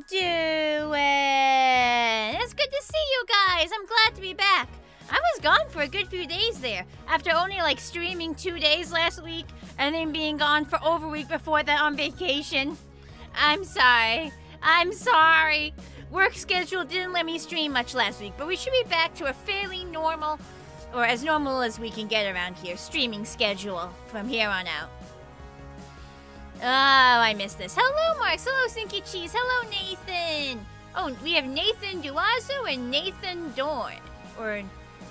doing? It's good to see you guys. I'm glad to be back. I was gone for a good few days there. After only like streaming 2 days last week and then being gone for over a week before that on vacation. I'm sorry. Work schedule didn't let me stream much last week, but we should be back to a fairly normal, or as normal as we can get around here, streaming schedule from here on out. Oh, I missed this. Hello, Marks. Hello, Sinky Cheese. Hello, Nathan. Oh, we have Nathan Duazo and Nathan Dorn. Or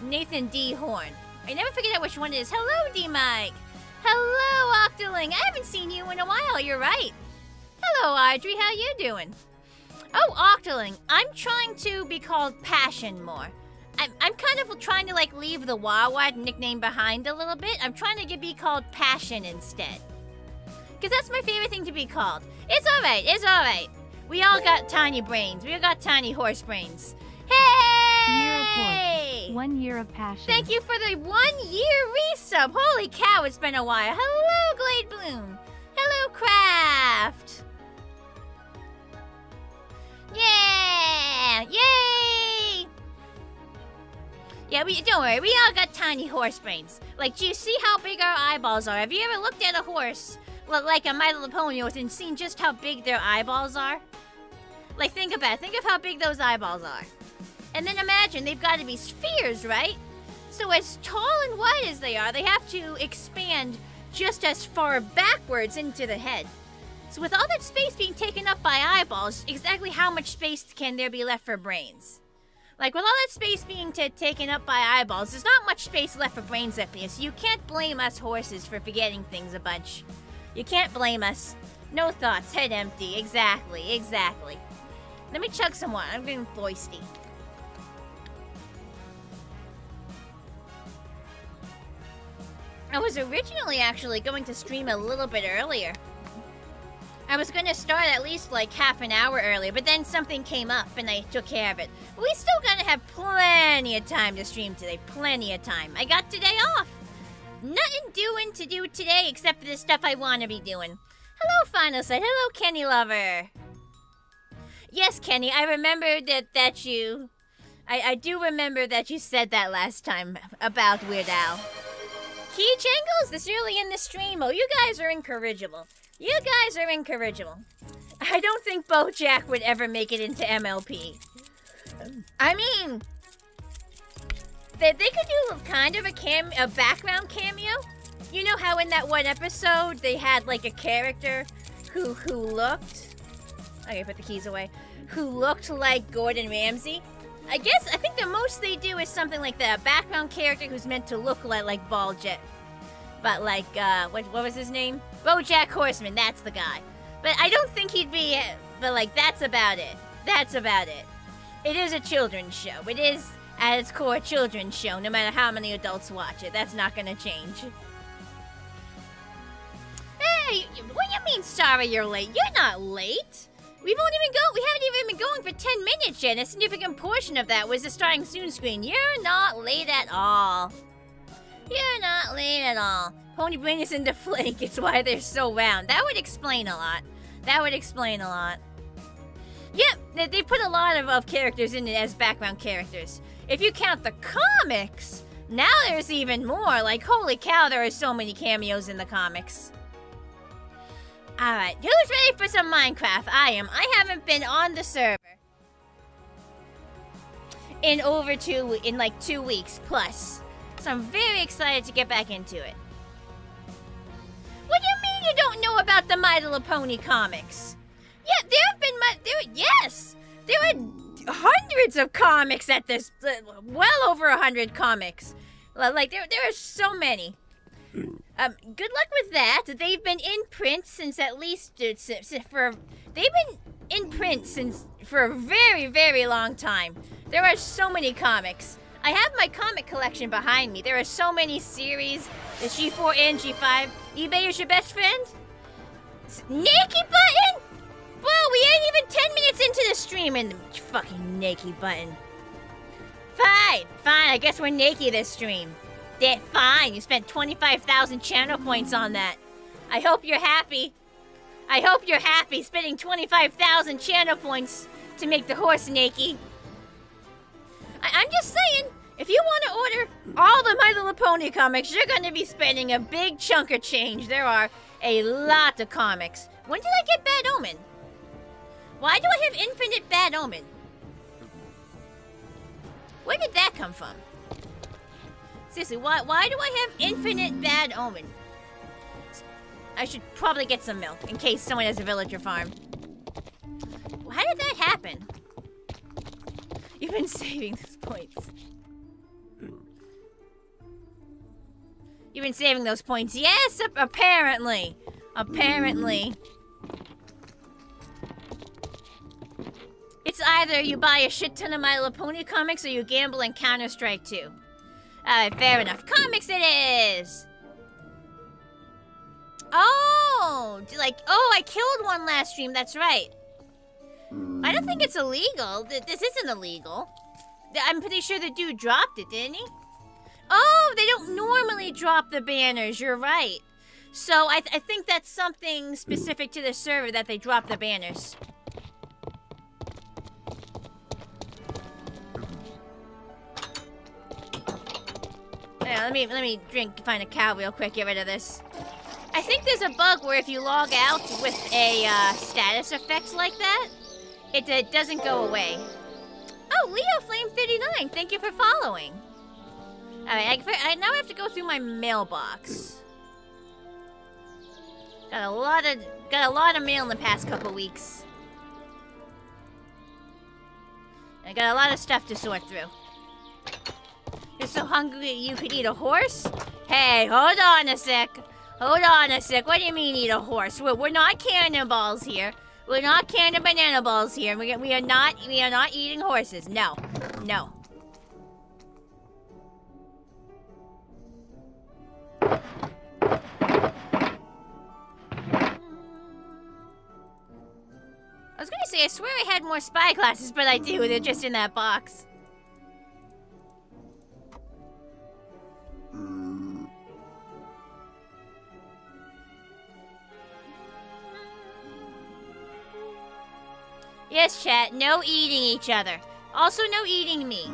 Nathan D. Horn. I never figured out which one it is. Hello, D. Mike. Hello, Octoling. I haven't seen you in a while. You're right. Hello, Audrey. How you doing? Oh, Octoling. I'm trying to be called Passion more. I'm kind of trying to like leave the Wawa nickname behind a little bit. I'm trying to be called Passion instead. Because that's my favorite thing to be called. It's alright, it's alright. We all got tiny brains. We all got tiny horse brains. Hey! 1 year of passion. Thank you for the 1 year resub. Holy cow, it's been a while. Hello, Glade Bloom. Hello, Craft. Yeah! Yay! Yeah, don't worry. We all got tiny horse brains. Like, do you see how big our eyeballs are? Have you ever looked at a horse? Like a My Little Pony and seen just how big their eyeballs are? Like, think about it. Think of how big those eyeballs are. And then imagine, they've got to be spheres, right? So as tall and wide as they are, they have to expand just as far backwards into the head. So with all that space being taken up by eyeballs, exactly how much space can there be left for brains? Like, with all that space being taken up by eyeballs, there's not much space left for brains up here, so you can't blame us horses for forgetting things a bunch. You can't blame us. No thoughts, head empty. Exactly. Let me chug some water. I'm getting thirsty. I was originally actually going to stream a little bit earlier. I was going to start at least like half an hour earlier, but then something came up and I took care of it. We still gonna have plenty of time to stream today. Plenty of time. I got today off. Nothing doing to do today except for the stuff I want to be doing. Hello, Final Sight. Hello, Kenny Lover. Yes, Kenny, I remember that you... I do remember that you said that last time about Weird Al. Key Jangles this early in the stream. Oh, you guys are incorrigible. I don't think BoJack would ever make it into MLP. I mean... They could do kind of a background cameo. You know how in that one episode they had like a character who looked... Okay, put the keys away. Who looked like Gordon Ramsay? I think the most they do is something like that. A background character who's meant to look like Baljet. But like, what was his name? BoJack Horseman, that's the guy. But I don't think he'd be... But like, that's about it. It is a children's show. It is... At its core, a children's show, no matter how many adults watch it. That's not gonna change. Hey, what do you mean sorry you're late? You're not late. We haven't even been going for 10 minutes yet. A significant portion of that was the starting soon screen. You're not late at all. Pony Brain is into Flake. It's why they're so round. That would explain a lot. Yep, they put a lot of characters in it as background characters. If you count the comics, now there's even more. Like, holy cow, there are so many cameos in the comics. Alright, who's ready for some Minecraft? I am. I haven't been on the server in like 2 weeks plus. So I'm very excited to get back into it. What do you mean you don't know about the My Little Pony comics? Yeah, there are hundreds of comics at this, well over 100 comics. Like, there are so many. Good luck with that. They've been in print since at least, for a very, very long time. There are so many comics. I have my comic collection behind me. There are so many series, the G4 and G5. eBay is your best friend? Naked Button? Well, we ain't even 10 minutes into the stream and the fucking naked button. Fine, I guess we're naked this stream. Fine, you spent 25,000 channel points on that. I hope you're happy. I hope you're happy spending 25,000 channel points to make the horse naked. I'm just saying, if you want to order all the My Little Pony comics, you're going to be spending a big chunk of change. There are a lot of comics. When did I get Bad Omen? Why do I have infinite Bad Omen? Where did that come from? Seriously, why do I have infinite Bad Omen? I should probably get some milk in case someone has a villager farm. How did that happen? You've been saving those points. You've been saving those points. Yes, apparently. Apparently. It's either you buy a shit ton of My Little Pony comics or you gamble in Counter-Strike 2. Fair enough. Comics it is! Oh! I killed one last stream, that's right. I don't think it's illegal. This isn't illegal. I'm pretty sure the dude dropped it, didn't he? Oh, they don't normally drop the banners, you're right. So I think that's something specific to the server that they drop the banners. Yeah, let me find a cow real quick, get rid of this. I think there's a bug where if you log out with a status effect like that, it doesn't go away. Oh, Leo Flame 39, thank you for following. Alright, I now have to go through my mailbox. Got a lot of mail in the past couple weeks. I got a lot of stuff to sort through. You're so hungry you could eat a horse? Hey, hold on a sec. Hold on a sec. What do you mean eat a horse? We're not cannonballs here. We're not cannon banana balls here. We are not eating horses. No. No. I was gonna say, I swear I had more spy glasses, but I do. They're just in that box. Yes, chat. No eating each other. Also, no eating me.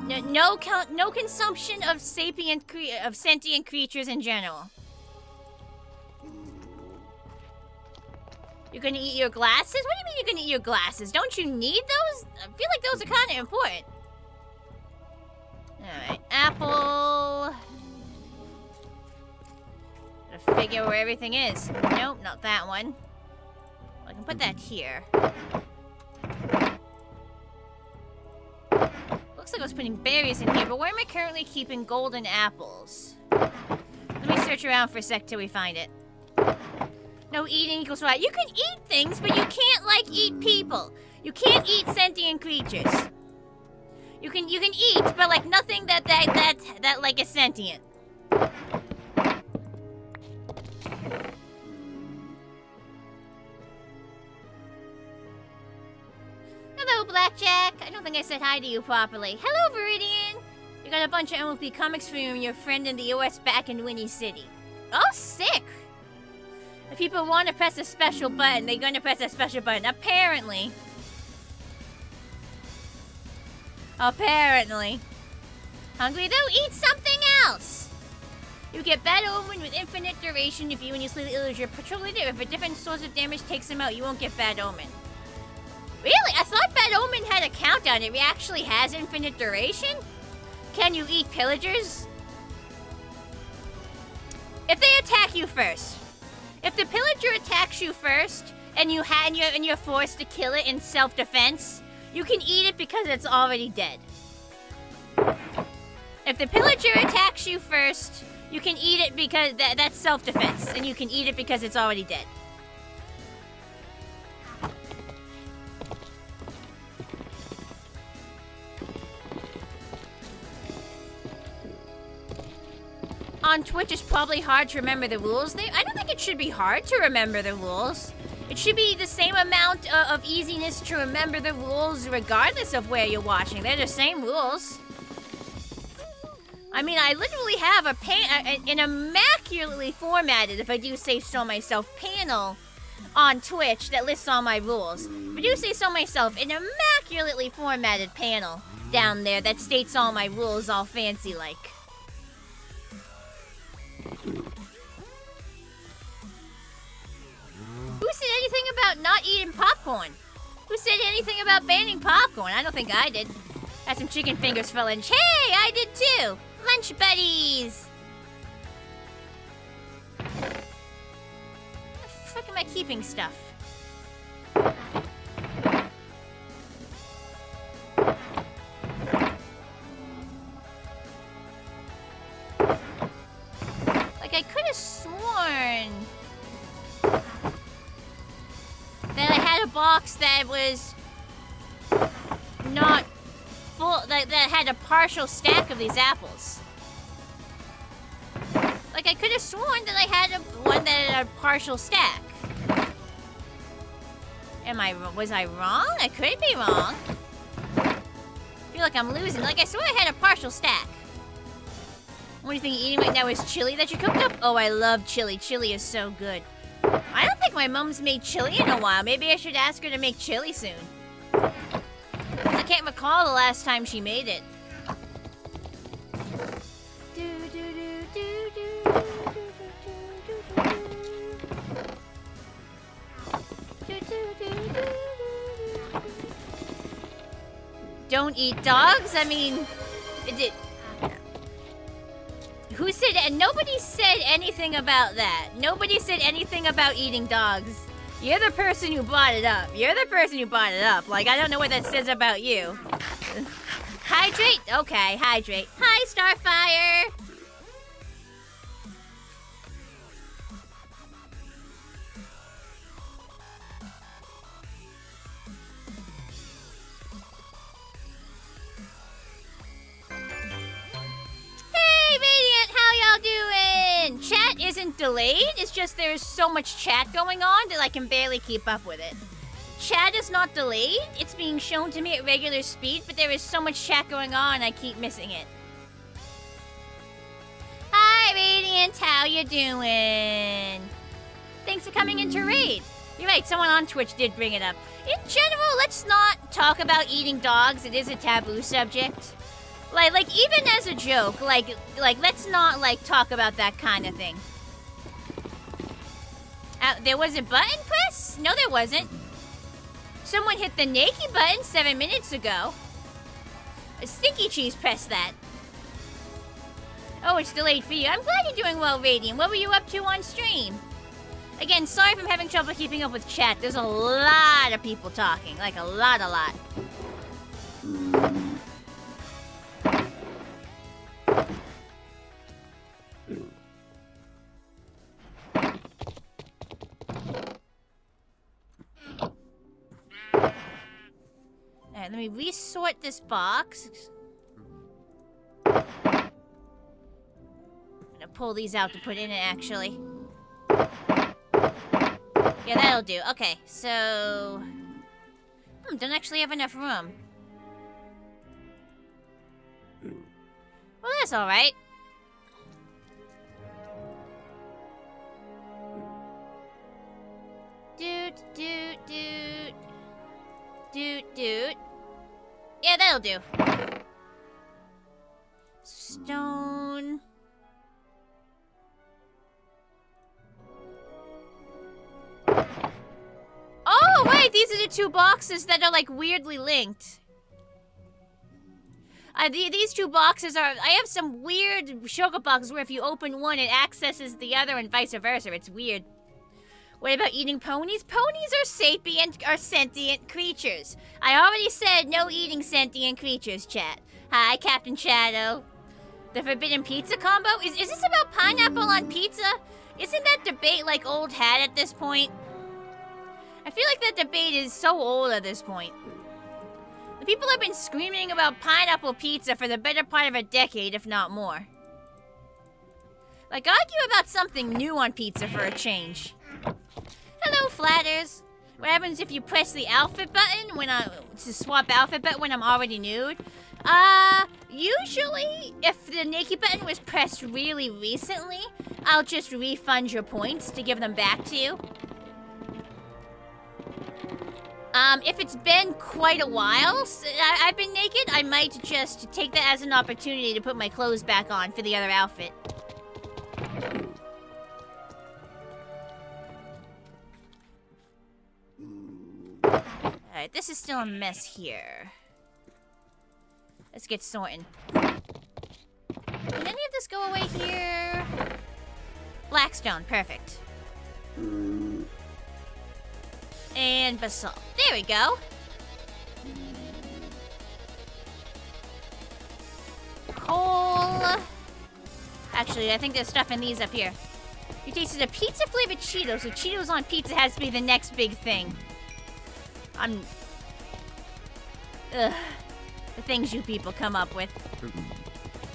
No consumption of sentient creatures in general. You're gonna eat your glasses? What do you mean you're gonna eat your glasses? Don't you need those? I feel like those are kind of important. Alright, apple. Gotta figure where everything is. Nope, not that one. I can put that here. Looks like I was putting berries in here, but where am I currently keeping golden apples? Let me search around for a sec till we find it. No eating equals right. You can eat things, but you can't, eat people. You can't eat sentient creatures. You can eat, but, nothing that is sentient. Hello, Blackjack. I don't think I said hi to you properly. Hello, Viridian. You got a bunch of MLP comics from your friend in the US back in Winnie City. Oh, sick. If people want to press a special button, they're going to press a special button. Apparently. Apparently. Hungry though? Eat something else! You get Bad Omen with infinite duration if you and your sleep lose your patrol leader. If a different source of damage takes him out, you won't get Bad Omen. Really? I thought Bad Omen had a countdown. It actually has infinite duration? Can you eat pillagers? If they attack you first. If the pillager attacks you first, and you're forced to kill it in self-defense, you can eat it because it's already dead. If the pillager attacks you first, you can eat it because that's self-defense, and you can eat it because it's already dead. On Twitch, it's probably hard to remember the rules. I don't think it should be hard to remember the rules. It should be the same amount of easiness to remember the rules regardless of where you're watching. They're the same rules. I mean, I literally have an immaculately formatted, if I do say so myself, panel on Twitch that lists all my rules. But I do say so myself, an immaculately formatted panel down there that states all my rules all fancy-like. Who said anything about not eating popcorn? Who said anything about banning popcorn? I don't think I did. Had some chicken fingers for lunch. Hey, I did too! Lunch buddies! Where the frick am I keeping stuff? Like, I could have sworn that I had a box that was not full, that had a partial stack of these apples. Like, I could have sworn that I had one that had a partial stack. Was I wrong? I could be wrong. I feel like I'm losing. Like, I swear I had a partial stack. What do you think you're eating right now is chili that you cooked up? Oh, I love chili. Chili is so good. I don't think my mom's made chili in a while. Maybe I should ask her to make chili soon. I can't recall the last time she made it. Don't eat dogs? I mean, who said that? Nobody said anything about that. Nobody said anything about eating dogs. You're the person who brought it up. You're the person who brought it up. Like, I don't know what that says about you. Hydrate? Okay, hydrate. Hi, Starfire! Hey, Radiant! How y'all doing? Chat isn't delayed. It's just there's so much chat going on that I can barely keep up with it. Chat is not delayed. It's being shown to me at regular speed, but there is so much chat going on, I keep missing it. Hi, Radiant. How you doing? Thanks for coming into raid. You're right, someone on Twitch did bring it up. In general, let's not talk about eating dogs. It is a taboo subject. Like even as a joke, like let's not, like, talk about that kind of thing. There was a button press? No, there wasn't. Someone hit the naked button 7 minutes ago. A Stinky Cheese pressed that. Oh, it's delayed for you. I'm glad you're doing well, Radiant. What were you up to on stream? Again, sorry if I'm having trouble keeping up with chat. There's a lot of people talking. Like, a lot. Alright, let me resort this box. I'm gonna pull these out to put in it, actually. Yeah, that'll do. Okay, so... don't actually have enough room. Well, that's alright. Doot. Yeah, that'll do. Stone. Oh, wait, these are the two boxes that are, like, weirdly linked. These two boxes are... I have some weird sugar boxes where if you open one, it accesses the other and vice versa. It's weird. What about eating ponies? Ponies are sentient creatures. I already said no eating sentient creatures, chat. Hi, Captain Shadow. The forbidden pizza combo? Is this about pineapple on pizza? Isn't that debate, like, old hat at this point? I feel like that debate is so old at this point. The people have been screaming about pineapple pizza for the better part of a decade, if not more. Like, argue about something new on pizza for a change. Hello, Flatters. What happens if you press the outfit button to swap outfit button when I'm already nude? Usually, if the naked button was pressed really recently, I'll just refund your points to give them back to you. If it's been quite a while I've been naked, I might just take that as an opportunity to put my clothes back on for the other outfit. Alright, this is still a mess here. Let's get sorting. Can any of this go away here? Blackstone, perfect. And basalt. There we go. Coal. Actually, I think there's stuff in these up here. You tasted a pizza-flavored Cheetos, so Cheetos on pizza has to be the next big thing. Ugh. The things you people come up with.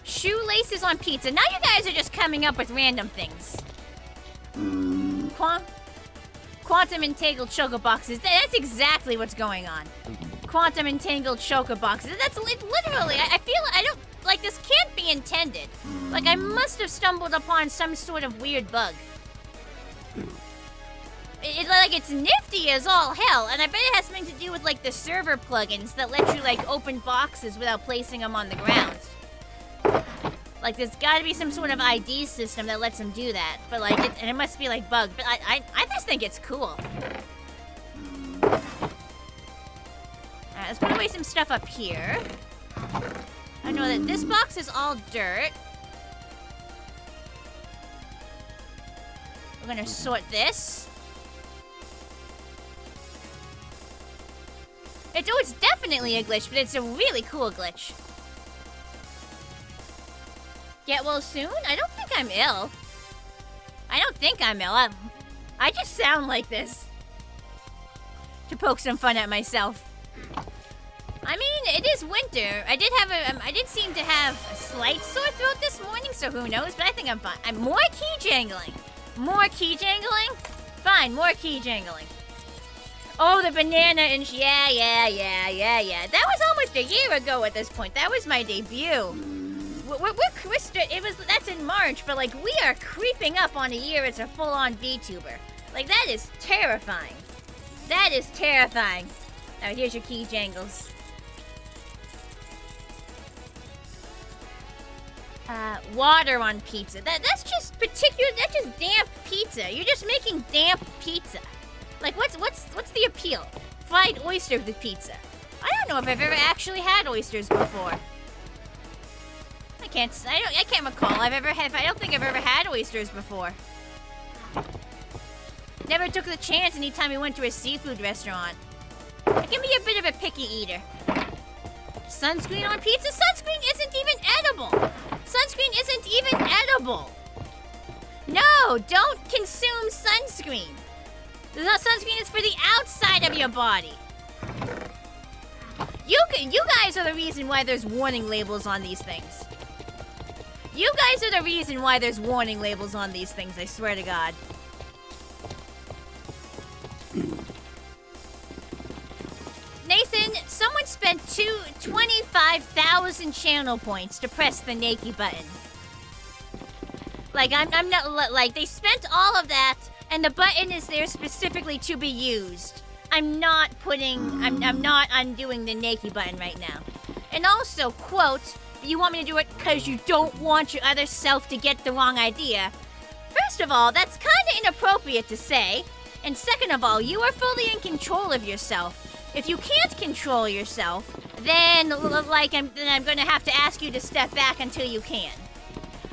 Shoelaces on pizza. Now you guys are just coming up with random things. Quantum entangled choco boxes. That's exactly what's going on. Quantum entangled choco boxes. That's literally. I feel I don't like this. Can't be intended. Like I must have stumbled upon some sort of weird bug. It's nifty as all hell, and I bet it has something to do with like the server plugins that let you like open boxes without placing them on the ground. Like there's got to be some sort of ID system that lets them do that, but like it must be like bugged. But I just think it's cool. Alright, let's put away some stuff up here. I know that this box is all dirt. We're gonna sort this. It's definitely a glitch, but it's a really cool glitch. Get well soon? I don't think I'm ill. I don't think I'm ill. I just sound like this. To poke some fun at myself. I mean, it is winter. I did seem to have a slight sore throat this morning, so who knows, but I think I'm fine. I'm more key jangling. More key jangling? Fine, more key jangling. Oh, the banana and yeah. That was almost a year ago at this point. That was my debut. That's in March, but like we are creeping up on a year as a full-on VTuber. Like that is terrifying. That is terrifying. Alright, here's your key jangles. Water on pizza. That's just damp pizza. You're just making damp pizza. Like what's the appeal? Fried oyster with pizza. I don't know if I've ever actually had oysters before. I can't recall. I don't think I've ever had oysters before. Never took the chance anytime we went to a seafood restaurant. I can be a bit of a picky eater. Sunscreen on pizza? Sunscreen isn't even edible. Sunscreen isn't even edible. No, don't consume sunscreen. Sunscreen is for the outside of your body. You guys are the reason why there's warning labels on these things. You guys are the reason why there's warning labels on these things, I swear to God. Nathan, someone spent 25,000 channel points to press the Nakey button. Like, I'm not, like, they spent all of that, and the button is there specifically to be used. I'm not undoing the Nakey button right now. And also, quote, you want me to do it because you don't want your other self to get the wrong idea. First of all, that's kind of inappropriate to say. And second of all, you are fully in control of yourself. If you can't control yourself, then I'm gonna have to ask you to step back until you can.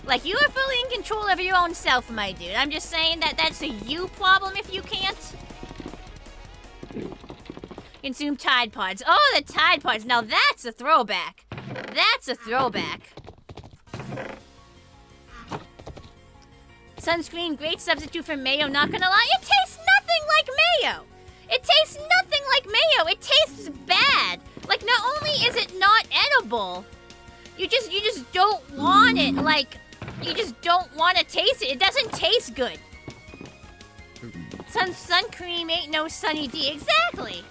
Like, you are fully in control of your own self, my dude. I'm just saying that that's a you problem if you can't. Consume Tide Pods. Oh, the Tide Pods. Now that's a throwback. That's a throwback. Sunscreen, great substitute for mayo. Not gonna lie, it tastes nothing like mayo. It tastes nothing like mayo. It tastes bad. Like, not only is it not edible, you just don't want it. Like, you just don't want to taste it. It doesn't taste good. Sun cream ain't no Sunny D. Exactly.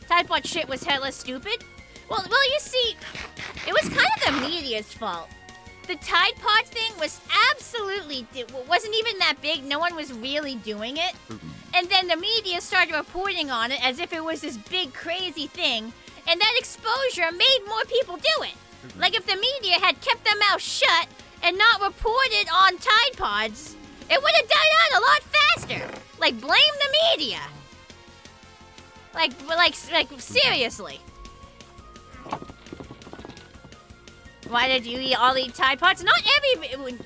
Tide Pod shit was hella stupid. Well, you see, it was kind of the media's fault. The Tide Pod thing was wasn't even that big. No one was really doing it. And then the media started reporting on it as if it was this big crazy thing. And that exposure made more people do it. Like if the media had kept their mouth shut and not reported on Tide Pods, it would have died out a lot faster. Like, blame the media. Like, seriously. Why did you all eat Tide Pods? Not every...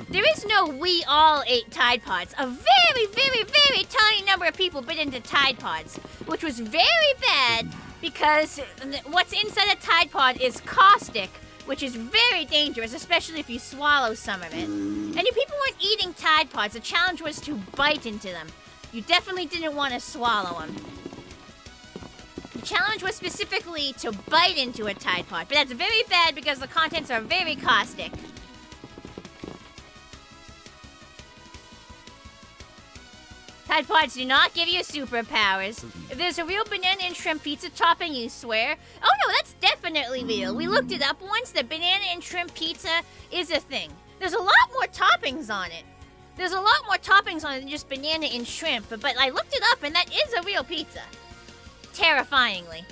There is no we all ate Tide Pods. A very, very, very tiny number of people bit into Tide Pods, which was very bad because what's inside a Tide Pod is caustic, which is very dangerous, especially if you swallow some of it. And if people weren't eating Tide Pods, the challenge was to bite into them. You definitely didn't want to swallow them. The challenge was specifically to bite into a Tide Pod, but that's very bad because the contents are very caustic. Tide Pods do not give you superpowers. If there's a real banana and shrimp pizza topping, you swear? Oh no, that's definitely real. We looked it up once. The banana and shrimp pizza is a thing. There's a lot more toppings on it. There's a lot more toppings on it than just banana and shrimp, but I looked it up and that is a real pizza. Terrifyingly.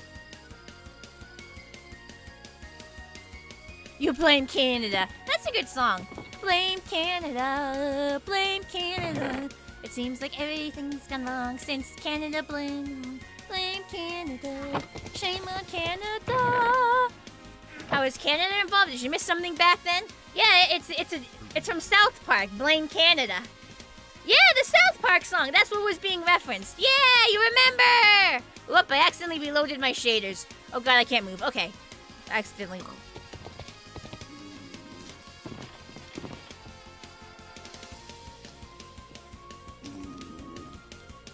You blame Canada. That's a good song. Blame Canada, blame Canada. It seems like everything's gone wrong since Canada blame Canada, shame on Canada. How is Canada involved? Did you miss something back then? Yeah, it's from South Park, Blame Canada. Yeah, the South Park song, that's what was being referenced. Yeah, you remember! Whoop, I accidentally reloaded my shaders. Oh god, I can't move. Okay, accidentally.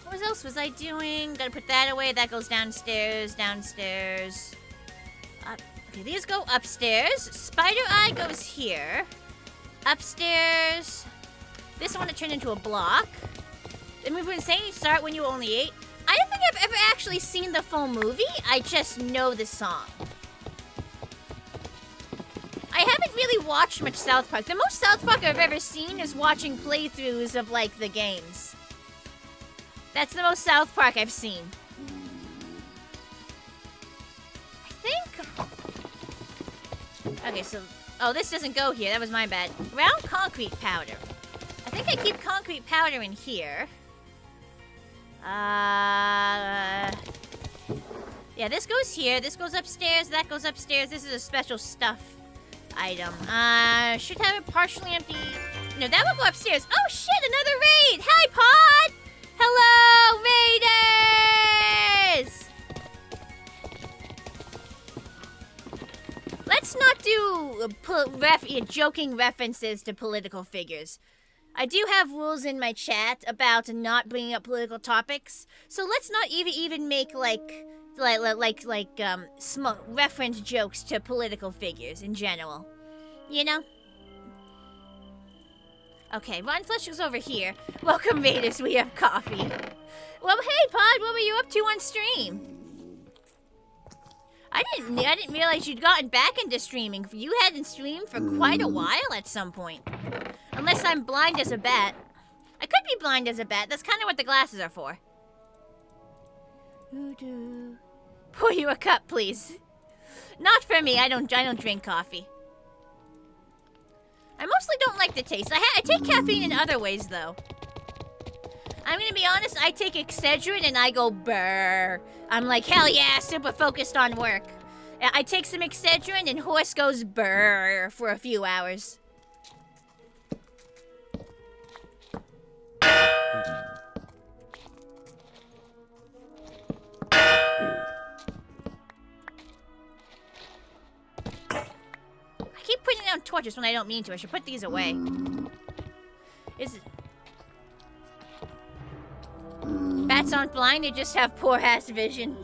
What else was I doing? Gotta put that away. That goes downstairs, downstairs. Okay, these go upstairs. Spider Eye goes here. Upstairs. This one to turn into a block. The movie was saying you start when you only 8. I don't think I've ever actually seen the full movie. I just know the song. I haven't really watched much South Park. The most South Park I've ever seen is watching playthroughs of, like, the games. That's the most South Park I've seen. I think... Okay, so... Oh, this doesn't go here. That was my bad. Round concrete powder. I think I keep concrete powder in here. Yeah, this goes here. This goes upstairs. That goes upstairs. This is a special stuff item. Should have it partially empty. No, that will go upstairs. Oh, shit, another raid. Hi, Pod. Hello, raiders. Let's not do joking references to political figures. I do have rules in my chat about not bringing up political topics, so let's not even make reference jokes to political figures in general. You know? Okay, Ron Flesh goes over here. Welcome, Raiders, we have coffee. Well, hey, Pod, what were you up to on stream? I didn't realize you'd gotten back into streaming. You hadn't streamed for quite a while at some point. Unless I'm blind as a bat. I could be blind as a bat. That's kind of what the glasses are for. Pour you a cup, please. Not for me. I don't drink coffee. I mostly don't like the taste. I take caffeine in other ways, though. I'm gonna be honest. I take Excedrin and I go brrr. I'm like, hell yeah, super focused on work. I take some Excedrin and horse goes brrr for a few hours. I keep putting down torches when I don't mean to. I should put these away. Bats aren't blind, they just have poor ass vision.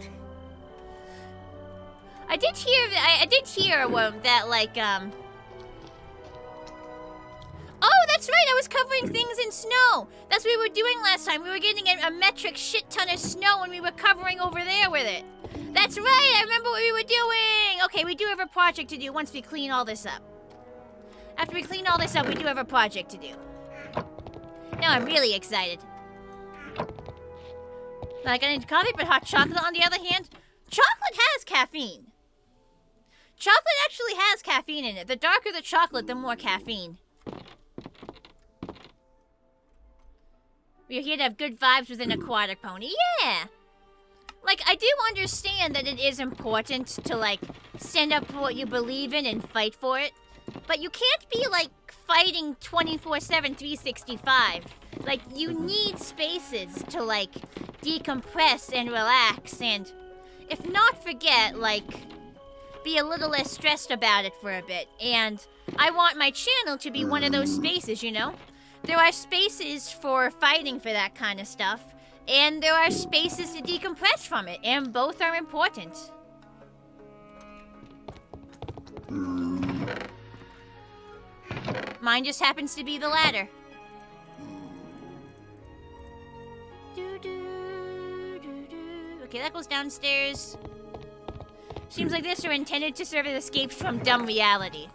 I did hear that like Oh, that's right, I was covering things in snow. That's what we were doing last time. We were getting a metric shit ton of snow and we were covering over there with it. That's right, I remember what we were doing. Okay, we do have a project to do once we clean all this up. After we clean all this up, we do have a project to do. Now I'm really excited. Like, I need coffee, but hot chocolate, on the other hand, chocolate has caffeine. Chocolate actually has caffeine in it. The darker the chocolate, the more caffeine. We're here to have good vibes with an aquatic pony. Yeah! Like, I do understand that it is important to, like, stand up for what you believe in and fight for it. But you can't be, like, fighting 24/7, 365. Like, you need spaces to, like, decompress and relax and, if not forget, like, be a little less stressed about it for a bit. And I want my channel to be one of those spaces, you know? There are spaces for fighting for that kind of stuff, and there are spaces to decompress from it, and both are important. Mine just happens to be the latter. Okay, that goes downstairs. Seems like this are intended to serve as escapes from dumb reality.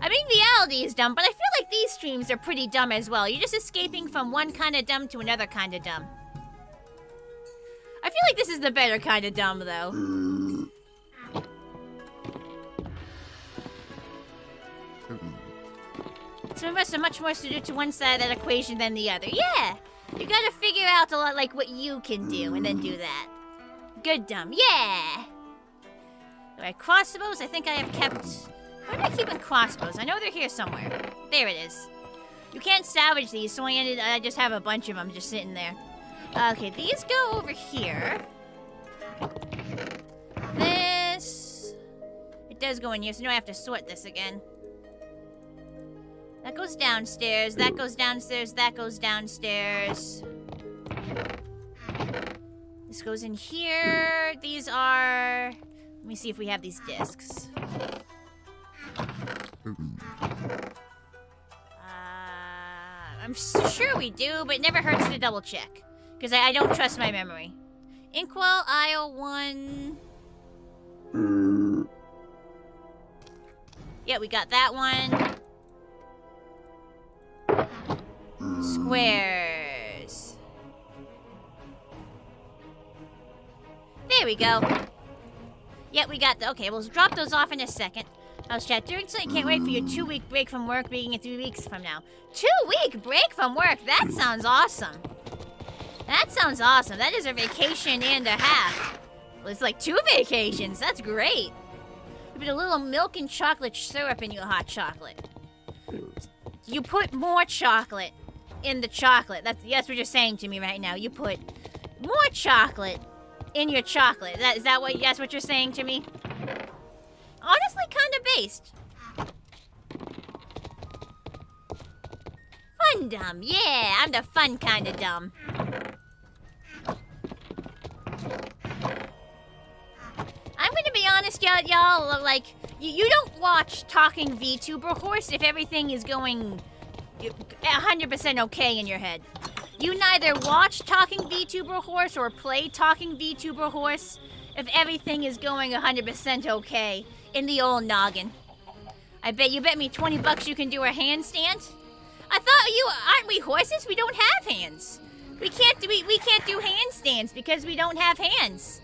I mean, reality is dumb, but I feel like these streams are pretty dumb as well. You're just escaping from one kind of dumb to another kind of dumb. I feel like this is the better kind of dumb, though. Some of us are much more suited to one side of that equation than the other. Yeah! You gotta figure out a lot like what you can do and then do that. Good dumb. Yeah! Alright, crossbows, I think I have kept... Where did I keep in crossbows? I know they're here somewhere. There it is. You can't salvage these, so I just have a bunch of them just sitting there. Okay, these go over here. This... It does go in here, so now I have to sort this again. That goes downstairs, that goes downstairs, that goes downstairs. This goes in here. These are... Let me see if we have these discs. I'm sure we do, but it never hurts to double check. Because I don't trust my memory. Inkwell, aisle 1. Yeah, we got that one. Squares. There we go. Yeah, we got the... Okay, we'll drop those off in a second. How's chat doing? So I can't wait for your 2-week break from work being in 3 weeks from now. 2-week break from work? That sounds awesome. That sounds awesome. That is a vacation and a half. Well, it's like 2 vacations. That's great. You put a little milk and chocolate syrup in your hot chocolate. You put more chocolate in the chocolate. That's what you're saying to me right now. You put more chocolate in your chocolate. That's what you're saying to me? Honestly, kind of based. Fun dumb. Yeah, I'm the fun kind of dumb. I'm gonna be honest, y'all, like, you don't watch Talking VTuber Horse if everything is going 100% okay in your head. You neither watch Talking VTuber Horse or play Talking VTuber Horse if everything is going 100% okay in the old noggin. You bet me 20 bucks you can do a handstand? I thought aren't we horses? We don't have hands. We can't do handstands because we don't have hands.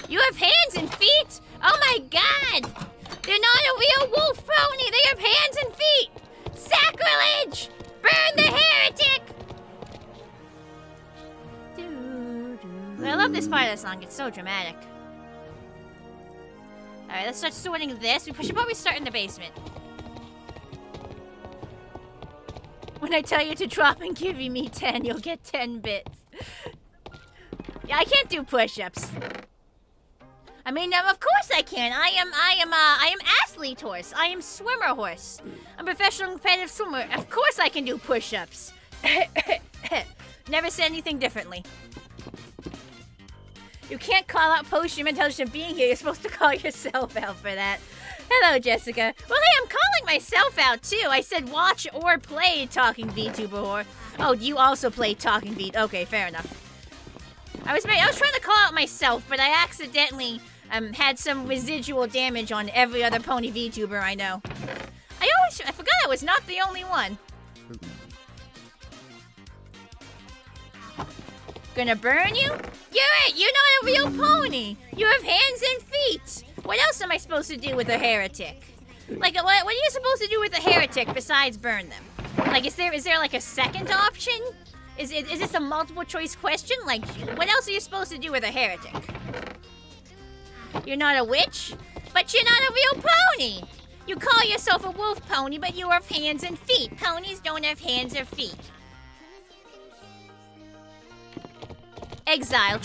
You have hands and feet? Oh my god! They're not a real wolf pony! They have hands and feet! Sacrilege! Burn the heretic! I love this part of the song. It's so dramatic. Alright, let's start sorting this. We should probably start in the basement. When I tell you to drop and give me 10, you'll get 10 bits. Yeah, I can't do push-ups. I mean, of course I can. I am athlete horse. I am swimmer horse. I'm a professional competitive swimmer. Of course I can do push-ups. Never said anything differently. You can't call out post-stream intelligent being here. You're supposed to call yourself out for that. Hello, Jessica. Well, hey, I'm calling myself out, too. I said watch or play Talking VTuber Horse. Oh, you also play Talking V... Okay, fair enough. I was trying to call out myself, but I accidentally had some residual damage on every other pony VTuber I know. I forgot I was not the only one. Gonna burn you? You're it! You're not a real pony! You have hands and feet! What else am I supposed to do with a heretic? Like, what are you supposed to do with a heretic besides burn them? Like, is there like a second option? Is this a multiple choice question? Like, what else are you supposed to do with a heretic? You're not a witch? But you're not a real pony! You call yourself a wolf pony, but you have hands and feet. Ponies don't have hands or feet. Exile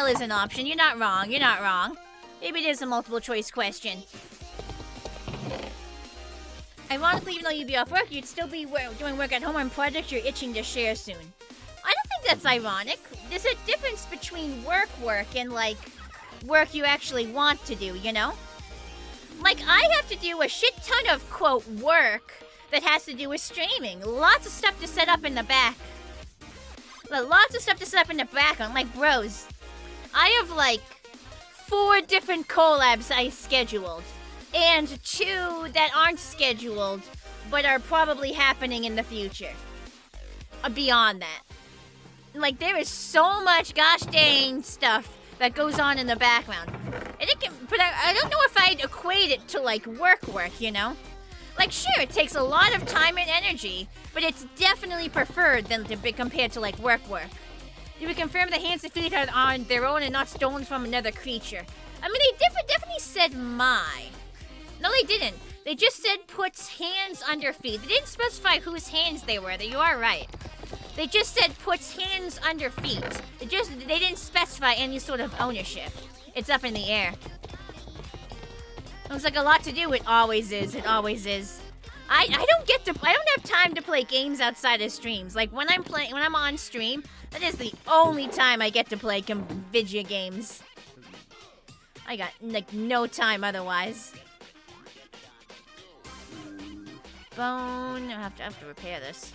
is an option. You're not wrong. You're not wrong. Maybe it is a multiple choice question. Ironically, even though you'd be off work, you'd still be doing work at home on projects you're itching to share soon. I don't think that's ironic. There's a difference between work and, like, work you actually want to do, you know? Like, I have to do a shit ton of, quote, work that has to do with streaming. Lots of stuff to set up in the back. Lots of stuff to set up in the background. Like, bros, I have, like, 4 different collabs I scheduled. And 2 that aren't scheduled, but are probably happening in the future. Beyond that. Like, there is so much gosh dang stuff that goes on in the background. And but I don't know if I'd equate it to, like, work, you know? Like, sure, it takes a lot of time and energy, but it's definitely preferred than to be compared to, like, work. You would confirm the hands and feet are on their own and not stolen from another creature. I mean, they definitely said my. No, they didn't. They just said puts hands under feet. They didn't specify whose hands they were. You are right. They just said puts hands under feet. They didn't specify any sort of ownership. It's up in the air. It was like a lot to do. It always is. It always is. I don't have time to play games outside of streams. Like, when I'm on stream, that is the only time I get to play video games. I got, like, no time otherwise. Bone. I have to repair this.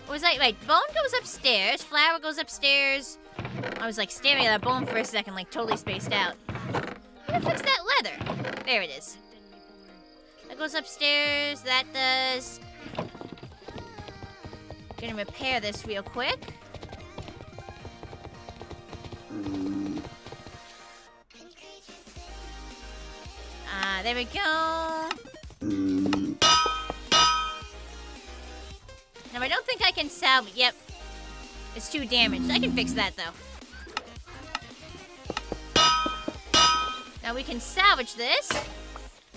What was that? Wait, Bone goes upstairs. Flower goes upstairs. I was, like, staring at that bone for a second, like, totally spaced out. I'm gonna fix that leather. There it is. That goes upstairs. That does. Gonna repair this real quick. There we go. Now, I don't think I can salvage. Yep. It's too damaged. I can fix that, though. Now, we can salvage this.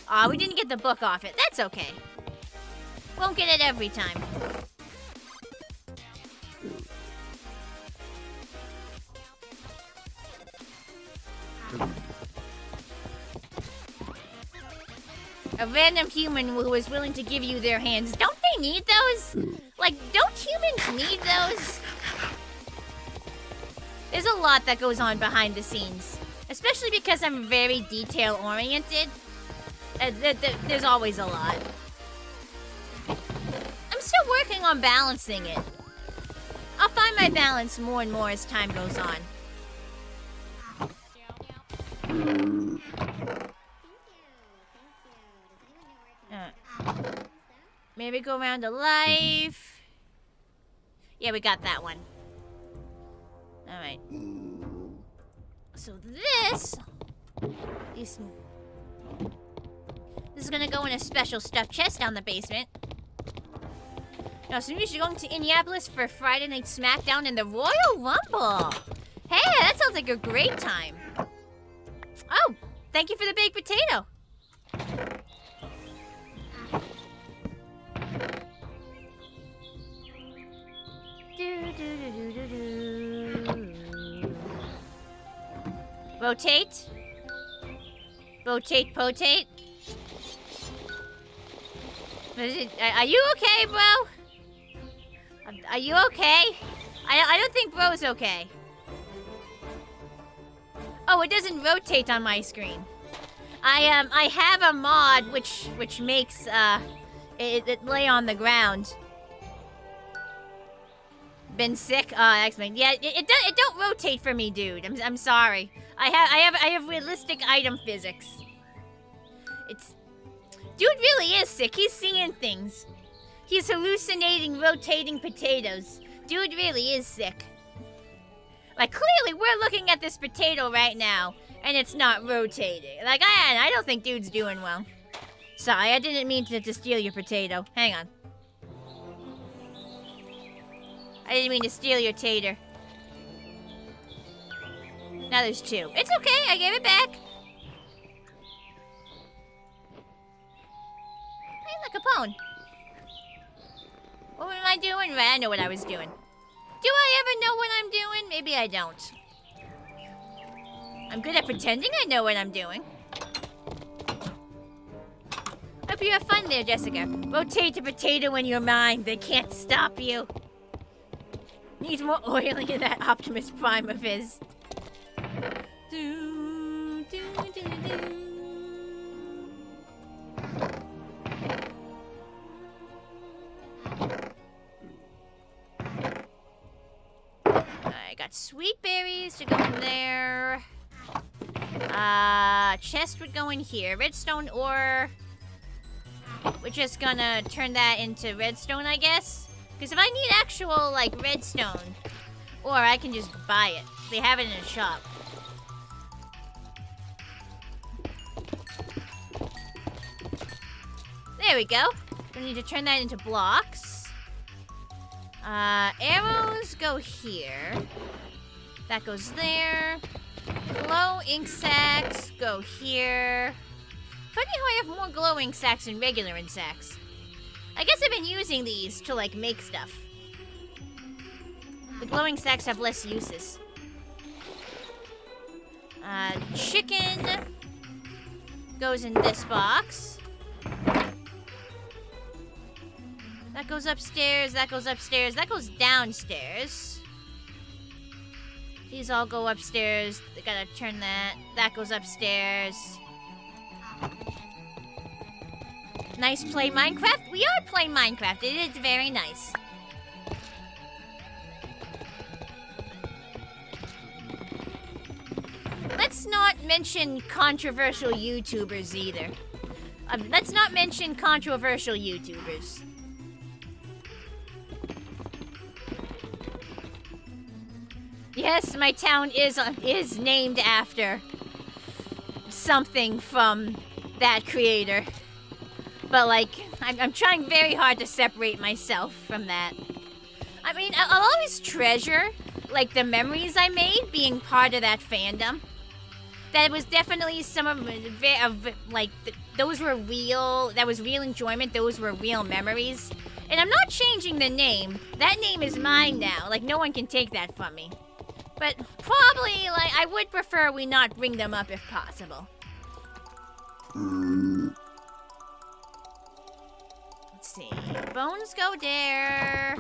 Aw, we didn't get the book off it. That's okay. Won't get it every time. A random human who is willing to give you their hands. Don't they need those? Like, don't humans need those? There's a lot that goes on behind the scenes. Especially because I'm very detail-oriented. There's always a lot. I'm still working on balancing it. I'll find my balance more and more as time goes on. Maybe go around to life. Yeah, we got that one. Alright. So this is gonna go in a special stuffed chest down the basement. Now, so you're going to Indianapolis for Friday Night SmackDown in the Royal Rumble. Hey, that sounds like a great time. Oh, thank you for the baked potato. Rotate. Rotate, potate. Are you okay, bro? Are you okay? I don't think bro's okay. Oh, it doesn't rotate on my screen. I have a mod which makes it lay on the ground. Been sick? X-Men. Yeah, it don't rotate for me, dude. I'm sorry. I have realistic item physics. Dude really is sick. He's seeing things. He's hallucinating rotating potatoes. Dude really is sick. Like, clearly we're looking at this potato right now, and it's not rotating. Like, I don't think dude's doing well. Sorry, I didn't mean to steal your potato. Hang on. I didn't mean to steal your tater. Now there's 2. It's okay, I gave it back. Hey, look, a pone. What am I doing? Right, I know what I was doing. Do I ever know what I'm doing? Maybe I don't. I'm good at pretending I know what I'm doing. Hope you have fun there, Jessica. Rotate the potato in your mind. They can't stop you. Needs more oiling in that Optimus Prime of his. Do, do, do, do. I got sweet berries to go in there. Chest would go in here. Redstone ore. We're just gonna turn that into redstone, I guess. Because if I need actual, like, redstone, or I can just buy it. They have it in a shop. There we go. We need to turn that into blocks. Arrows go here. That goes there. Glow ink sacks go here. Funny how I have more glow ink sacks than regular ink sacks. I guess I've been using these to, like, make stuff. The glowing sacks have less uses. Chicken goes in this box. That goes upstairs, that goes upstairs, that goes downstairs. These all go upstairs. They gotta turn that. That goes upstairs. Nice play Minecraft. We are playing Minecraft. It is very nice. Let's not mention controversial YouTubers either. Let's not mention controversial YouTubers. Yes, my town is named after something from that creator. But, like, I'm trying very hard to separate myself from that. I mean, I'll always treasure, like, the memories I made being part of that fandom. That was definitely some of like, those were real, that was real enjoyment, those were real memories. And I'm not changing the name. That name is mine now. Like, no one can take that from me. But probably, like, I would prefer we not bring them up if possible. Let's see. Bones go there.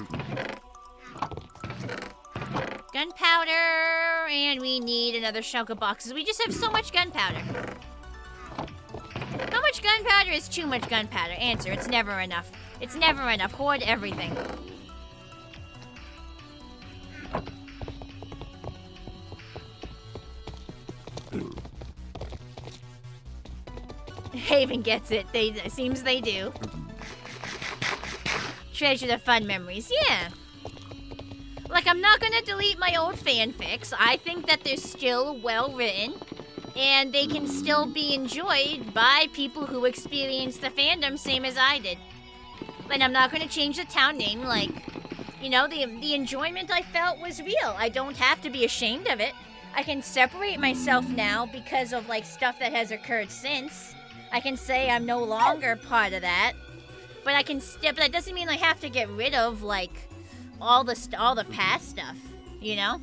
Gunpowder, and we need another chunk of boxes. We just have so much gunpowder. How much gunpowder is too much gunpowder? Answer, it's never enough. It's never enough. Hoard everything. Haven gets it. It seems they do. Treasure the fun memories. Yeah. Like, I'm not gonna delete my old fanfics. I think that they're still well written, and they can still be enjoyed by people who experience the fandom same as I did. And I'm not gonna change the town name. Like, you know, the enjoyment I felt was real. I don't have to be ashamed of it. I can separate myself now because of, like, stuff that has occurred since. I can say I'm no longer part of that. But I can but that doesn't mean I have to get rid of, like, all the past stuff, you know?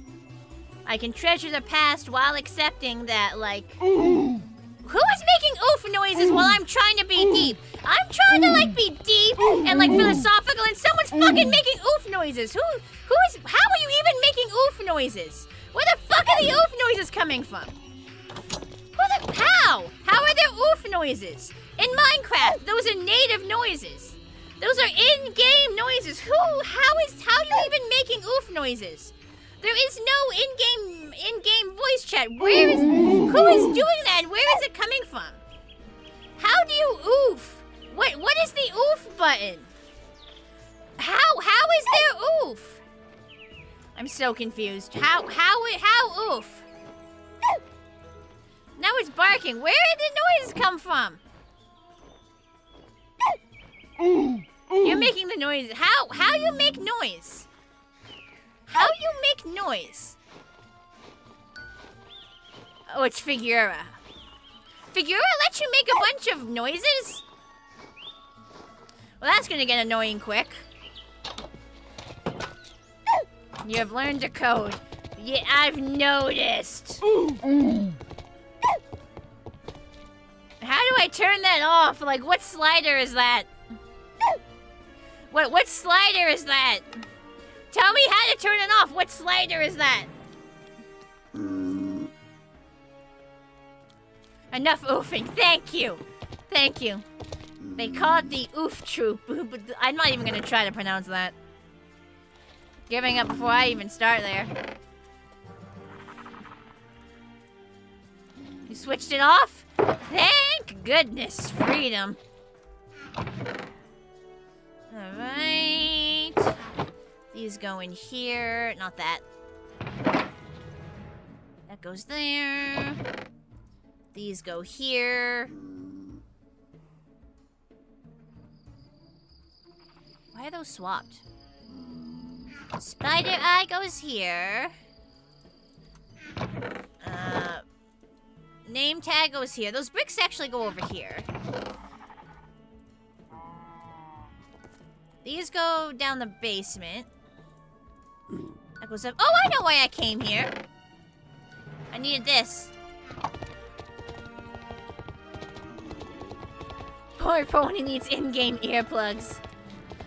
I can treasure the past while accepting that, like... Who is making oof noises while I'm trying to be deep? I'm trying to, like, be deep and, like, philosophical, and someone's fucking making oof noises. How are you even making oof noises? Where the fuck are the oof noises coming from? How? How are there oof noises? In Minecraft, those are native noises. Those are in-game noises. How are you even making oof noises? There is no in-game voice chat. Who is doing that? Where is it coming from? How do you oof What is the oof button? How is there oof? I'm so confused. How oof? Now it's barking. Where did the noise come from? You're making the noise. How you make noise? How you make noise? Oh, it's Figura. Figura lets you make a bunch of noises? Well, that's gonna get annoying quick. You have learned to code. Yeah, I've noticed. How do I turn that off? Like, what slider is that? What slider is that? Tell me how to turn it off. What slider is that? Enough oofing. Thank you. Thank you. They call it the oof troop. I'm not even gonna try to pronounce that. Giving up before I even start there. You switched it off? Thank goodness. Freedom. Alright. These go in here. Not that. That goes there. These go here. Why are those swapped? Spider eye goes here. Name tag goes here. Those bricks actually go over here. These go down the basement. That goes up. Oh, I know why I came here. I needed this. Poor pony needs in-game earplugs.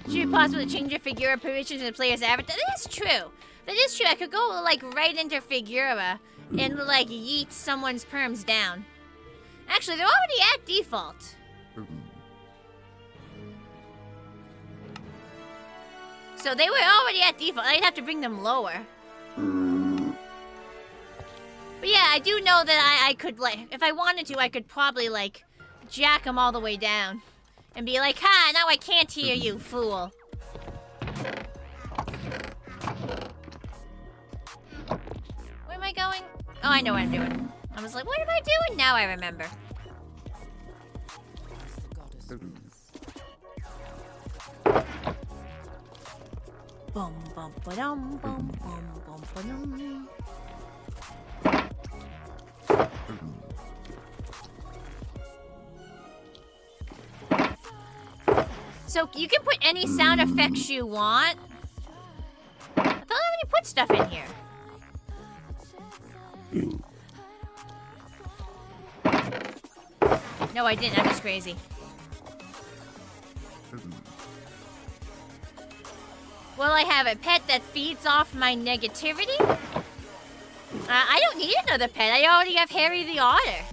Should be possible to change your Figura permissions in the player's avatar. That is true. That is true. I could go, like, right into Figura and, like, yeet someone's perms down. Actually, they're already at default. So they were already at default. I'd have to bring them lower. But yeah, I do know that I could, like, if I wanted to, I could probably, like, jack them all the way down. And be like, ha, now I can't hear you, fool. Where am I going? Oh, I know what I'm doing. I was like, what am I doing? Now I remember. Bum bum ba-dum bum bum bum ba-dum. So you can put any sound effects you want. I thought I already put stuff in here. No, I didn't. I'm just crazy. Will I have a pet that feeds off my negativity? I don't need another pet. I already have Harry the Otter.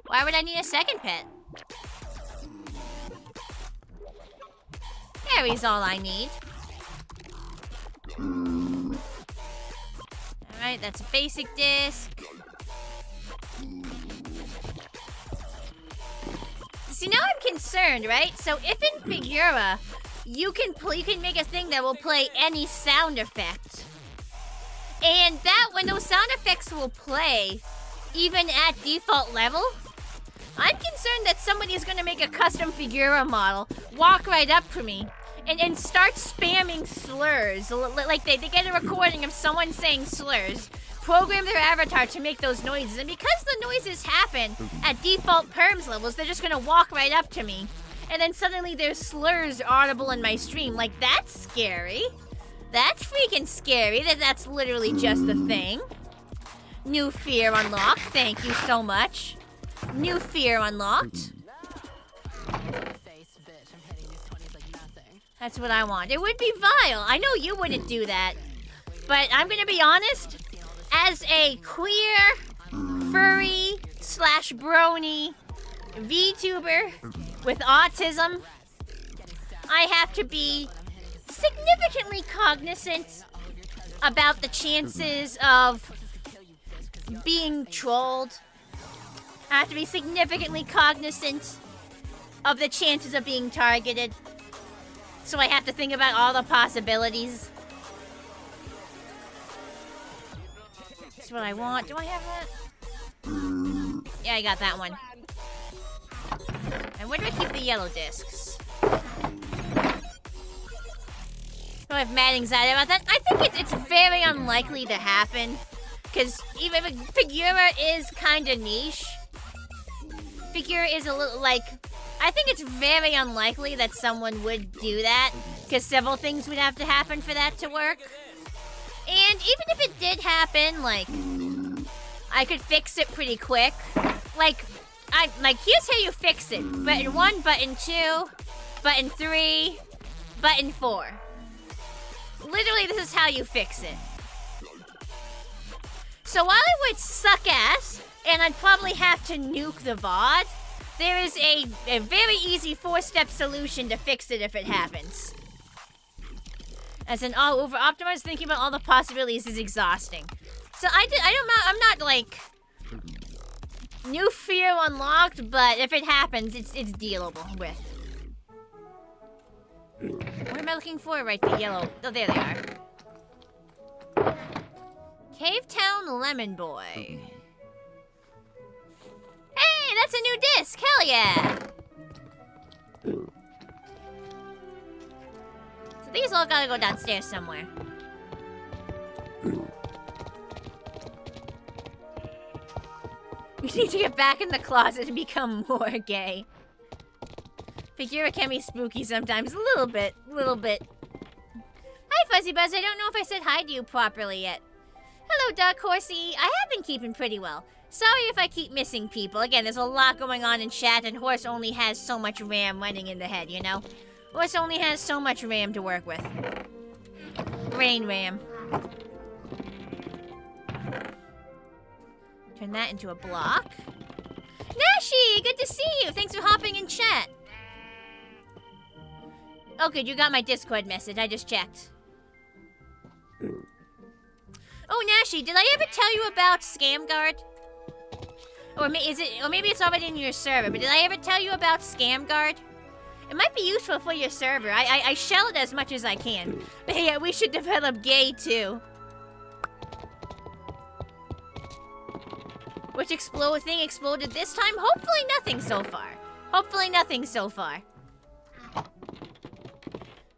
Why would I need a second pet? Harry's all I need. Alright, that's a basic disc. See, now I'm concerned, right? So if in Figura, you can make a thing that will play any sound effect. And that, when those sound effects will play, even at default level, I'm concerned that somebody is going to make a custom Figura model, walk right up to me, and start spamming slurs. Like they get a recording of someone saying slurs, program their avatar to make those noises, and because the noises happen at default perms levels, they're just going to walk right up to me. And then suddenly there's slurs audible in my stream. Like, that's scary. That's freaking scary that's literally just a thing. New fear unlocked. Thank you so much. New fear unlocked. That's what I want. It would be vile. I know you wouldn't do that. But I'm gonna be honest. As a queer, furry, / brony VTuber with autism, I have to be significantly cognizant about the chances of being trolled. I have to be significantly cognizant of the chances of being targeted. So I have to think about all the possibilities. That's what I want. Do I have that? Yeah, I got that one. And where do I keep the yellow discs? Do I have mad anxiety about that? I think it's very unlikely to happen. Because even Figura is kind of niche. Figura is a little, like... I think it's very unlikely that someone would do that. Because several things would have to happen for that to work. And even if it did happen, like... I could fix it pretty quick. Like, here's how you fix it. Button 1, button 2, button 3, button 4. Literally, this is how you fix it. So while it would suck ass, and I'd probably have to nuke the VOD, there is a very easy 4-step solution to fix it if it happens. As in, over-optimized, thinking about all the possibilities is exhausting. So I'm not like, new fear unlocked, but if it happens, it's dealable with. What am I looking for? Right, the yellow. Oh, there they are. Cave Town Lemon Boy. Hey, that's a new disc! Hell yeah! So these all gotta go downstairs somewhere. You need to get back in the closet and become more gay. Figura can be spooky sometimes. A little bit. Hi, Fuzzy Buzz. I don't know if I said hi to you properly yet. Hello, Dark Horsey. I have been keeping pretty well. Sorry if I keep missing people. Again, there's a lot going on in chat, and Horse only has so much RAM running in the head, you know? Horse only has so much RAM to work with. Rain RAM. Turn that into a block. Nashi, good to see you. Thanks for hopping in chat. Oh, good. You got my Discord message. I just checked. Oh, Nashi, did I ever tell you about ScamGuard? Or maybe it's already in your server, but did I ever tell you about ScamGuard? It might be useful for your server. I shell it as much as I can. But yeah, we should develop gay too. Which thing exploded this time? Hopefully nothing so far. Hopefully nothing so far.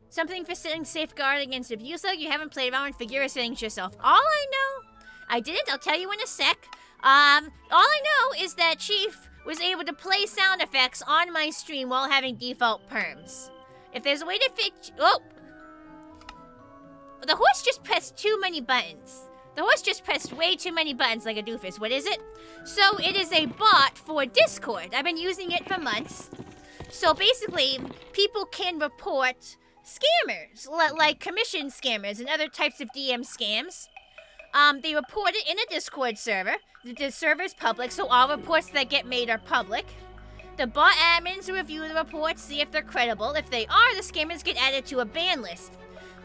Something for sitting safeguard against abuse like you haven't played around in Figura settings yourself. All I know, I didn't, I'll tell you in a sec. All I know is that Chief was able to play sound effects on my stream while having default perms. If there's a way to fix... Oh! The horse just pressed too many buttons. The horse just pressed way too many buttons like a doofus. What is it? So it is a bot for Discord. I've been using it for months. So basically, people can report scammers, like commission scammers and other types of DM scams. They report it in a Discord server. The server is public, so all reports that get made are public. The bot admins review the reports, see if they're credible. If they are, the scammers get added to a ban list.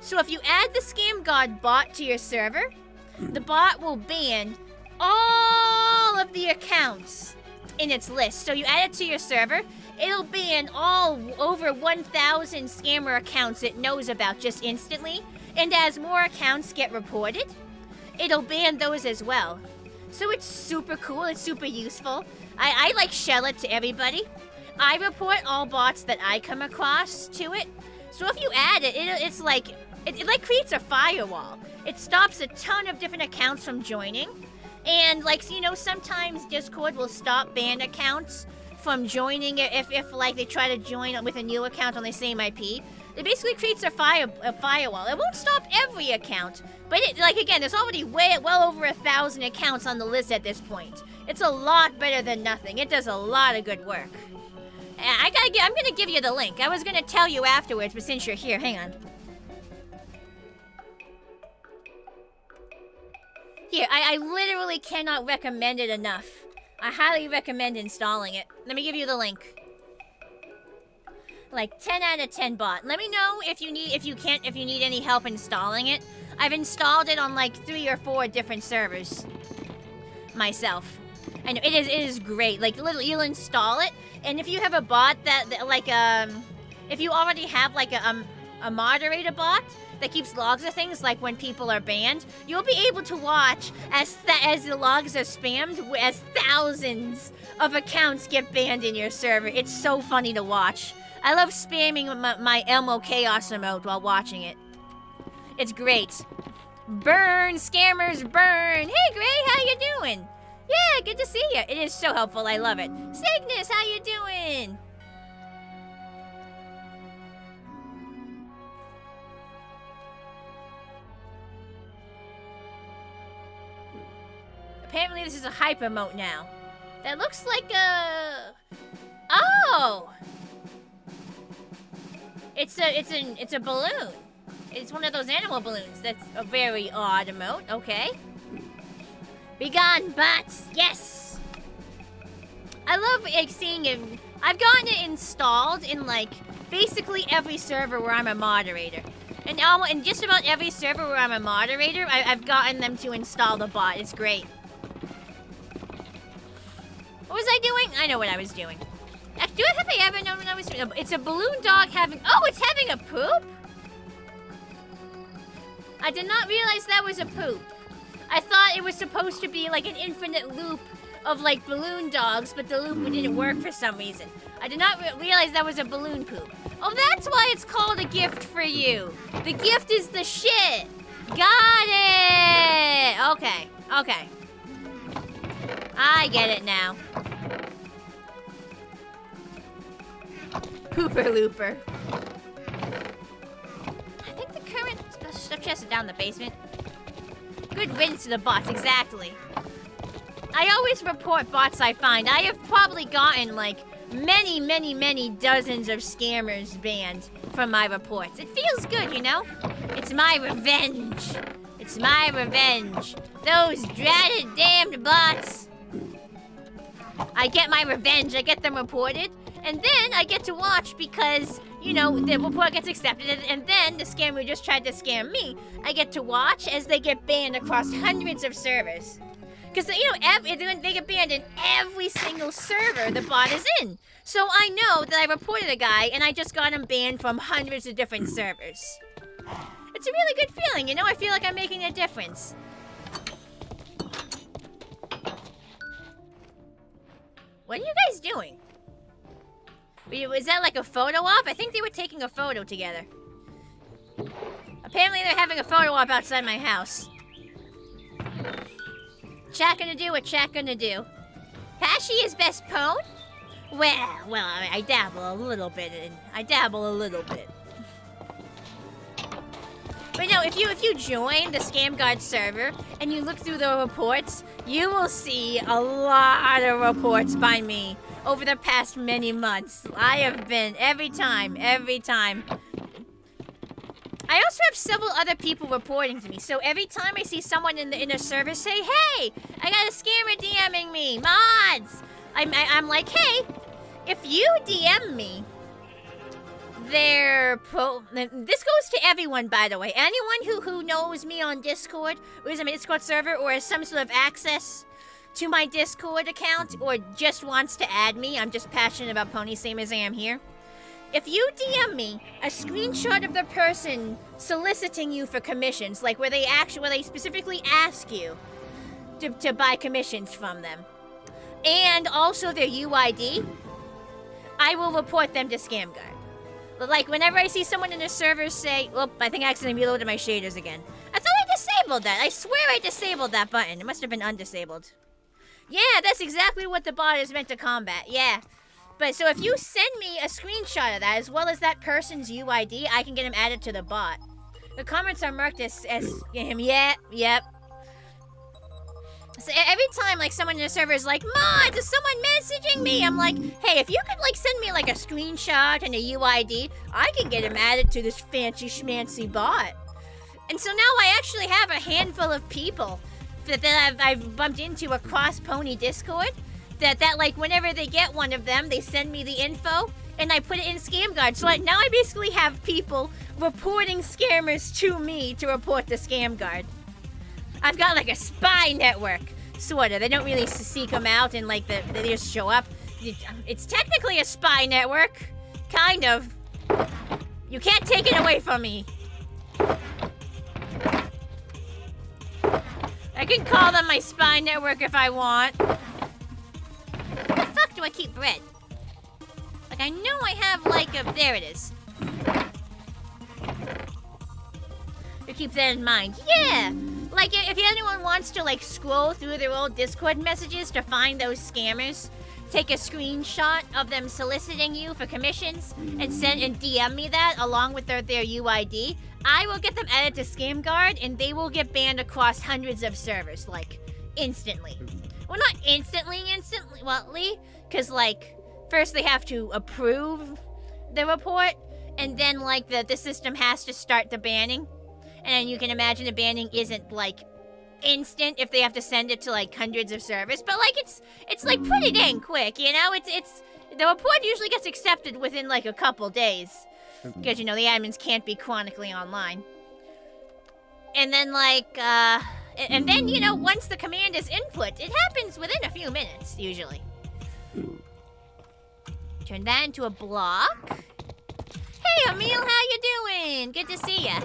So if you add the ScamGuard bot to your server, the bot will ban all of the accounts in its list. So you add it to your server, it'll ban all over 1,000 scammer accounts it knows about just instantly. And as more accounts get reported, it'll ban those as well. So it's super cool, it's super useful. I like shell it to everybody. I report all bots that I come across to it. So if you add it, it like creates a firewall. It stops a ton of different accounts from joining. And like, you know, sometimes Discord will stop banned accounts from joining if like they try to join with a new account on the same IP. It basically creates a firewall. It won't stop every account, but again, there's already well over 1,000 accounts on the list at this point. It's a lot better than nothing. It does a lot of good work. I'm gonna give you the link. I was gonna tell you afterwards, but since you're here, hang on. Here, I literally cannot recommend it enough. I highly recommend installing it. Let me give you the link. Like 10 out of 10 bot. Let me know if you need any help installing it. I've installed it on like 3 or 4 different servers myself. I know, it is great. Like, you'll install it, and if you have a bot that like, if you already have, like, a moderator bot that keeps logs of things, like when people are banned, you'll be able to watch as the logs are spammed, as thousands of accounts get banned in your server. It's so funny to watch. I love spamming my Elmo Chaos emote while watching it. It's great. Burn, scammers, burn. Hey, Gray, how you doing? Yeah, good to see you. It is so helpful. I love it. Cygnus, how you doing? Apparently this is a hype emote now. That looks like a... Oh! It's a balloon. It's one of those animal balloons. That's a very odd emote. Okay. Be gone, bots. Yes! I love seeing it. I've gotten it installed in, like, basically every server where I'm a moderator. And in just about every server where I'm a moderator, I've gotten them to install the bot. It's great. What was I doing? I know what I was doing. Have I ever known what I was doing? It's a balloon dog having... Oh, it's having a poop? I did not realize that was a poop. I thought it was supposed to be like an infinite loop of like balloon dogs, but the loop didn't work for some reason. I did not realize that was a balloon poop. Oh, that's why it's called a gift for you. The gift is the shit. Got it. Okay. Okay. I get it now. Pooper looper. I think the current stuff chest is down in the basement. Good riddance to the bots, exactly. I always report bots I find. I have probably gotten like many, many, many dozens of scammers banned from my reports. It feels good, you know? It's my revenge. It's my revenge. Those dreaded damned bots. I get my revenge. I get them reported. And then I get to watch because, you know, the report gets accepted. And then the scammer who just tried to scam me, I get to watch as they get banned across hundreds of servers. Because, you know, they get banned in every single server the bot is in. So I know that I reported a guy and I just got him banned from hundreds of different servers. It's a really good feeling, you know? I feel like I'm making a difference. What are you guys doing? Was that like a photo op? I think they were taking a photo together. Apparently they're having a photo op outside my house. Chat gonna do what chat gonna do. Pashy is best pwn? Well, I dabble a little bit. But no, if you join the ScamGuard server and you look through the reports, you will see a lot of reports by me over the past many months. I have been every time. I also have several other people reporting to me, so every time I see someone in the server say, "Hey, I got a scammer DMing me, mods," I'm like, "Hey, if you DM me, this goes to everyone, by the way. Anyone who knows me on Discord, or is on my Discord server, or has some sort of access to my Discord account, or just wants to add me. I'm just passionate about ponies, same as I am here. If you DM me a screenshot of the person soliciting you for commissions, like where they specifically ask you to buy commissions from them, and also their UID, I will report them to ScamGuard. Like, whenever I see someone in the server say, "Oop, I think I accidentally reloaded my shaders again." I thought I disabled that. I swear I disabled that button. It must have been undisabled. Yeah, that's exactly what the bot is meant to combat. Yeah. But so if you send me a screenshot of that, as well as that person's UID, I can get him added to the bot. The comments are marked as him. Yeah, yep. So every time, like, someone in the server is like, "Mods, is someone messaging me?" I'm like, "Hey, if you could, like, send me, like, a screenshot and a UID, I can get him added to this fancy schmancy bot." And so now I actually have a handful of people that I've bumped into across Pony Discord that like, whenever they get one of them, they send me the info, and I put it in ScamGuard. So now I basically have people reporting scammers to me to report to ScamGuard. I've got like a spy network. Sorta. They don't really seek them out and like they just show up. It's technically a spy network. Kind of. You can't take it away from me. I can call them my spy network if I want. Where the fuck do I keep bread? Like, I know I have, like, a... There it is. You keep that in mind. Yeah! Like, if anyone wants to, like, scroll through their old Discord messages to find those scammers, take a screenshot of them soliciting you for commissions and send and DM me that along with their UID. I will get them added to Scam Guard, and they will get banned across hundreds of servers, like, instantly. Well, not instantly, because, like, first they have to approve the report, and then, like, the system has to start the banning. And you can imagine the banning isn't, like, instant if they have to send it to, like, hundreds of servers. But, like, it's like, pretty dang quick, you know? It's the report usually gets accepted within, like, a couple days. Because, you know, the admins can't be chronically online. And then, like, and then, you know, once the command is input, it happens within a few minutes, usually. Turn that into a block. Hey, Emil, how you doing? Good to see ya.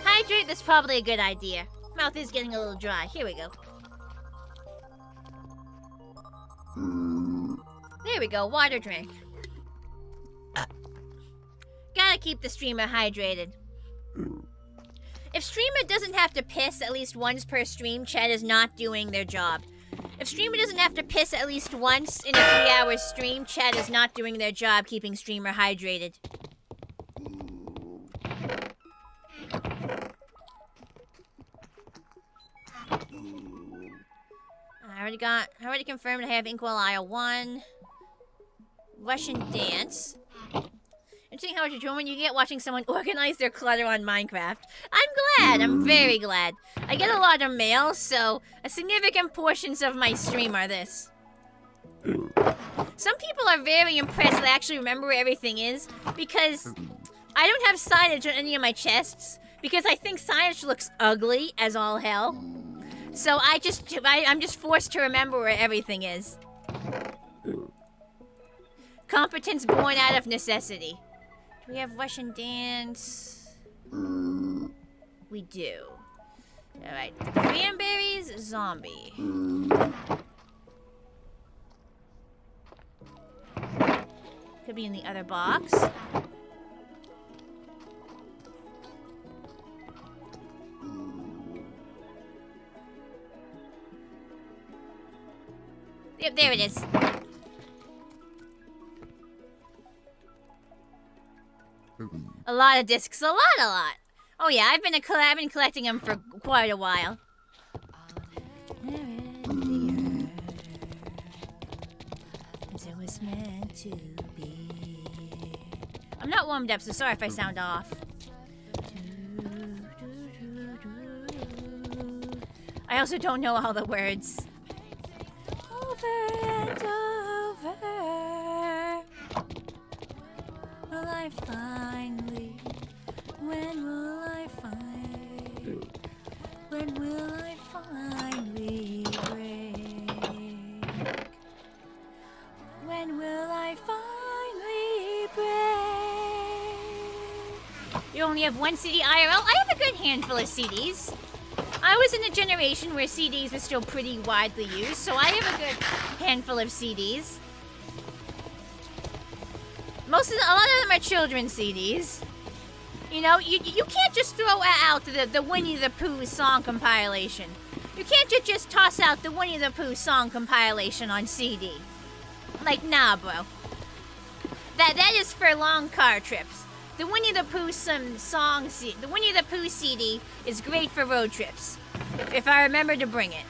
Hydrate, that's probably a good idea. Mouth is getting a little dry. Here we go. There we go, water drink. Gotta keep the streamer hydrated. If streamer doesn't have to piss at least once per stream, chat is not doing their job. If streamer doesn't have to piss at least once in a 3-hour stream, chat is not doing their job keeping streamer hydrated. I already confirmed I have Inkwell Isle 1. Russian Dance. Interesting how much enjoyment you get watching someone organize their clutter on Minecraft. I'm glad. I'm very glad. I get a lot of mail, so a significant portions of my stream are this. Some people are very impressed that I actually remember where everything is, because I don't have signage on any of my chests, because I think signage looks ugly as all hell. So I'm just forced to remember where everything is. Competence born out of necessity. Do we have Russian Dance? We do. Alright, cranberries, zombie. Could be in the other box. Yep, there it is. A lot of discs, a lot. Oh yeah, I've been collecting them for quite a while. As it was meant to be. I'm not warmed up, so sorry if I sound off. I also don't know all the words. Over and over. Will I finally? When will I find? When will I finally break? When will I finally break? You only have one CD IRL? I have a good handful of CDs. I was in a generation where CDs were still pretty widely used, so I have a good handful of CDs. A lot of them are children's CDs. You know, you can't just throw out the Winnie the Pooh song compilation. You can't just toss out the Winnie the Pooh song compilation on CD. Like, nah, bro. That is for long car trips. The Winnie the Pooh the Winnie the Pooh CD is great for road trips, if I remember to bring it.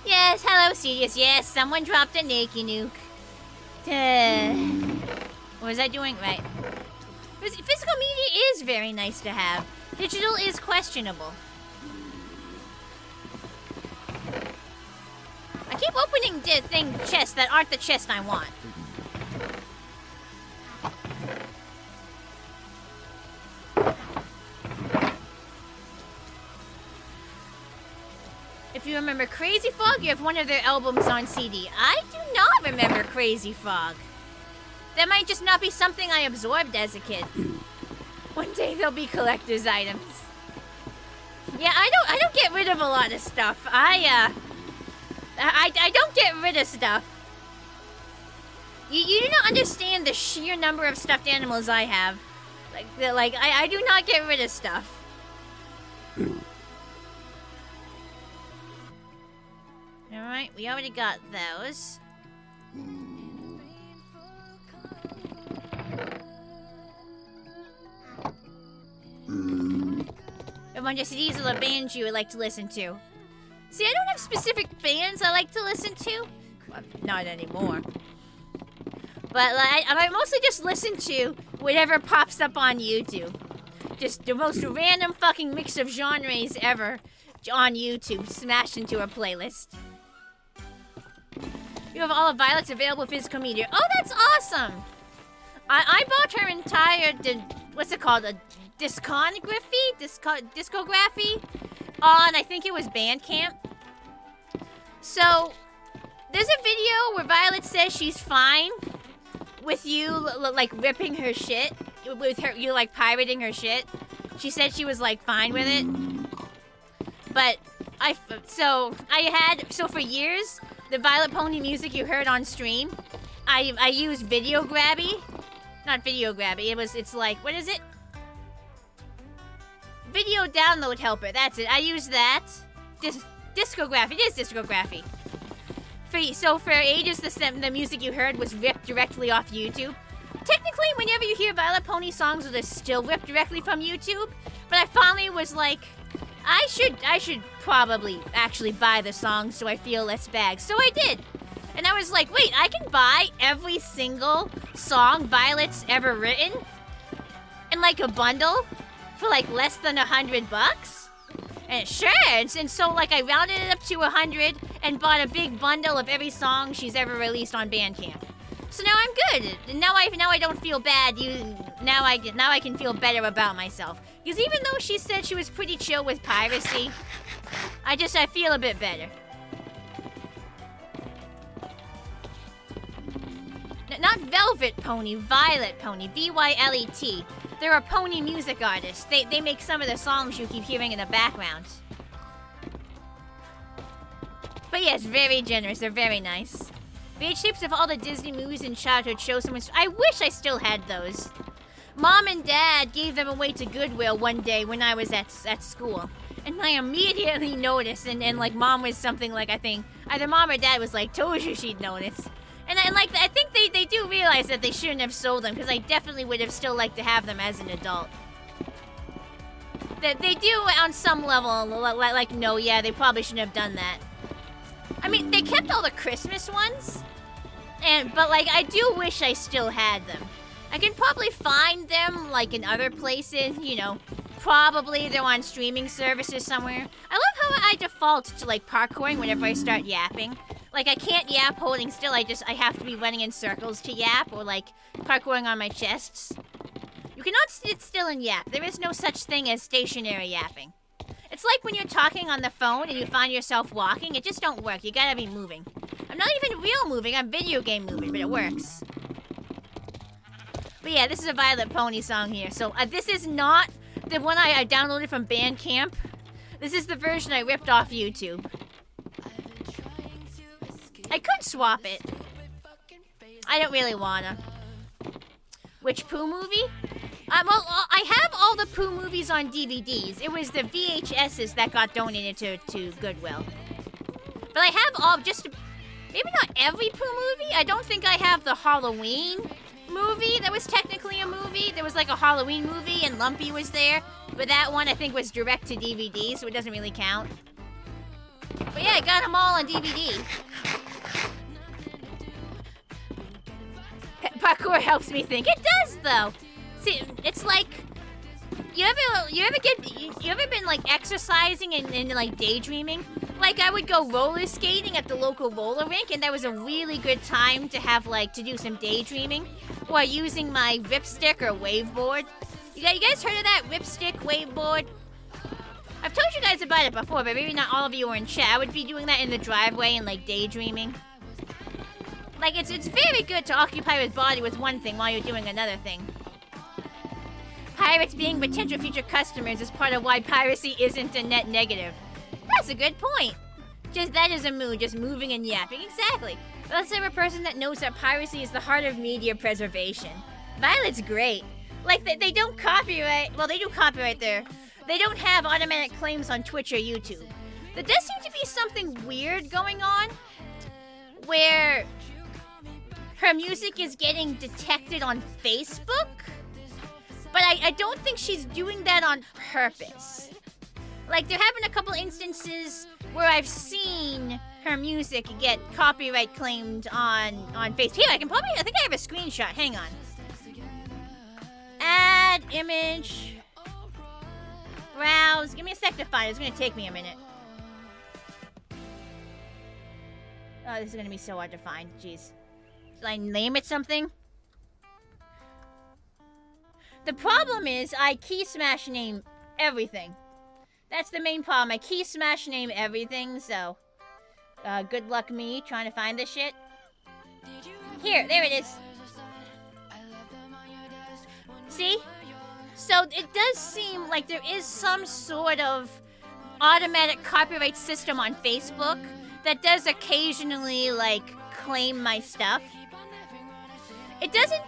Yes, hello, Sirius. Yes, someone dropped a nakey nuke. What was I doing? Right. Physical media is very nice to have. Digital is questionable. I keep opening chests that aren't the chest I want. If you remember Crazy Frog, you have one of their albums on CD. I do not remember Crazy Frog. That might just not be something I absorbed as a kid. One day there'll be collector's items. Yeah, I don't get rid of a lot of stuff. I don't get rid of stuff. You do not understand the sheer number of stuffed animals I have. I do not get rid of stuff. Alright, we already got those. A bunch of CDs of the bands you would like to listen to. See, I don't have specific bands I like to listen to. Well, not anymore. But I mostly just listen to whatever pops up on YouTube. Just the most random fucking mix of genres ever on YouTube, smashed into a playlist. You have all of Violet's available physical media. Oh, that's awesome! I bought her entire, what's it called? A discography on, I think it was Bandcamp. So, there's a video where Violet says she's fine with you, like, ripping her shit. With her, you, like, pirating her shit. She said she was, like, fine with it. But, so for years, the Violet Pony music you heard on stream, I used Video Grabby. Not Video Grabby, it's like, what is it? Video Download Helper, that's it. I use that. Discography, it is discography. So for ages, the music you heard was ripped directly off YouTube. Technically, whenever you hear Violet Pony songs, they're still ripped directly from YouTube. But I finally was like, I should probably actually buy the songs so I feel less bad. So I did. And I was like, wait, I can buy every single song Violet's ever written in like a bundle for like less than $100? And sure, and so like I rounded it up to 100 and bought a big bundle of every song she's ever released on Bandcamp. So now I'm good. And now I don't feel bad. Now I can feel better about myself. Because even though she said she was pretty chill with piracy, I feel a bit better. Not Velvet Pony, Violet Pony, VYLET. They're a pony music artist. They make some of the songs you keep hearing in the background. But yes, very generous. They're very nice. VH tapes of all the Disney movies in childhood show someone. I wish I still had those. Mom and Dad gave them away to Goodwill one day when I was at school. And I immediately noticed, and like Mom was something like, I think, either Mom or Dad was like, told you she'd notice. And I think they do realize that they shouldn't have sold them, because I definitely would have still liked to have them as an adult. They do on some level, like no, yeah, they probably shouldn't have done that. I mean, they kept all the Christmas ones, but like I do wish I still had them. I can probably find them like in other places, you know. Probably they're on streaming services somewhere. I love how I default to like parkouring whenever I start yapping. Like I can't yap holding still, I have to be running in circles to yap, or like parkouring on my chests. You cannot sit still and yap. There is no such thing as stationary yapping. It's like when you're talking on the phone and you find yourself walking, it just don't work. You gotta be moving. I'm not even real moving, I'm video game moving, but it works. But yeah, this is a Violet Pony song here. So this is not the one I downloaded from Bandcamp. This is the version I ripped off YouTube. I could swap it. I don't really wanna. Which Pooh movie? Well, I have all the Pooh movies on DVDs. It was the VHSs that got donated to Goodwill. But I have all, just, maybe not every Pooh movie. I don't think I have the Halloween movie that was technically a movie. There was like a Halloween movie and Lumpy was there. But that one I think was direct to DVD, so it doesn't really count. But yeah, I got them all on DVD. Parkour helps me think. It does, though. See, it's like, you ever been like exercising and like daydreaming? Like I would go roller skating at the local roller rink, and that was a really good time to have like to do some daydreaming, or using my ripstick or waveboard. You guys heard of that ripstick waveboard? I've told you guys about it before, but maybe not all of you were in chat. I would be doing that in the driveway and like daydreaming. Like it's very good to occupy your body with one thing while you're doing another thing. Pirates being potential future customers is part of why piracy isn't a net negative. That's a good point. Just that is a mood, just moving and yapping. Exactly. But let's have a person that knows that piracy is the heart of media preservation. Violet's great. Like, they don't copyright... Well, they do copyright there. They don't have automatic claims on Twitch or YouTube. There does seem to be something weird going on, where her music is getting detected on Facebook, but I don't think she's doing that on purpose. Like, there have been a couple instances where I've seen her music get copyright claimed on Facebook. Here, I think I have a screenshot. Hang on. Add image. Browse. Give me a sec to find it. It's gonna take me a minute. Oh, this is gonna be so hard to find. Jeez. Should I name it something? The problem is I key smash name everything. That's the main problem. I key smash name everything, so good luck me trying to find this shit. Here, there it is. See? So it does seem like there is some sort of automatic copyright system on Facebook that does occasionally, like, claim my stuff. It doesn't...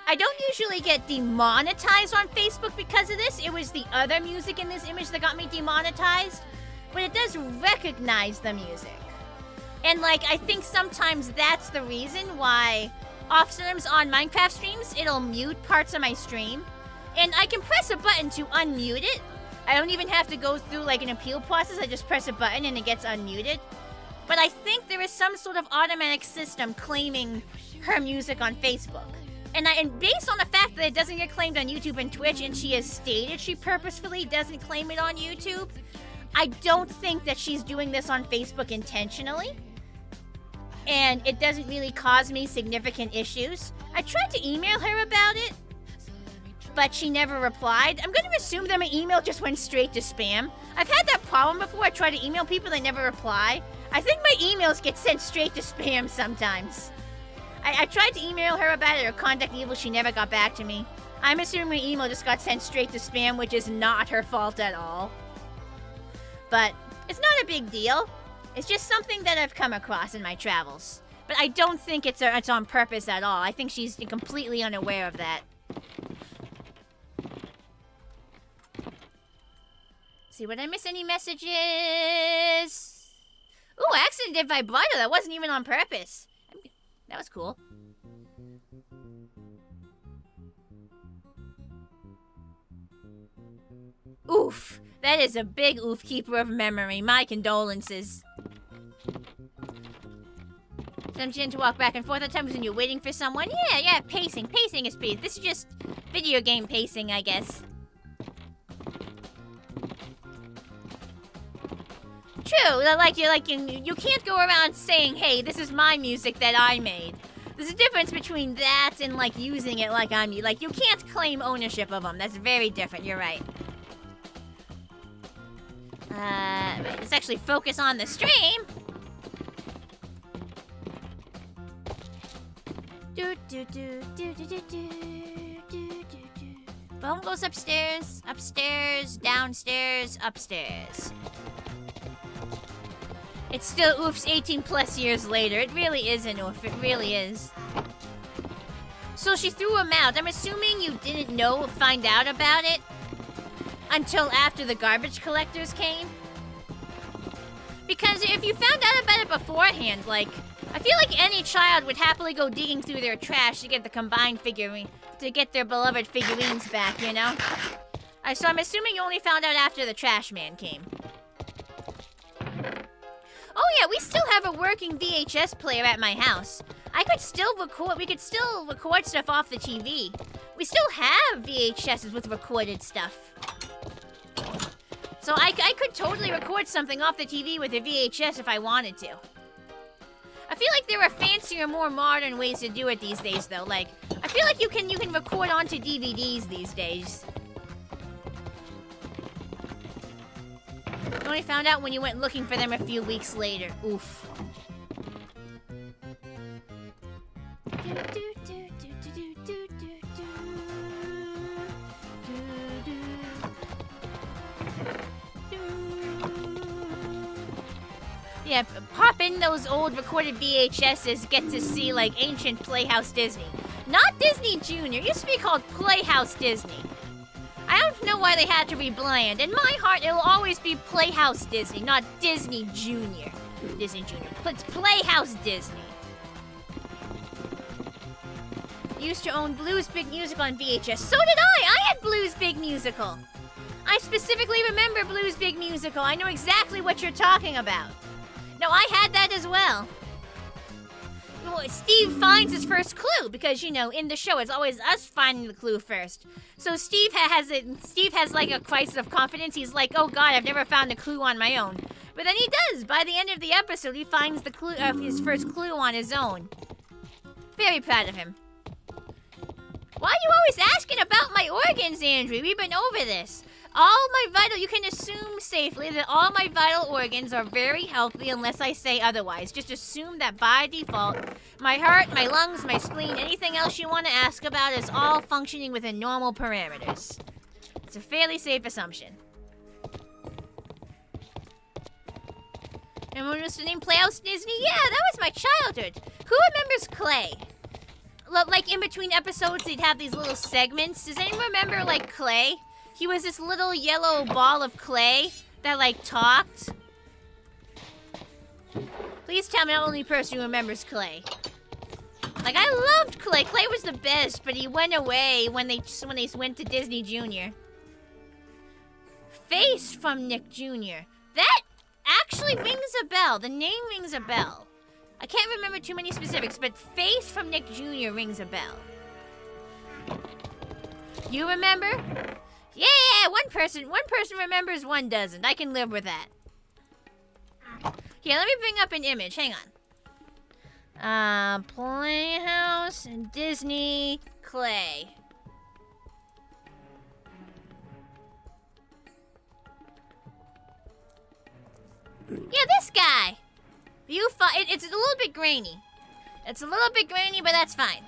I don't usually get demonetized on Facebook because of this. It was the other music in this image that got me demonetized. But it does recognize the music. And, like, I think sometimes that's the reason why oftentimes on Minecraft streams, it'll mute parts of my stream. And I can press a button to unmute it. I don't even have to go through, like, an appeal process. I just press a button and it gets unmuted. But I think there is some sort of automatic system claiming her music on Facebook. And based on the fact that it doesn't get claimed on YouTube and Twitch, and she has stated she purposefully doesn't claim it on YouTube, I don't think that she's doing this on Facebook intentionally. And it doesn't really cause me significant issues. I tried to email her about it, but she never replied. I'm going to assume that my email just went straight to spam. I've had that problem before. I try to email people, they never reply. I think my emails get sent straight to spam sometimes. I tried to email her about it or contact Evil. She never got back to me. I'm assuming my email just got sent straight to spam, which is not her fault at all. But it's not a big deal. It's just something that I've come across in my travels. But I don't think it's on purpose at all. I think she's completely unaware of that. See, would I miss any messages? Ooh, I accidentally did vibrato. That wasn't even on purpose. That was cool. Oof. That is a big oof, keeper of memory. My condolences. Sometimes you tend to walk back and forth. At times when you're waiting for someone. Yeah, pacing. Pacing is speed. This is just video game pacing, I guess. True, you can't go around saying, hey, this is my music that I made. There's a difference between that and, like, using it like I'm you. Like, you can't claim ownership of them. That's very different, you're right. Let's actually focus on the stream. Bone goes upstairs, upstairs, downstairs, upstairs. It's still oops 18 plus years later. It really is an oof. It really is. So she threw him out. I'm assuming you didn't find out about it until after the garbage collectors came. Because if you found out about it beforehand, like, I feel like any child would happily go digging through their trash to get the combined figurine, to get their beloved figurines back, you know? So I'm assuming you only found out after the trash man came. Oh yeah, we still have a working VHS player at my house. We could still record stuff off the TV. We still have VHSs with recorded stuff. So I could totally record something off the TV with a VHS if I wanted to. I feel like there are fancier, more modern ways to do it these days, though. Like, I feel like you can record onto DVDs these days. You only found out when you went looking for them a few weeks later. Oof. Yeah, pop in those old recorded VHSs, get to see, like, ancient Playhouse Disney. Not Disney Junior. It used to be called Playhouse Disney. I don't know why they had to rebrand. In my heart, it'll always be Playhouse Disney, not Disney Junior. Disney Junior. It's Playhouse Disney. Used to own Blues Big Musical on VHS. So did I! I had Blues Big Musical. I specifically remember Blues Big Musical. I know exactly what you're talking about. No, I had that as well. Well, Steve finds his first clue because, you know, in the show, it's always us finding the clue first. So Steve has like a crisis of confidence. He's like, oh God, I've never found a clue on my own. But then he does. By the end of the episode, he finds the clue his first clue on his own. Very proud of him. Why are you always asking about my organs, Andrew? We've been over this. You can assume safely that all my vital organs are very healthy unless I say otherwise. Just assume that by default, my heart, my lungs, my spleen, anything else you want to ask about is all functioning within normal parameters. It's a fairly safe assumption. And when was the name Playhouse Disney? Yeah, that was my childhood. Who remembers Clay? Like in between episodes, they'd have these little segments. Does anyone remember, like, Clay? He was this little yellow ball of clay that, like, talked. Please tell me I'm the only person who remembers Clay. Like, I loved Clay. Clay was the best, but he went away when they went to Disney Junior. Face from Nick Jr. That actually rings a bell. The name rings a bell. I can't remember too many specifics, but Face from Nick Jr. rings a bell. You remember? Yeah, one person remembers, one doesn't. I can live with that. Here, let me bring up an image. Hang on. Playhouse and Disney Clay. Yeah, this guy. It's a little bit grainy. It's a little bit grainy, but that's fine.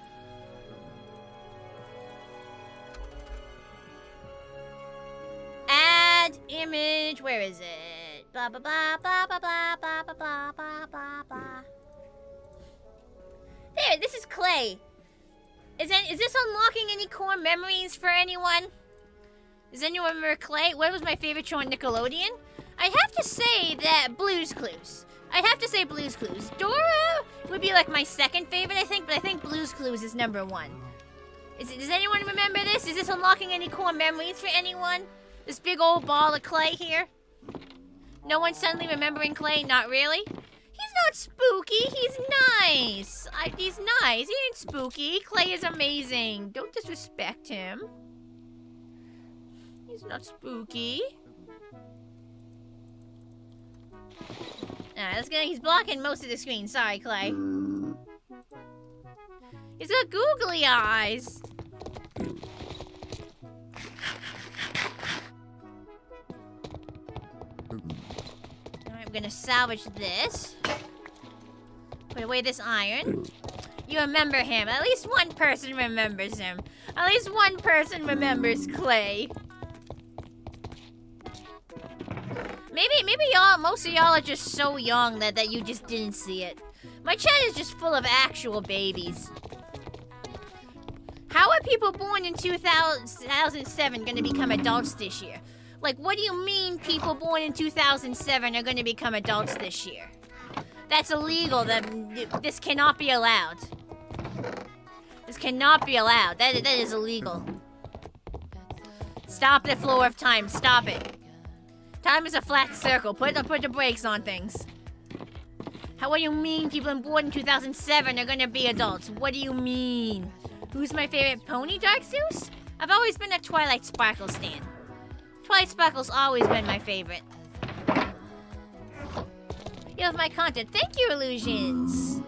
Add image. Where is it? Blah blah blah blah blah blah blah blah blah blah blah. There, this is Clay. Is this unlocking any core memories for anyone? Does anyone remember Clay? What was my favorite show on Nickelodeon? I'd have to say that Blue's Clues. I'd have to say Blue's Clues. Dora would be like my second favorite, I think, but I think Blue's Clues is number one. Does anyone remember this? Is this unlocking any core memories for anyone? This big old ball of clay here? No one suddenly remembering Clay? Not really? He's not spooky. He's nice. He's nice. He ain't spooky. Clay is amazing. Don't disrespect him. He's not spooky. He's blocking most of the screen. Sorry, Clay. He's got googly eyes. Alright, I'm gonna salvage this. Put away this iron. You remember him. At least one person remembers him. At least one person remembers Clay. Maybe y'all, most of y'all are just so young that you just didn't see it. My chat is just full of actual babies. How are people born in 2007 gonna become adults this year? Like, what do you mean people born in 2007 are gonna become adults this year? That's illegal. This cannot be allowed. This cannot be allowed. That is illegal. Stop the flow of time. Stop it. Time is a flat circle. Put the brakes on things. What do you mean people born in 2007 are gonna be adults? What do you mean? Who's my favorite pony, Dark Zeus? I've always been a Twilight Sparkle stan. Twilight Sparkle's always been my favorite. You love my content. Thank you, Illusions.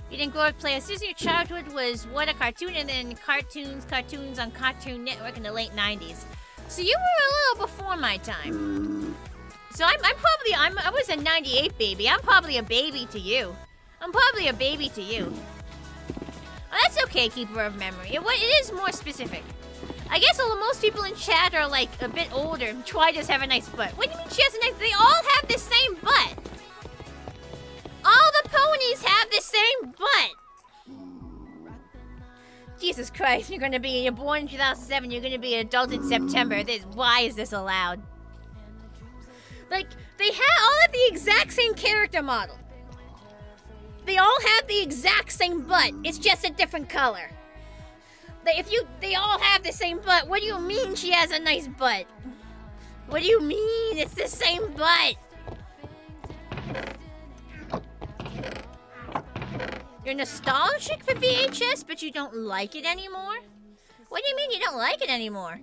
You didn't grow up play. As soon as your childhood was what, a cartoon, and then cartoons on Cartoon Network in the late 90s. So you were a little before my time. So I was a 98 baby. I'm probably a baby to you. Oh, that's okay, Keeper of Memory. It is more specific. I guess most people in chat are like a bit older. Try does have a nice butt. What do you mean she has a nice? They all have the same butt. All the ponies have the same butt. Jesus Christ, you're born in 2007, you're gonna be an adult in September. Why is this allowed? Like, they all have the exact same character model. They all have the exact same butt. It's just a different color. They all have the same butt. What do you mean she has a nice butt? What do you mean it's the same butt? You're nostalgic for VHS, but you don't like it anymore? What do you mean you don't like it anymore?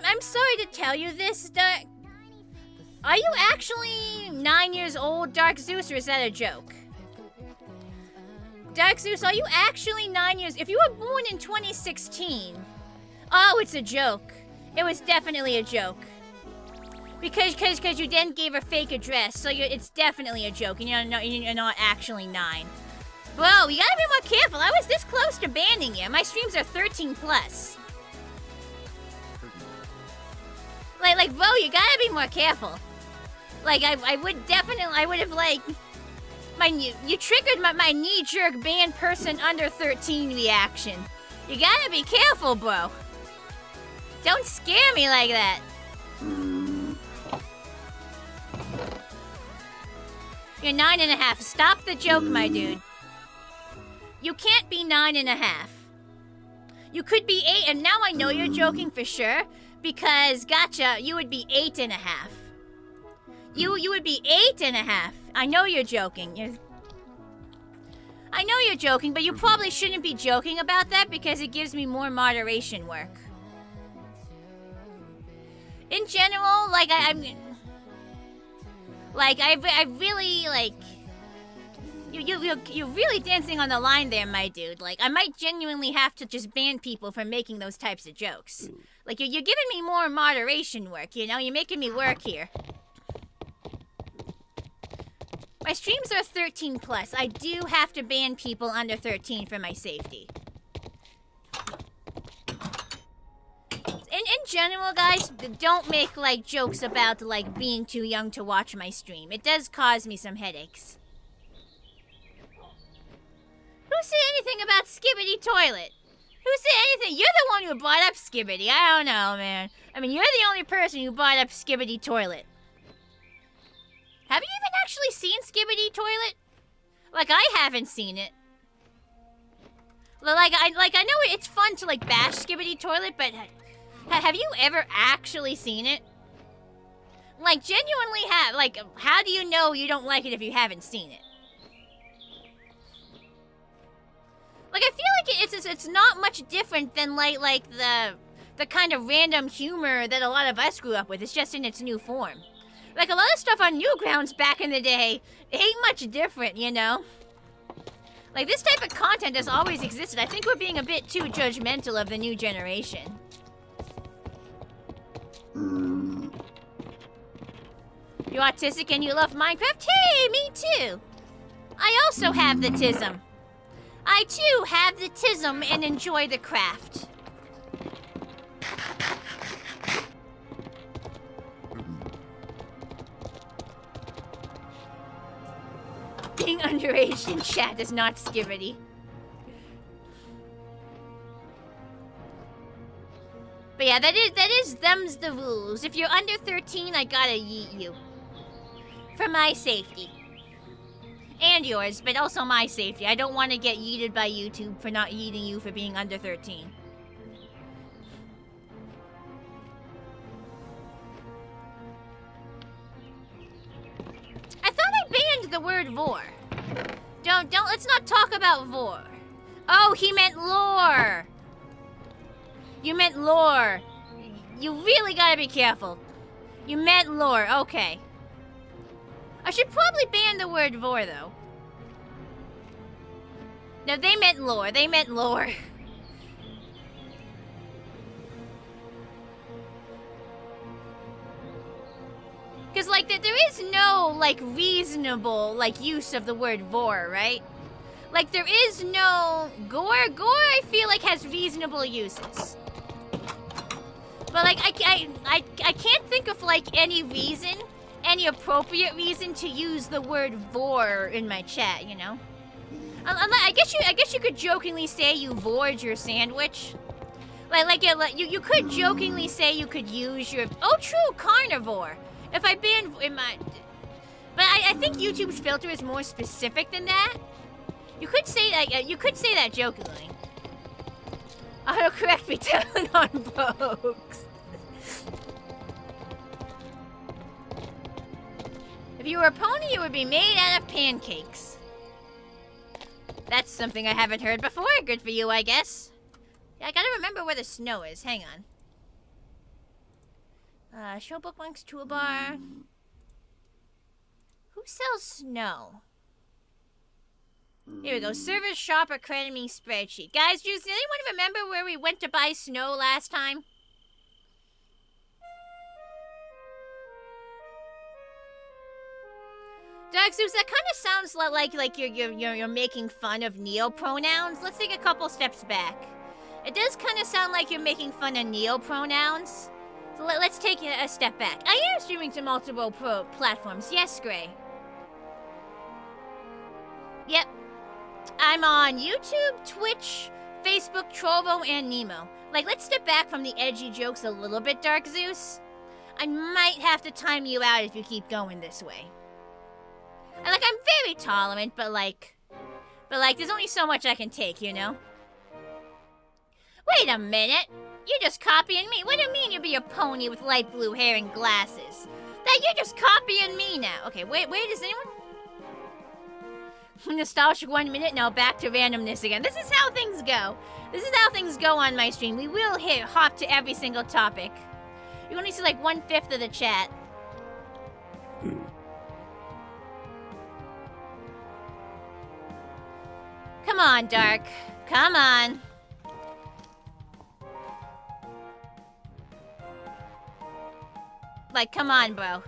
I'm sorry to tell you this, Dark. Are you actually 9 years old, Dark Zeus, or is that a joke? Dark Zeus, are you actually 9 years? If you were born in 2016, oh, it's a joke. It was definitely a joke. Because you then gave a fake address, so it's definitely a joke, and you're not actually 9. Bro, you gotta be more careful. I was this close to banning you. My streams are 13 plus. Like, bro, you gotta be more careful. Like, I would have, like, you triggered my knee-jerk ban person under 13 reaction. You gotta be careful, bro. Don't scare me like that. You're 9.5. Stop the joke, my dude. You can't be 9.5. You could be 8, and now I know you're joking for sure, because, gotcha, you would be 8.5. You would be 8.5. I know you're joking. I know you're joking, but you probably shouldn't be joking about that because it gives me more moderation work. In general, like, I really, like... You're really dancing on the line there, my dude. Like, I might genuinely have to just ban people for making those types of jokes. Like, you're giving me more moderation work, you know? You're making me work here. My streams are 13 plus. I do have to ban people under 13 for my safety. In general, guys, don't make, like, jokes about, like, being too young to watch my stream. It does cause me some headaches. Who said anything about Skibbity Toilet? Who said anything? You're the one who brought up Skibbity. I don't know, man. I mean, you're the only person who brought up Skibbity Toilet. Have you even actually seen Skibbity Toilet? Like, I haven't seen it. Like I know it's fun to, like, bash Skibbity Toilet, but have you ever actually seen it? Like, genuinely have. Like, how do you know you don't like it if you haven't seen it? Like, I feel like it's not much different than, like the kind of random humor that a lot of us grew up with. It's just in its new form. Like, a lot of stuff on Newgrounds back in the day ain't much different, you know? Like, this type of content has always existed. I think we're being a bit too judgmental of the new generation. You're autistic and you love Minecraft? Hey, me too! I also have the tism. I too have the tism and enjoy the craft. Being underage in chat is not skivity. But yeah, them's the rules. If you're under 13, I gotta yeet you. For my safety. And yours, but also my safety. I don't want to get yeeted by YouTube for not yeeting you for being under 13. I thought I banned the word vor. Let's not talk about vor. Oh, he meant lore. You meant lore. You really gotta be careful. You meant lore, okay. I should probably ban the word vor, though. No, they meant lore. They meant lore. Because, like, there is no, like, reasonable, like, use of the word vor, right? Like, there is no... Gore? Gore, I feel like, has reasonable uses. But, like, I can't think of, like, any reason... any appropriate reason to use the word vor in my chat, you know? I guess you could jokingly say you vored your sandwich. You could jokingly say you could use your... Oh, true, carnivore. If I banned... But I think YouTube's filter is more specific than that. You could say that jokingly. Autocorrect me down on folks. If you were a pony, you would be made out of pancakes. That's something I haven't heard before. Good for you, I guess. Yeah, I gotta remember where the snow is. Hang on. Show bookmarks toolbar. Who sells snow? Here we go. Server shop or credit me spreadsheet. Guys, does anyone remember where we went to buy snow last time? Dark Zeus, that kind of sounds like you're making fun of neopronouns. Let's take a couple steps back. It does kind of sound like you're making fun of neopronouns. So let's take a step back. I am streaming to multiple platforms. Yes, Gray. Yep. I'm on YouTube, Twitch, Facebook, Trovo, and Nemo. Like, let's step back from the edgy jokes a little bit, Dark Zeus. I might have to time you out if you keep going this way. And, like, I'm very tolerant, but there's only so much I can take, you know? Wait a minute. You're just copying me. What do you mean you'll be a pony with light blue hair and glasses? That you're just copying me now. Okay, wait, does anyone... Nostalgic 1 minute, now back to randomness again. This is how things go. This is how things go on my stream. We will hop to every single topic. You only see like 1/5 of the chat. Come on, Dark. Come on. Like, come on, bro.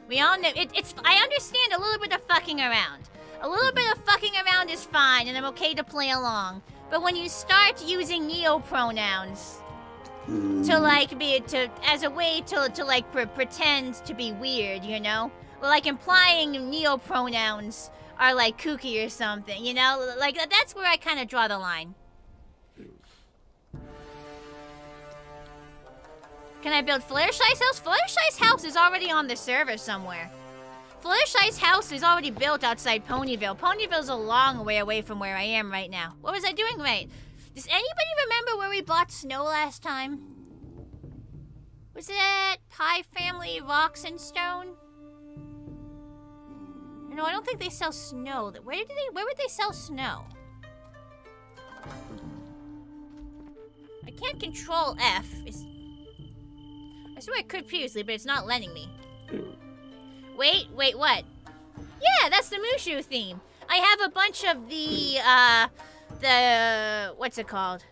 We all know I understand a little bit of fucking around. A little bit of fucking around is fine, and I'm okay to play along. But when you start using neopronouns as a way to pretend to be weird, you know, like implying neopronouns are like kooky or something, you know, like that's where I kind of draw the line. Can I build Fluttershy's house? Fluttershy's house is already on the server somewhere. Fluttershy's house is already built outside Ponyville. Ponyville's a long way away from where I am right now. What was I doing right? Does anybody remember where we bought snow last time? Was it at Pie Family Rocks and Stone? No, I don't think they sell snow. Where would they sell snow? I can't control F. I swear I could previously, but it's not letting me. Wait, what? Yeah, that's the Mushu theme. I have a bunch of the what's it called?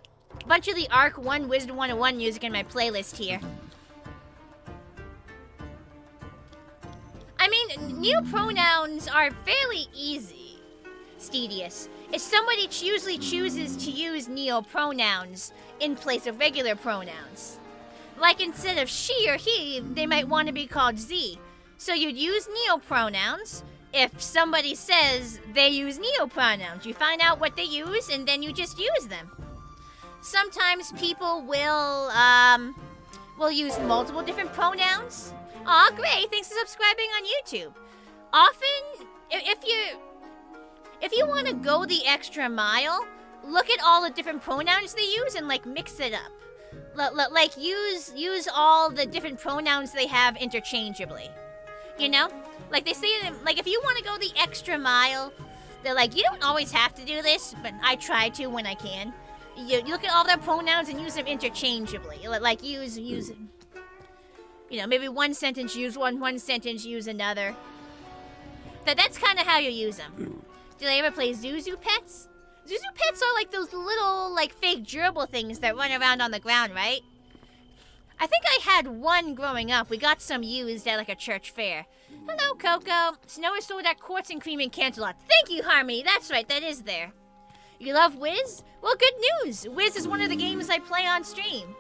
A bunch of the Arc 1 Wisdom 101 music in my playlist here. I mean, neopronouns are fairly easy, Stedious. If somebody usually chooses to use neopronouns in place of regular pronouns. Like instead of she or he, they might want to be called Z. So you'd use neopronouns if somebody says they use neopronouns. You find out what they use and then you just use them. Sometimes people will use multiple different pronouns. Aw, great, thanks for subscribing on YouTube. Often, if you want to go the extra mile, look at all the different pronouns they use and like mix it up. Like use all the different pronouns they have interchangeably. You know? Like they say, like if you want to go the extra mile, they're like, you don't always have to do this, but I try to when I can. You look at all their pronouns and use them interchangeably. Like use, you know, maybe one sentence use one sentence use another. That's kind of how you use them. Do they ever play Zuzu Pets? Zuzu Pets are like those little, like, fake gerbil things that run around on the ground, right? I think I had one growing up. We got some used at, like, a church fair. Hello, Coco. Snow is sold at Quartz and Cream in Canterlot. Thank you, Harmony. That's right, that is there. You love Wiz? Well, good news. Wiz is one of the games I play on stream.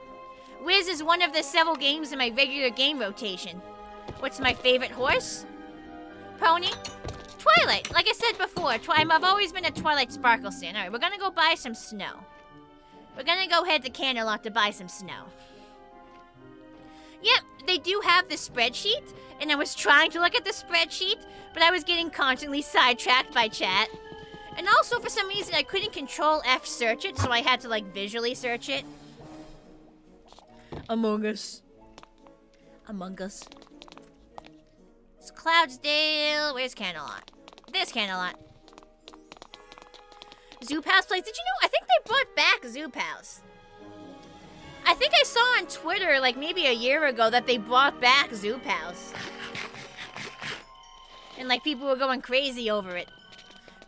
Wiz is one of the several games in my regular game rotation. What's my favorite horse? Pony? Twilight. Like I said before, I've always been a Twilight Sparkle fan. Alright, we're gonna go buy some snow. We're gonna go head to Canterlot to buy some snow. Yep, they do have the spreadsheet, and I was trying to look at the spreadsheet, but I was getting constantly sidetracked by chat. And also, for some reason, I couldn't Control F search it, so I had to, like, visually search it. Among Us. Among Us. It's Cloudsdale. Where's Canterlot? There's Canterlot. Zoop House Place. Did you know? I think they brought back Zoop House. I think I saw on Twitter, like, maybe a year ago that they brought back Zoop House. And, like, people were going crazy over it.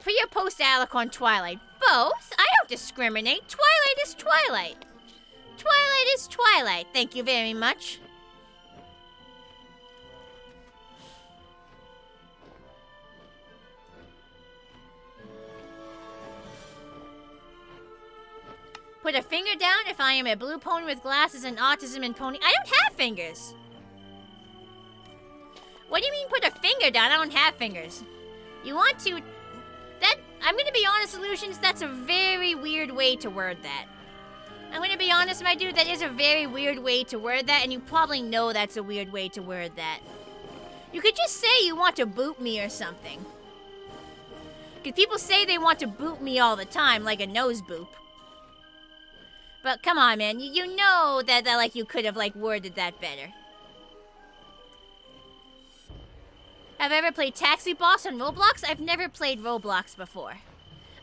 Pre or post ASRock on Twilight? Both? I don't discriminate. Twilight is Twilight. Twilight is Twilight. Thank you very much. Put a finger down if I am a blue pony with glasses and autism and pony. I don't have fingers. What do you mean put a finger down? I don't have fingers. You want to... I'm gonna be honest, Illusions, that's a very weird way to word that. I'm gonna be honest, my dude, that is a very weird way to word that, and you probably know that's a weird way to word that. You could just say you want to boot me or something. Because people say they want to boot me all the time, like a nose boop. But come on, man, you know that like, you could have, like, worded that better. Have I ever played Taxi Boss on Roblox? I've never played Roblox before.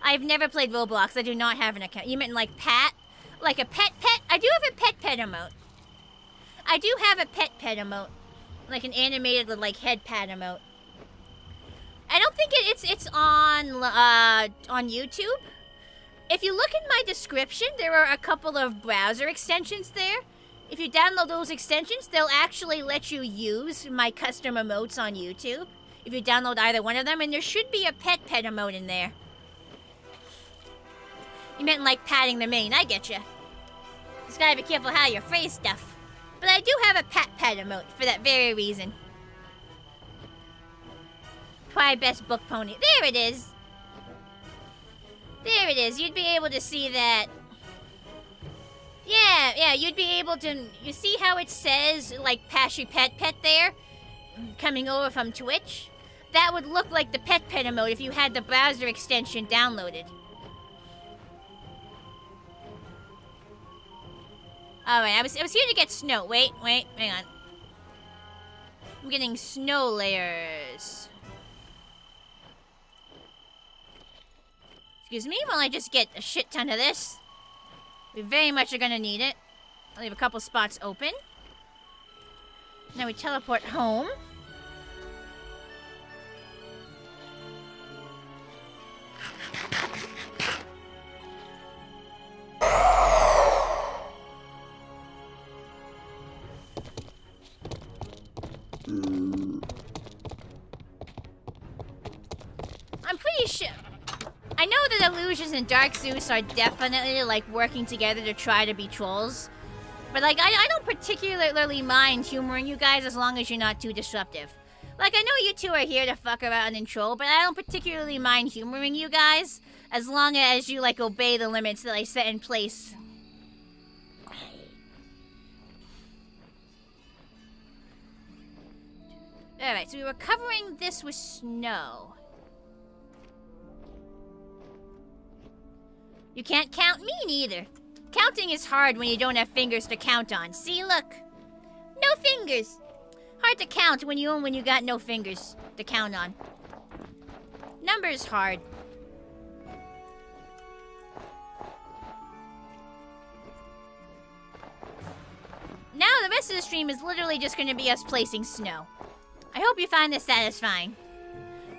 I've never played Roblox. I do not have an account. You meant like Pat? Like a pet? I do have a pet emote. I do have a pet emote. Like an animated, like, head pat emote. I don't think it's on YouTube. If you look in my description, there are a couple of browser extensions there. If you download those extensions, they'll actually let you use my custom emotes on YouTube. If you download either one of them, and there should be a pet emote in there. You meant like patting the mane, I get you. Just gotta be careful how you phrase stuff. But I do have a pet emote for that very reason. Probably best book pony. There it is. There it is. You'd be able to see that. Yeah, you'd be able to... You see how it says, like, Pashy Pet there? Coming over from Twitch? That would look like the pet emote if you had the browser extension downloaded. Alright, I was here to get snow. Wait, hang on. I'm getting snow layers. Excuse me while I just get a shit ton of this. We very much are gonna need it. I'll leave a couple spots open. Now we teleport home. I'm pretty sure... I know that Illusions and Dark Zeus are definitely, like, working together to try to be trolls. But, like, I don't particularly mind humoring you guys as long as you're not too disruptive. Like, I know you two are here to fuck around and troll, but I don't particularly mind humoring you guys as long as you, like, obey the limits that I set in place. Alright, so we were covering this with snow. You can't count me neither. Counting is hard when you don't have fingers to count on. See, look. No fingers. Hard to count when you got no fingers to count on. Numbers hard. Now the rest of the stream is literally just going to be us placing snow. I hope you find this satisfying.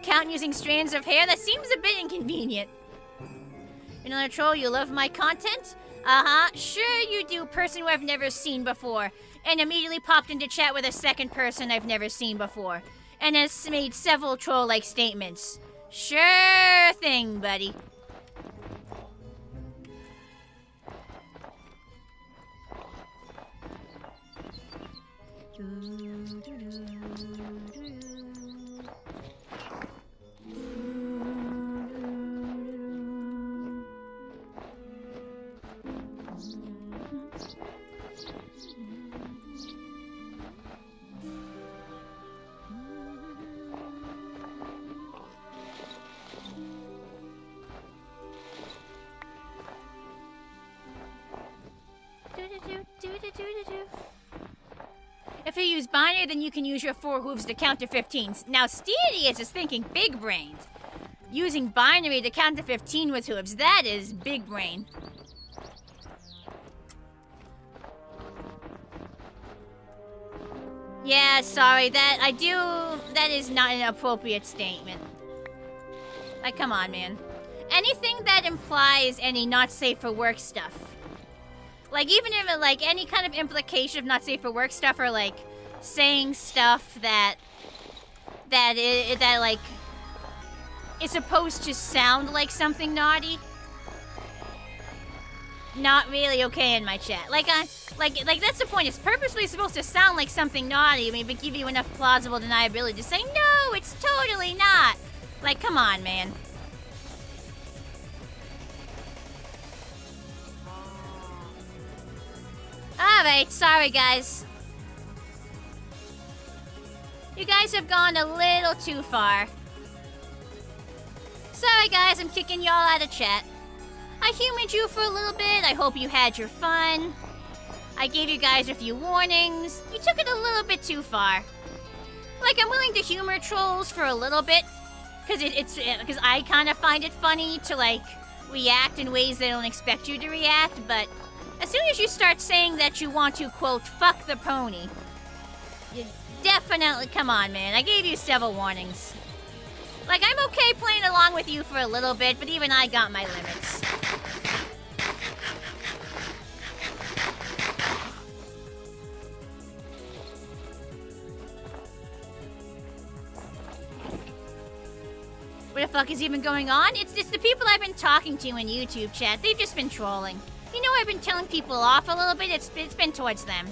Count using strands of hair? That seems a bit inconvenient. Another troll, you love my content? Uh-huh, sure you do, person who I've never seen before. And immediately popped into chat with a second person I've never seen before. And has made several troll-like statements. Sure thing, buddy. If you use binary, then you can use your 4 hooves to count to 15. Now, Steedy is just thinking big-brained. Using binary to count to 15 with hooves, that is big brain. Yeah, sorry, that is not an appropriate statement. Like, come on, man. Anything that implies any not safe for work stuff. Like, even if it, like, any kind of implication of not safe for work stuff, or, like, saying stuff that like, is supposed to sound like something naughty. Not really okay in my chat. Like, that's the point. It's purposely supposed to sound like something naughty. I mean, but give you enough plausible deniability to say, no, it's totally not. Like, come on, man. Alright, sorry guys. You guys have gone a little too far. Sorry guys, I'm kicking y'all out of chat. I humored you for a little bit. I hope you had your fun. I gave you guys a few warnings. You took it a little bit too far. Like, I'm willing to humor trolls for a little bit. Because I kind of find it funny to, like, react in ways they don't expect you to react, but as soon as you start saying that you want to, quote, fuck the pony, you definitely, come on, man. I gave you several warnings. Like, I'm okay playing along with you for a little bit, but even I got my limits. What the fuck is even going on? It's the people I've been talking to in YouTube chat. They've just been trolling. You know, I've been telling people off a little bit. It's been towards them.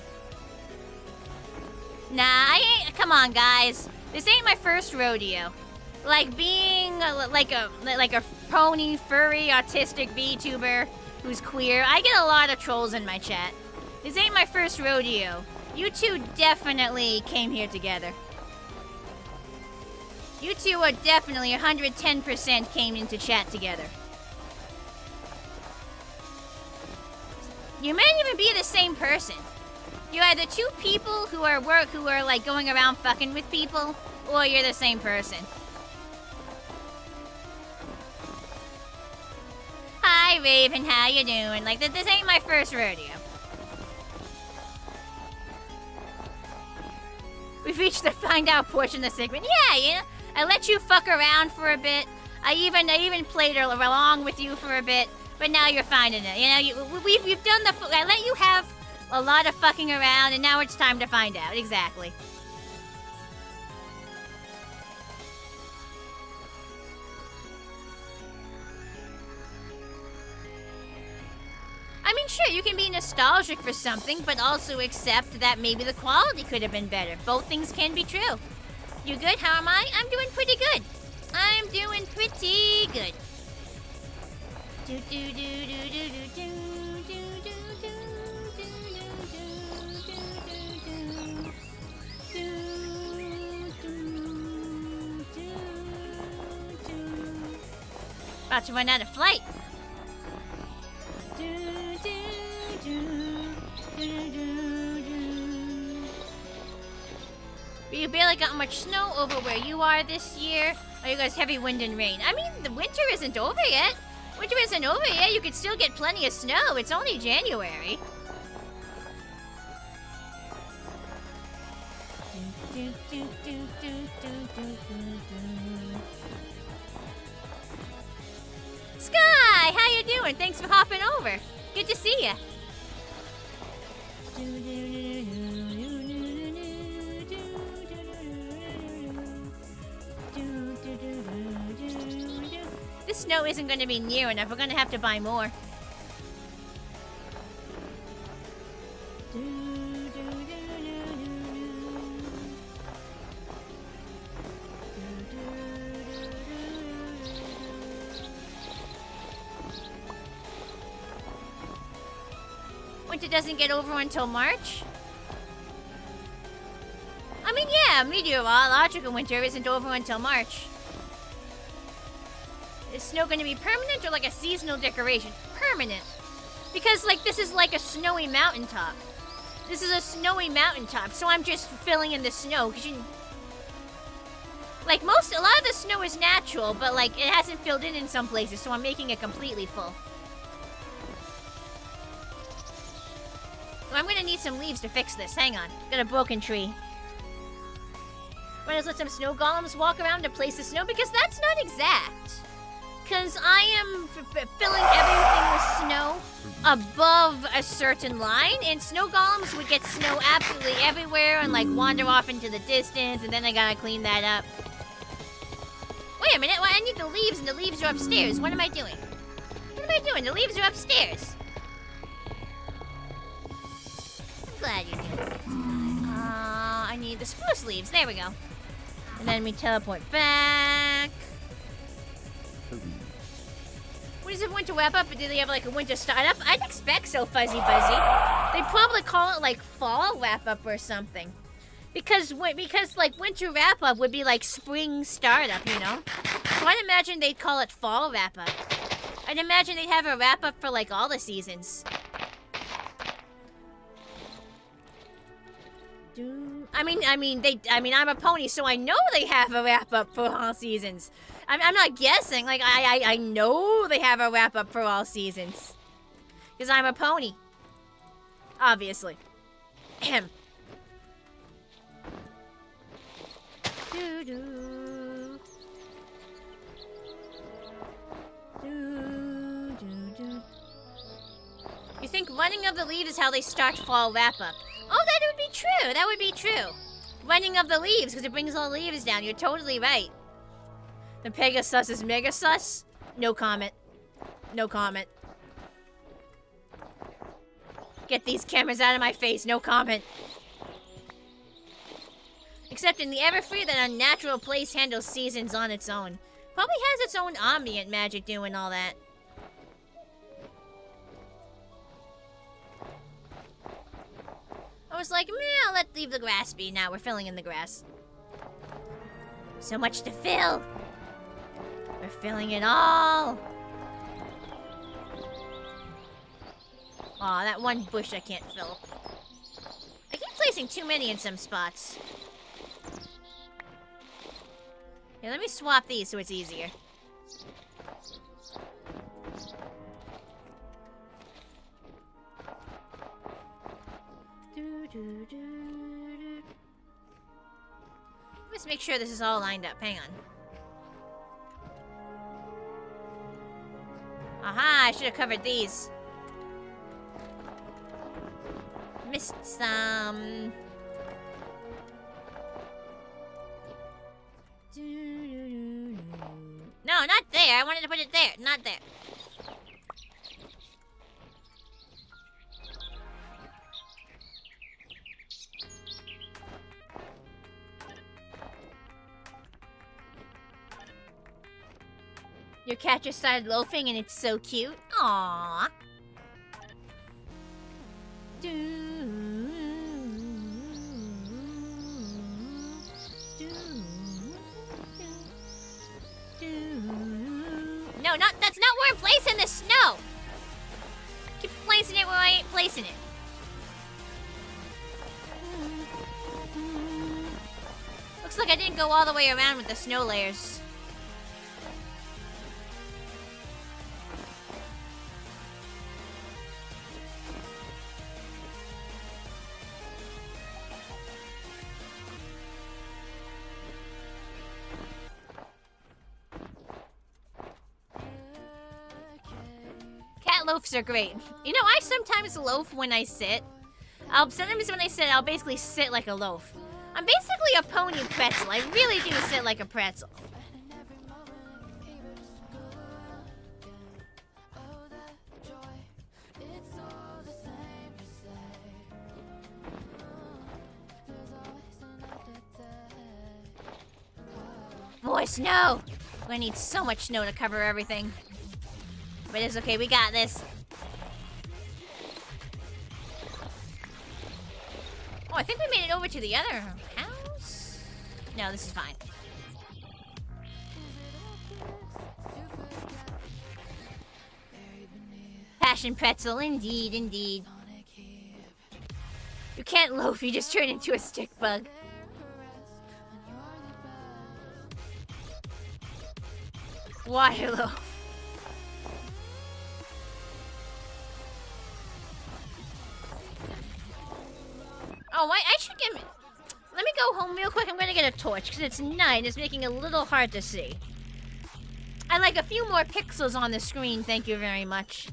Nah, I ain't. Come on, guys. This ain't my first rodeo. Like being like a pony, furry, autistic VTuber who's queer. I get a lot of trolls in my chat. This ain't my first rodeo. You two definitely came here together. You two are definitely 110% came into chat together. You might even be the same person. You're either two people who are like going around fucking with people, or you're the same person. Hi, Raven. How you doing? Like, this ain't my first rodeo. We've reached the find out portion of the segment. Yeah, you know, I let you fuck around for a bit. I even played along with you for a bit, but now you're finding it. You know, we've done I let you have a lot of fucking around, and now it's time to find out. Exactly. I mean, sure, you can be nostalgic for something, but also accept that maybe the quality could have been better. Both things can be true. You good? How am I? I'm doing pretty good. I'm doing pretty good. Do do do do do do do do do do. About to run out of flight. You barely got much snow over where you are this year. Or you guys heavy wind and rain? I mean, the winter isn't over yet. Winter isn't over yet. You could still get plenty of snow. It's only January. Sky, how you doing? Thanks for hopping over. Good to see ya. This snow isn't going to be near enough. We're going to have to buy more. Winter doesn't get over until March? I mean, yeah, meteorological winter isn't over until March. Is snow going to be permanent or like a seasonal decoration? Permanent. Because, like, this is like a snowy mountaintop. This is a snowy mountaintop, so I'm just filling in the snow. Cause like, a lot of the snow is natural, but, like, it hasn't filled in some places, so I'm making it completely full. So I'm going to need some leaves to fix this. Hang on. Got a broken tree. Might as well let some snow golems walk around to place the snow, because that's not exact. Because I am filling everything with snow above a certain line, and snow golems would get snow absolutely everywhere and, like, wander off into the distance, and then I gotta clean that up. Wait a minute, well, I need the leaves, and the leaves are upstairs. What am I doing? What am I doing? The leaves are upstairs. I'm glad you're doing it. I need the spruce leaves. There we go. And then we teleport back. What is it, winter wrap up? Or do they have like a winter startup? I'd expect so, Fuzzy Buzzy. They'd probably call it like fall wrap up or something. Because like winter wrap up would be like spring startup, you know? So I'd imagine they'd call it fall wrap up. I'd imagine they'd have a wrap up for like all the seasons. I'm a pony, so I know they have a wrap up for all seasons. I'm not guessing. Like, I know they have a wrap up for all seasons. Because I'm a pony. Obviously. Ahem. Doo-doo. Doo-doo-doo. You think running of the leaves is how they start fall wrap up? Oh, that would be true. That would be true. Running of the leaves, because it brings all the leaves down. You're totally right. The Pegasus is mega sus? No comment. No comment. Get these cameras out of my face. No comment. Except in the Everfree, that unnatural place handles seasons on its own. Probably has its own ambient magic doing all that. I was like, meh, I'll leave the grass be. Now we're filling in the grass. So much to fill. We're filling it all. Aw, that one bush I can't fill. I keep placing too many in some spots. Here, let me swap these so it's easier. Let's make sure this is all lined up. Hang on. Aha, I should have covered these. Missed some. No, not there. I wanted to put it there. Not there. Your cat just started loafing and it's so cute. Aww. No, that's not where I'm placing the snow. Keep placing it where I ain't placing it. Looks like I didn't go all the way around with the snow layers. Loafs are great. You know, I sometimes loaf when I sit. Sometimes when I sit, I'll basically sit like a loaf. I'm basically a pony pretzel. I really do sit like a pretzel. More snow! We're gonna need so much snow to cover everything. But it's okay, we got this. Oh, I think we made it over to the other house? No, this is fine. Passion pretzel, indeed, indeed. You can't loaf, you just turn into a stick bug. Water loaf. Oh, I should get... Let me go home real quick. I'm gonna get a torch, because it's night and it's making it a little hard to see. I like a few more pixels on the screen, thank you very much.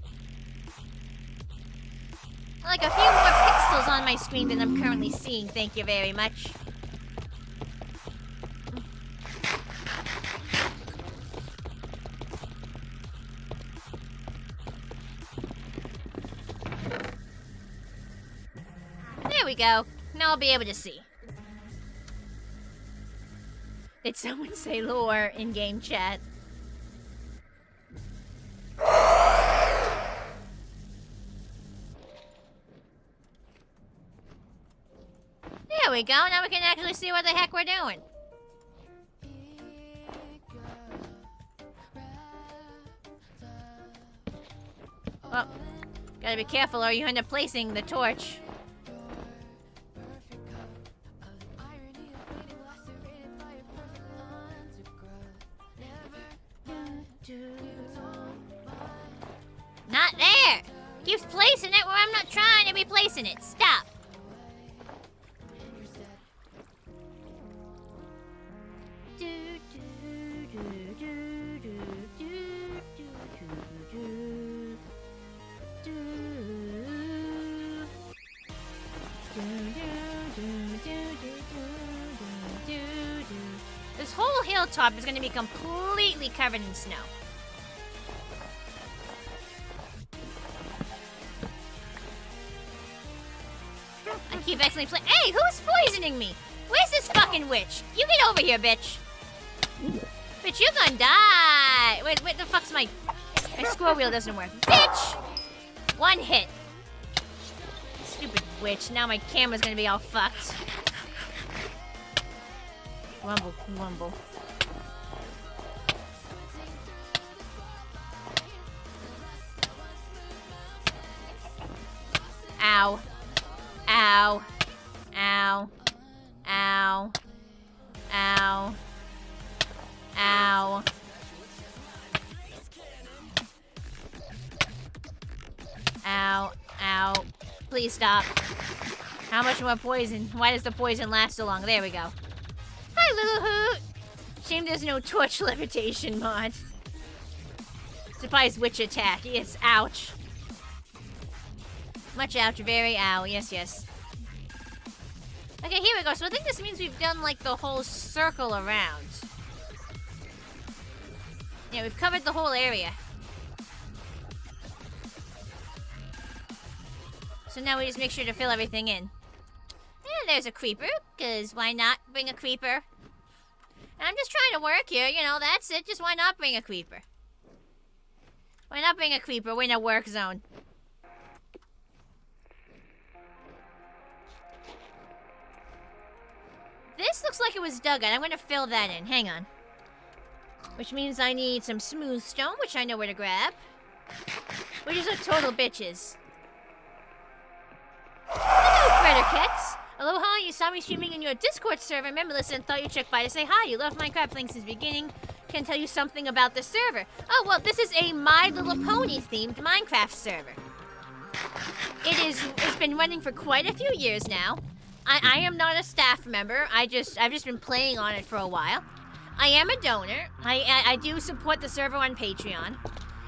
I like a few more pixels on my screen than I'm currently seeing, thank you very much. There we go. Now I'll be able to see. Did someone say lore in game chat? There we go. Now we can actually see what the heck we're doing. Oh, gotta be careful or you end up placing the torch. Not there! Keeps placing it where I'm not trying to be placing it. Stop. This whole hilltop is going to be completely covered in snow. I keep accidentally playing. Hey, who's poisoning me? Where's this fucking witch? You get over here, bitch. Bitch, you're gonna die. Wait, the fuck's my scroll wheel doesn't work. Bitch! One hit. Stupid witch. Now my camera's gonna be all fucked. Grumble, grumble. Ow. Ow. Ow. Ow. Ow. Ow. Ow. Ow. Please stop. How much more poison? Why does the poison last so long? There we go. Hi, little hoot. Shame there's no torch levitation mod. Surprise witch attack. Yes, ouch. Much ouch, very ow. Yes, yes. Okay, here we go. So I think this means we've done, like, the whole circle around. Yeah, we've covered the whole area. So now we just make sure to fill everything in. And there's a creeper, because why not bring a creeper? And I'm just trying to work here, you know, that's it. Just why not bring a creeper? Why not bring a creeper? We're in a work zone. This looks like it was dug at. I'm going to fill that in. Hang on. Which means I need some smooth stone, which I know where to grab. We're just a total bitches. Hello, FredderKix. Aloha, you saw me streaming in your Discord server. Remember, listen, thought you'd check by to say hi. You love Minecraft, playing since the beginning. Can tell you something about the server. Oh, well, this is a My Little Pony themed Minecraft server. It's been running for quite a few years now. I am not a staff member. I've just been playing on it for a while. I am a donor. I do support the server on Patreon.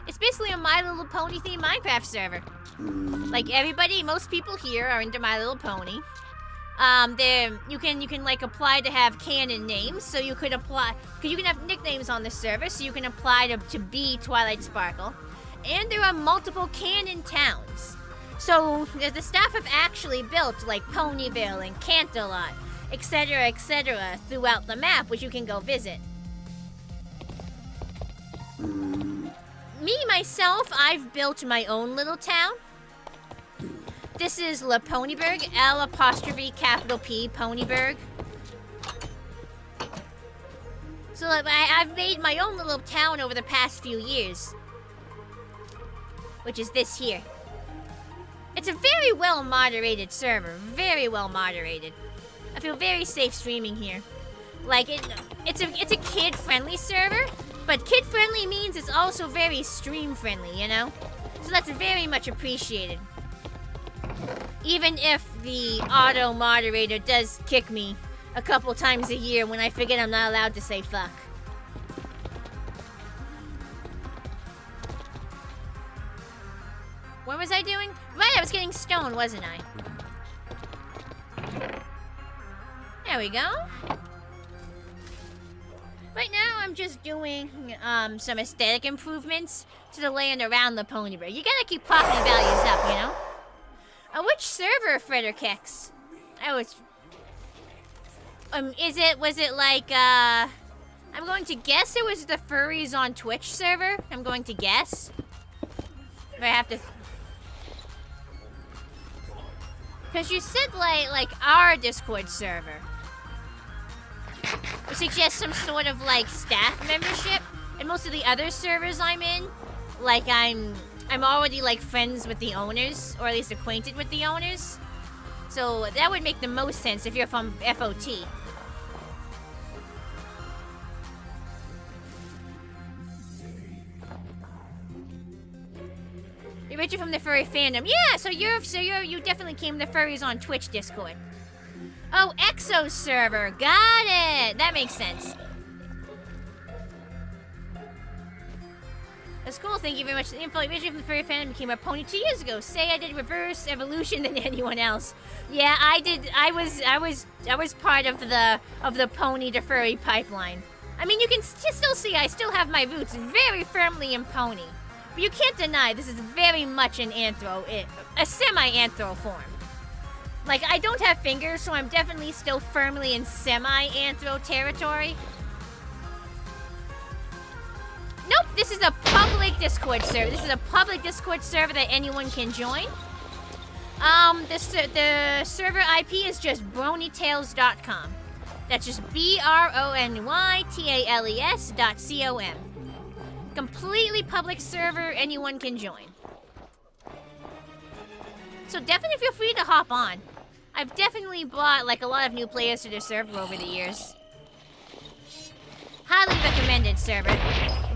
It's basically a My Little Pony themed Minecraft server. Like everybody, most people here are into My Little Pony. You can like apply to have canon names, so you could apply, because you can have nicknames on the server, so you can apply to be Twilight Sparkle. And there are multiple canon towns. So the staff have actually built like Ponyville and Canterlot, etc., throughout the map, which you can go visit. Me, myself, I've built my own little town. This is La Ponyburg, L''P Ponyburg. So I've made my own little town over the past few years. Which is this here. It's a very well moderated server, very well moderated. I feel very safe streaming here. Like it's a kid-friendly server, but kid-friendly means it's also very stream-friendly, you know? So that's very much appreciated. Even if the auto-moderator does kick me a couple times a year when I forget I'm not allowed to say fuck. What was I doing? Right, I was getting stone, wasn't I? There we go. Right now, I'm just doing some aesthetic improvements to the land around the Ponyburg. You gotta keep propping the values up, you know? Which server, FredderKix? Was it like, I'm going to guess it was the Furries on Twitch server? I'm going to guess. If I have to... Because you said, like, our Discord server. Which suggests some sort of, like, staff membership. And most of the other servers I'm in, like, I'm already, like, friends with the owners. Or at least acquainted with the owners. So that would make the most sense if you're from FOT. You're Richard from the Furry fandom. Yeah, so you definitely came to Furries on Twitch Discord. Oh, Exo server. Got it. That makes sense. That's cool. Thank you very much for the info. Richard from the Furry fandom became a pony 2 years ago. Say I did reverse evolution than anyone else. Yeah, I did. I was part of the pony to furry pipeline. I mean, you can still see I still have my roots very firmly in pony. But you can't deny this is very much an a semi-anthro form. Like, I don't have fingers, so I'm definitely still firmly in semi-anthro territory. Nope, this is a public Discord server. This is a public Discord server that anyone can join. The server IP is just BronyTales.com. That's just BronyTales.com. Completely public server, anyone can join. So definitely feel free to hop on. I've definitely brought like a lot of new players to the server over the years. Highly recommended server.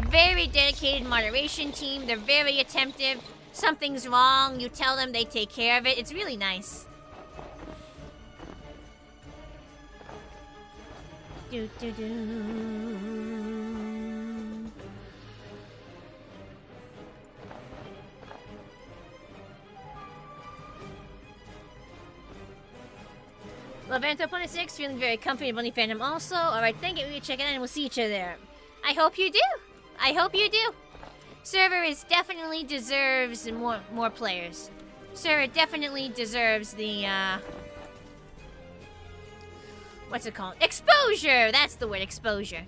Very dedicated moderation team. They're very attentive. Something's wrong, you tell them, they take care of it. It's really nice. Do do do. Love Anthroponic6, feeling very comfy in Bunny Phantom also. Alright, thank you for checking in and we'll see each other there. I hope you do. I hope you do. Server is definitely deserves more players. Server definitely deserves the what's it called? Exposure! That's the word, exposure.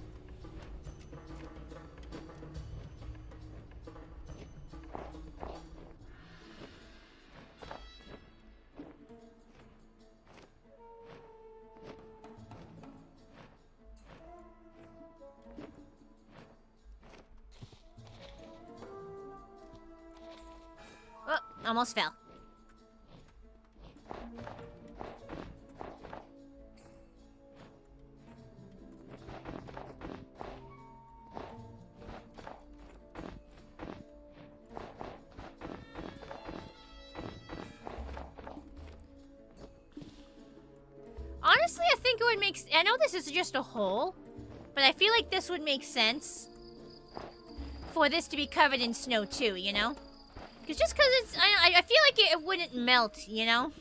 Oh, almost fell. Honestly, I think it would make... I know this is just a hole, but I feel like this would make sense for this to be covered in snow too, you know? Just because it's... I feel like it wouldn't melt, you know?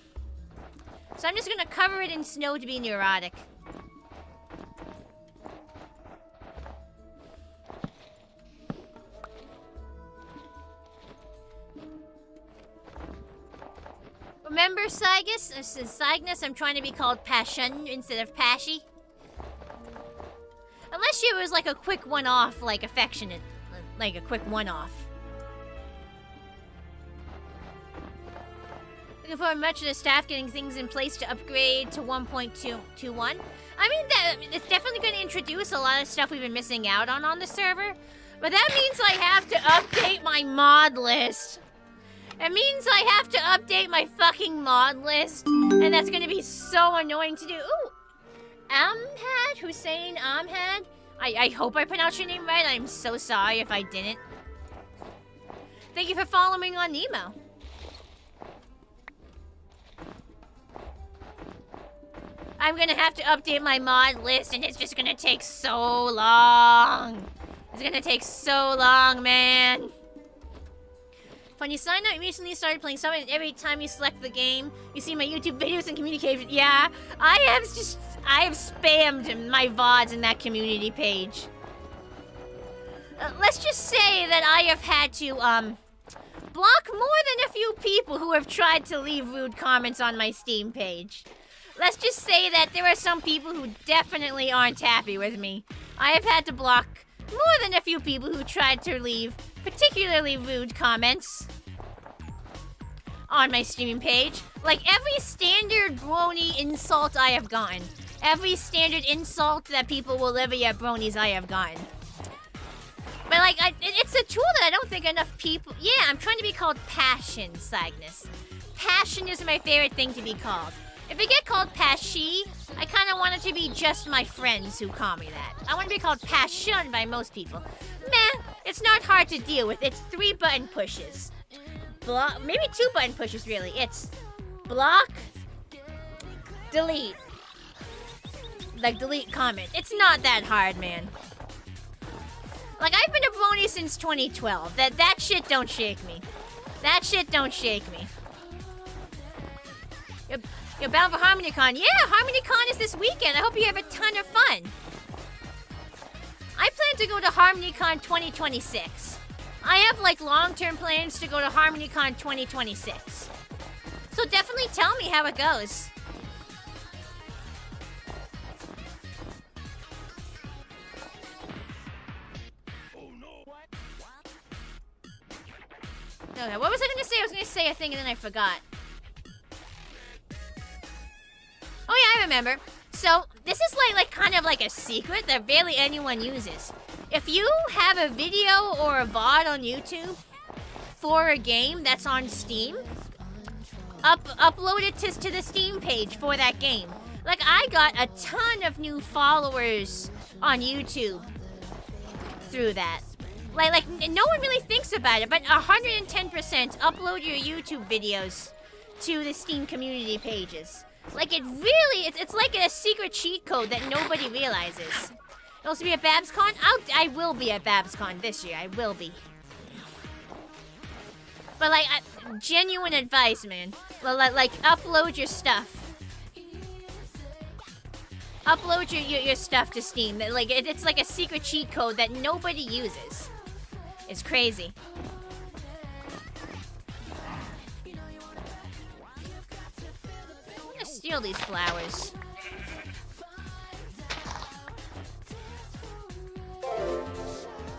So I'm just gonna cover it in snow to be neurotic. Remember Cygnus? I'm trying to be called Passion instead of Pashy. Unless she was like a quick one-off, like affectionate. Like a quick one-off. Looking forward much to the staff getting things in place to upgrade to 1.21. I mean, it's definitely going to introduce a lot of stuff we've been missing out on the server. But that means I have to update my mod list. It means I have to update my fucking mod list. And that's going to be so annoying to do. Ooh. Amhad? Hussein Amhad? I hope I pronounced your name right. I'm so sorry if I didn't. Thank you for following on Nemo. I'm gonna have to update my mod list and it's just gonna take so long. It's gonna take so long, man. When you sign up, you recently started playing something, and every time you select the game, you see my YouTube videos and communication. Yeah, I have spammed my VODs in that community page. Let's just say that I have had to, block more than a few people who have tried to leave rude comments on my Steam page. Let's just say that there are some people who definitely aren't happy with me. I have had to block more than a few people who tried to leave particularly rude comments on my streaming page. Like every standard brony insult I have gotten. Every standard insult that people will levy at bronies I have gotten. But like, it's a tool that I don't think enough people... Yeah, I'm trying to be called Passion, Cygnus. Passion is my favorite thing to be called. If I get called Pashy, I kind of want it to be just my friends who call me that. I want to be called Passion by most people. Meh, it's not hard to deal with. It's 3 button pushes. Block, maybe 2 button pushes, really. It's block, delete. Like, delete comment. It's not that hard, man. Like, I've been a brony since 2012. That shit don't shake me. That shit don't shake me. You're bound for HarmonyCon. Yeah, HarmonyCon is this weekend. I hope you have a ton of fun. I plan to go to HarmonyCon 2026. I have, like, long-term plans to go to HarmonyCon 2026. So definitely tell me how it goes. Okay, what was I gonna say? I was gonna say a thing and then I forgot. Oh yeah, I remember. So, this is like kind of like a secret that barely anyone uses. If you have a video or a VOD on YouTube for a game that's on Steam, upload it to the Steam page for that game. Like, I got a ton of new followers on YouTube through that. Like no one really thinks about it, but 110% upload your YouTube videos to the Steam community pages. Like it really, it's like a secret cheat code that nobody realizes. It'll also be at BabsCon? I will be at BabsCon this year. I will be. But like, genuine advice, man. Like upload your stuff. Upload your stuff to Steam. Like it's like a secret cheat code that nobody uses. It's crazy. I'm gonna steal these flowers.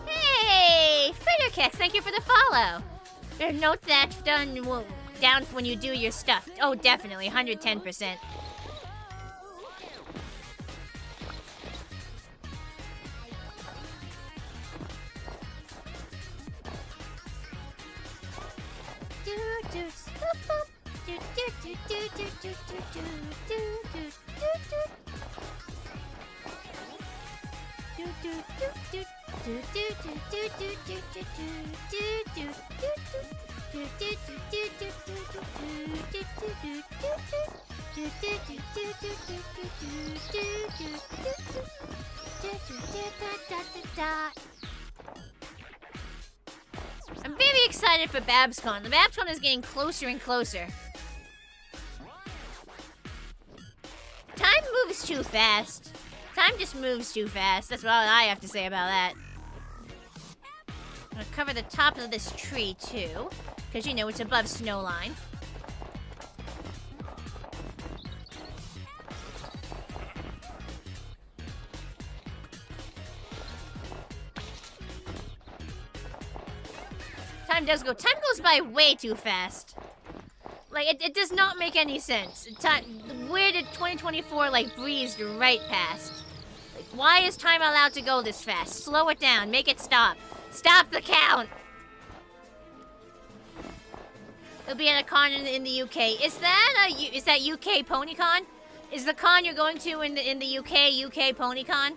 Hey, Fitterkex, thank you for the follow. Note that down when you do your stuff. Oh, definitely, 110%. I'm very excited for BabsCon. The BabsCon is getting closer and closer. Time moves too fast. Time just moves too fast. That's all I have to say about that. I'm gonna cover the top of this tree too, because you know it's above snow line. Time goes by way too fast. Like, it does not make any sense. Where did 2024, like, breezed right past? Like, why is time allowed to go this fast? Slow it down. Make it stop. Stop the count! It'll be at a con in the UK. Is that UK PonyCon? Is the con you're going to in the UK PonyCon?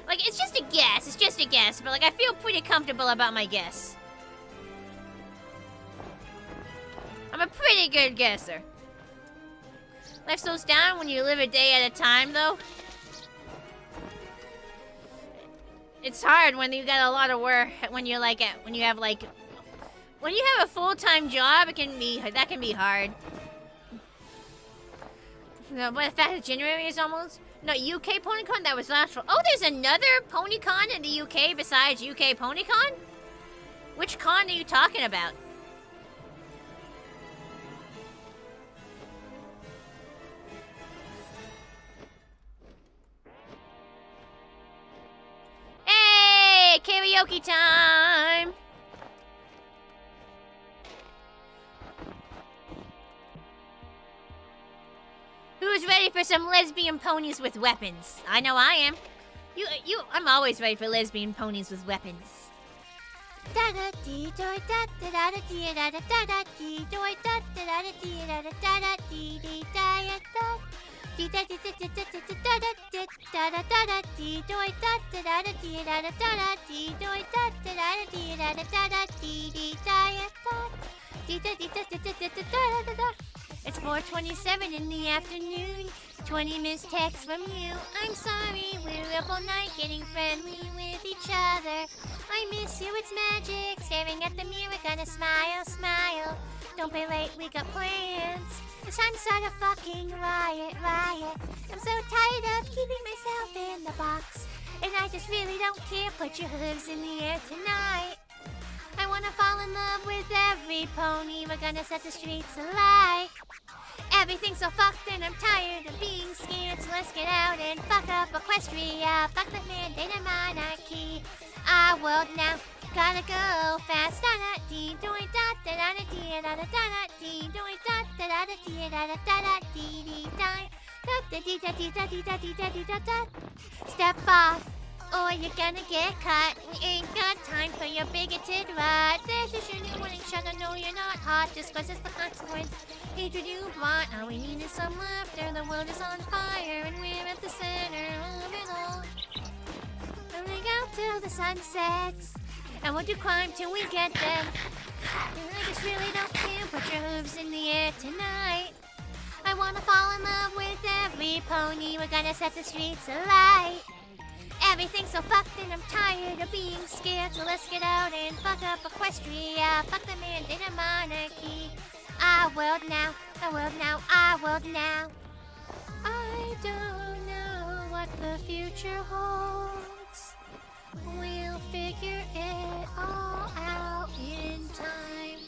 Like, it's just a guess. It's just a guess. But, like, I feel pretty comfortable about my guess. I'm a pretty good guesser. Life slows down when you live a day at a time, though. It's hard when you got a lot of work. When you have a full-time job, that can be hard. No, but the fact that January is almost UK PonyCon, that was last. Oh, there's another PonyCon in the UK besides UK PonyCon. Which con are you talking about? Hey, karaoke time! Who's ready for some lesbian ponies with weapons? I know I am. I'm always ready for lesbian ponies with weapons. It's 4:27 in the afternoon. 20 missed texts from you. I'm sorry, we're up all night getting friendly with each other. I miss you, it's magic. Staring at the mirror, gonna smile, smile. Don't be late, we got plans. It's time to start a fucking riot. I'm so tired of keeping myself in the box. And I just really don't care, put your hooves in the air tonight. I wanna fall in love with every pony. We're gonna set the streets alight. Everything's so fucked and I'm tired of being scared. So let's get out and fuck up Equestria. Fuck the mandate and monarchy. Our world now gotta go fast. Step off, or you're gonna get cut. We ain't got time for your bigoted rot. There's a shooting warning shot. I know you're not hot, just cause it's the consequence. Hatred you brought, all we need is some laughter. The world is on fire, and we're at the center of it all. Running out till the sun sets, and we'll do crime till we get them. And I just really don't care, put your hooves in the air tonight. I wanna fall in love with every pony. We're gonna set the streets alight. Everything's so fucked and I'm tired of being scared. So let's get out and fuck up Equestria. Fuck the mandate of monarchy. Our world now, our world now, our world now. I don't know what the future holds. We'll figure it all out in time.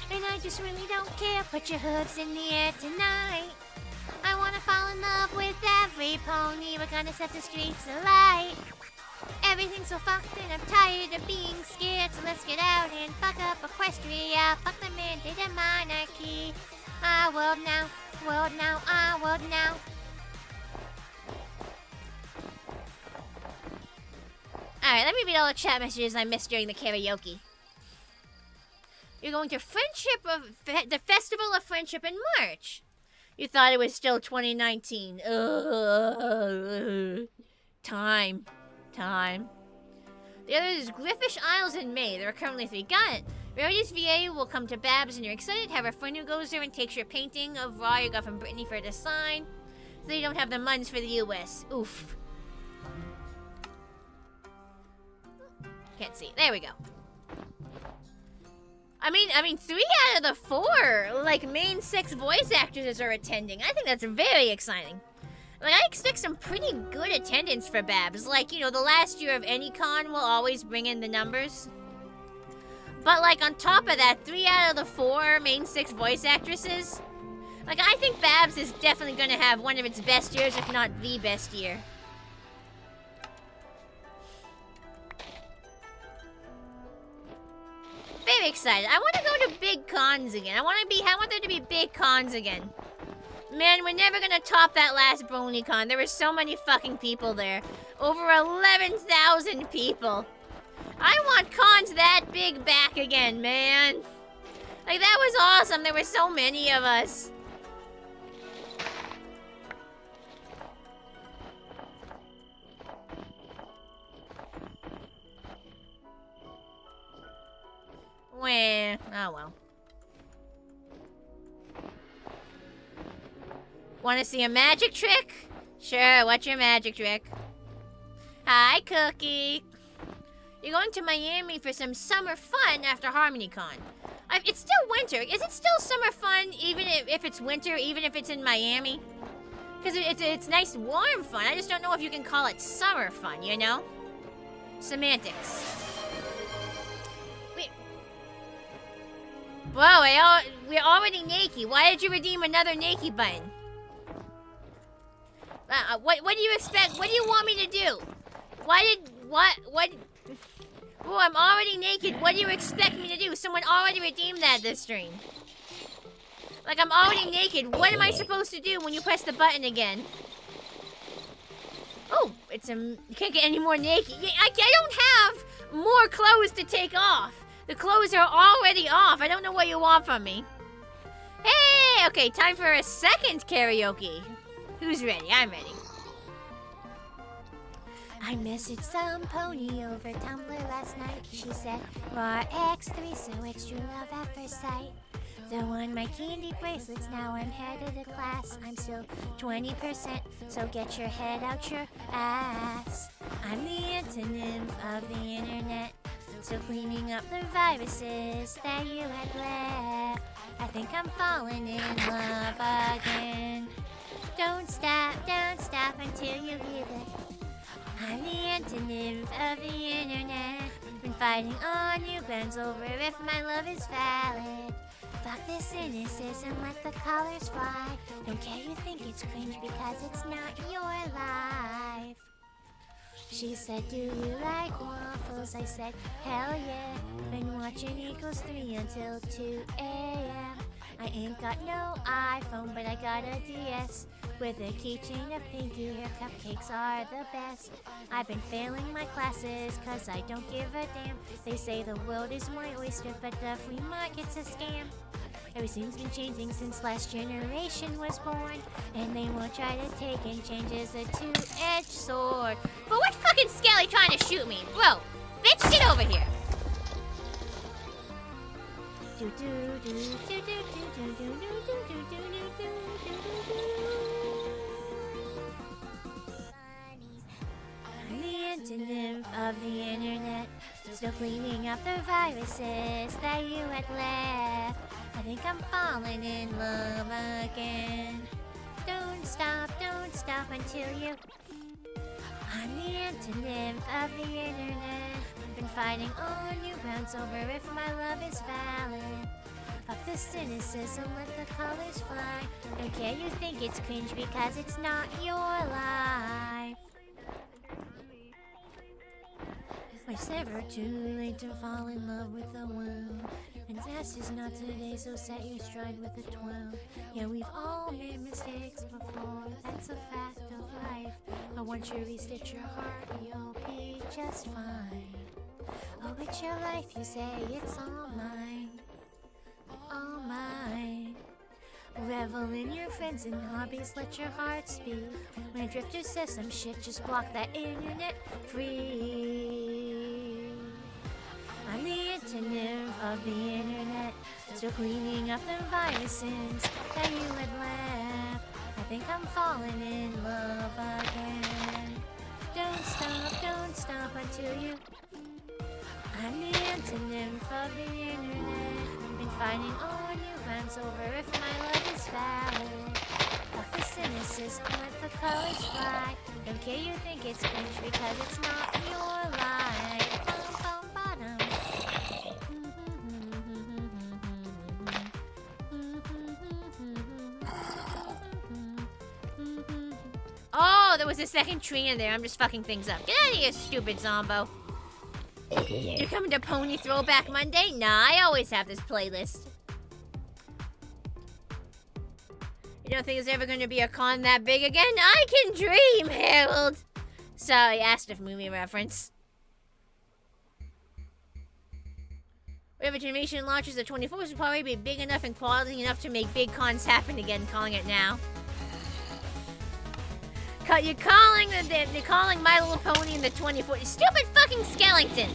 And I just really don't care. Put your hooves in the air tonight. I wanna fall in love with every pony. We're gonna set the streets alight. Everything's so fucked and I'm tired of being scared. So let's get out and fuck up Equestria. Fuck the mandate of monarchy. Our world now, our world now. Alright, let me read all the chat messages I missed during the karaoke. You're going to the Festival of Friendship in March. You thought it was still 2019. Time. The other is Griffish Isles in May. There are currently 3. Got it. Rarity's VA will come to Babs and you're excited. Have a friend who goes there and takes your painting of Raw you got from Brittany for her to sign. So they don't have the muns for the US. Oof. Can't see. There we go. I mean, 3 out of the 4, like, main 6 voice actresses are attending. I think that's very exciting. Like, I expect some pretty good attendance for Babs. Like, you know, the last year of any con will always bring in the numbers. But, like, on top of that, 3 out of the 4 main 6 voice actresses. Like, I think Babs is definitely going to have one of its best years, if not the best year. Very excited. I want to go to big cons again. I want there to be big cons again. Man, we're never gonna top that last BronyCon. There were so many fucking people there. Over 11,000 people. I want cons that big back again, man. Like, that was awesome. There were so many of us. Wah. Oh well. Want to see a magic trick? Sure, what's your magic trick? Hi, Cookie. You're going to Miami for some summer fun after HarmonyCon. It's still winter. Is it still summer fun even if it's winter, even if it's in Miami? Because it's nice warm fun. I just don't know if you can call it summer fun, you know? Semantics. Whoa, we're already naked. Why did you redeem another naked button? What do you expect? What do you want me to do? What? Oh, I'm already naked. What do you expect me to do? Someone already redeemed that this stream. Like, I'm already naked. What am I supposed to do when you press the button again? Oh, you can't get any more naked. I don't have more clothes to take off. The clothes are already off. I don't know what you want from me. Hey, okay, time for a second karaoke. Who's ready? I'm ready. I messaged some pony over Tumblr last night. She said, raw X3, so extra love at first sight. Throw on my candy bracelets, now I'm head of the class. I'm still 20%, so get your head out your ass. I'm the antonym of the internet, so cleaning up the viruses that you had left. I think I'm falling in love again. Don't stop until you hear that. I'm the antonym of the internet. Been fighting on you grounds over if my love is valid. Fuck this cynicism, let the colors fly. Don't care you think it's cringe because it's not your life. She said, do you like waffles? I said, hell yeah. Been watching Equals 3 until 2 a.m. I ain't got no iPhone, but I got a DS with a keychain of pinky hair. Cupcakes are the best. I've been failing my classes cause I don't give a damn. They say the world is my oyster, but the flea market's a scam. Everything's been changing since last generation was born, and they won't try to take and change as a two-edged sword. But what fucking skelly trying to shoot me? Bro, bitch, get over here. I'm the anti-nymph of the internet, still cleaning up the viruses that you had left. I think I'm falling in love again. Don't stop until you... I'm the anti-nymph of the internet. I've been fighting on you rounds over if my love is valid. Fuck the cynicism, let the colors fly. Don't care you think it's cringe because it's not your life. It's never too late to fall in love with a world. And that's just not today, so set your stride with a 12. Yeah, we've all made mistakes before, that's a fact of life. But once you restitch your heart, you'll be just fine. Oh, it's your life, you say, it's all mine. All mine. Revel in your friends and hobbies, let your heart speak. When a drifter says some shit, just block that internet free. I'm the anti-nymph of the internet, still cleaning up the viruses that you had left. I think I'm falling in love again. Don't stop until you... I'm the anti-nymph of the internet. I've been fighting on you rounds over if my love is valid. Fuck the cynicism, let the colors fly. Don't care you think it's cringe because it's not your life. Oh, there was a second tree in there. I'm just fucking things up. Get out of here, stupid zombo. You're coming to Pony Throwback Monday? Nah, I always have this playlist. You don't think there's ever going to be a con that big again? I can dream, Harold. Sorry, asked if movie reference. Whatever generation launches the 24th will probably be big enough and quality enough to make big cons happen again, calling it now. You're calling they're calling My Little Pony in the 24th. Stupid fucking skeleton!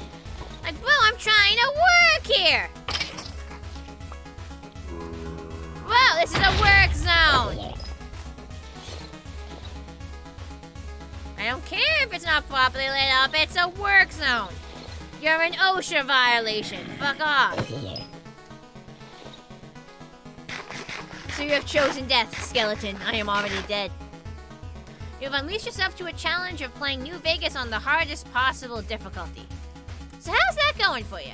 Like, bro, I'm trying to work here! Wow, this is a work zone! I don't care if it's not properly laid out, it's a work zone! You're an OSHA violation. Fuck off. So you have chosen death, skeleton. I am already dead. You have unleashed yourself to a challenge of playing New Vegas on the hardest possible difficulty. So how's that going for you?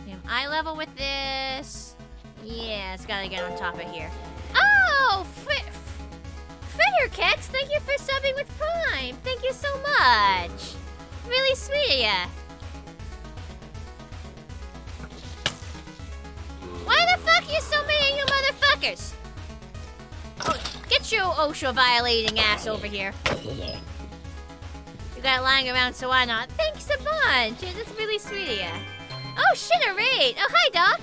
Am eye level with this? Yeah, it's gotta get on top of here. Oh, Fritterkex, thank you for subbing with Prime. Thank you so much. Really sweet of ya. Why the fuck you so many of you motherfuckers? Oh, get your OSHA violating ass over here. You got it lying around, so why not? Thanks a bunch. That's really sweet of ya. Oh shit, a raid. Oh, hi, Doc.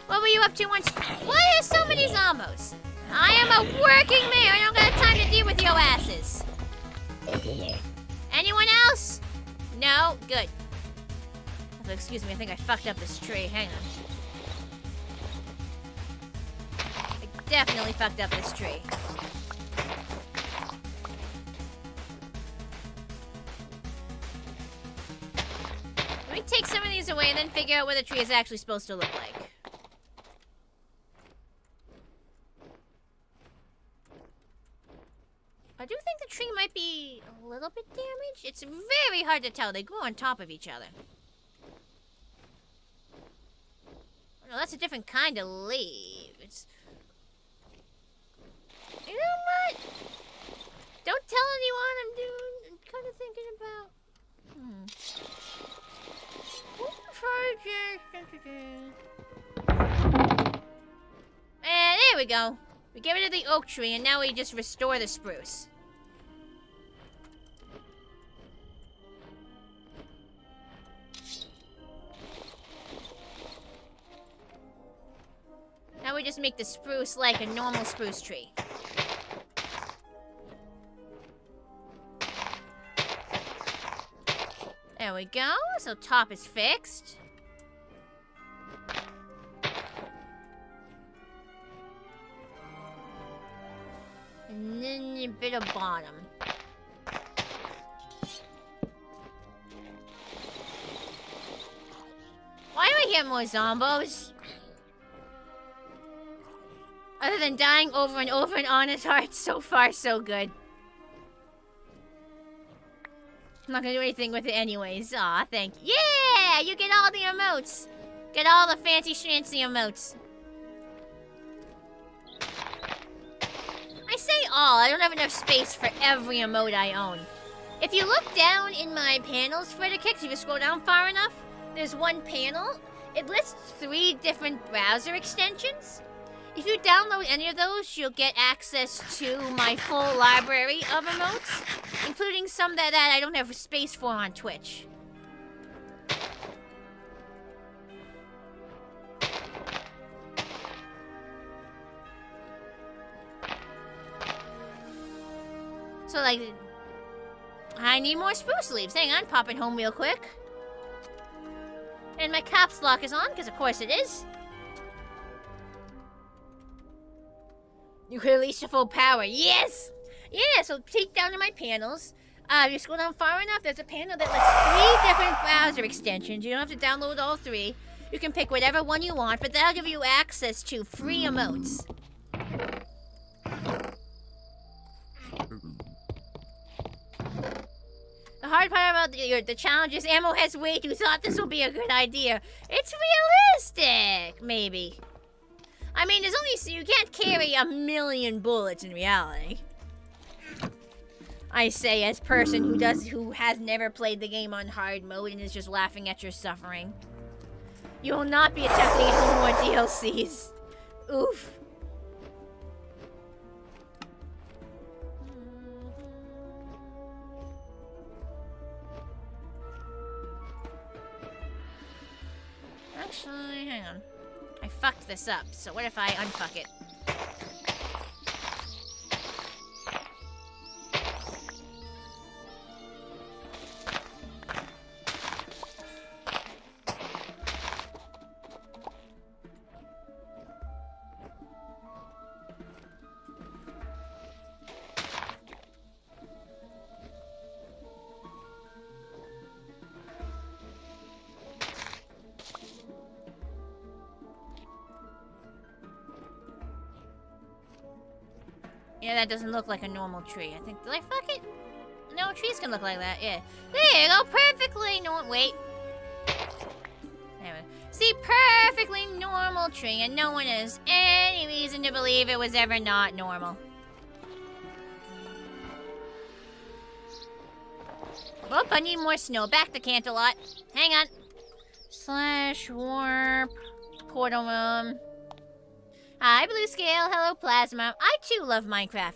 What were you up to once? Why are there so many zombos? I am a working man. I don't got time to deal with your asses. Anyone else? No? Good. Oh, excuse me, I think I fucked up this tree. Hang on. I definitely fucked up this tree. Let me take some of these away and then figure out what the tree is actually supposed to look like. I do think the tree might be a little bit damaged. It's very hard to tell. They grow on top of each other. Oh, that's a different kind of leave. It's... You know what? Don't tell anyone I'm kind of thinking about... And there we go. We get rid of the oak tree, and now we just restore the spruce. Now we just make the spruce like a normal spruce tree. There we go. So top is fixed. And then a bit of bottom. Why do I hear more zombos? Other than dying over and over in Honest Hearts, so far so good. I'm not gonna do anything with it anyways. Aw, thank you. Yeah! You get all the emotes! Get all the fancy schmancy emotes. I say all, I don't have enough space for every emote I own. If you look down in my panels for the kicks, if you scroll down far enough, there's one panel. It lists 3 different browser extensions. If you download any of those, you'll get access to my full library of emotes, including some that I don't have space for on Twitch. So, like, I need more spruce leaves. Hang on, pop it home real quick. And my caps lock is on, because of course it is. You can release your full power. Yes! Yeah, so take down to my panels. You scroll down far enough, there's a panel that lists 3 different browser extensions. You don't have to download all 3. You can pick whatever one you want, but that'll give you access to free emotes. The hard part about the challenge is Ammo has wait who thought this will be a good idea. It's realistic, maybe. I mean, there's only, so you can't carry 1,000,000 bullets in reality. I say as person who has never played the game on hard mode and is just laughing at your suffering. You will not be attempting any more DLCs. Oof. Actually, hang on. I fucked this up, so what if I unfuck it? Yeah, that doesn't look like a normal tree. I think, did I fuck it? No, trees can look like that, yeah. There you go, perfectly wait. There we go. See, perfectly normal tree, and no one has any reason to believe it was ever not normal. Oop, I need more snow. Back the Cantalot. Hang on. / warp. Portal room. Hi, Blue Scale. Hello, Plasma. I, too, love Minecraft.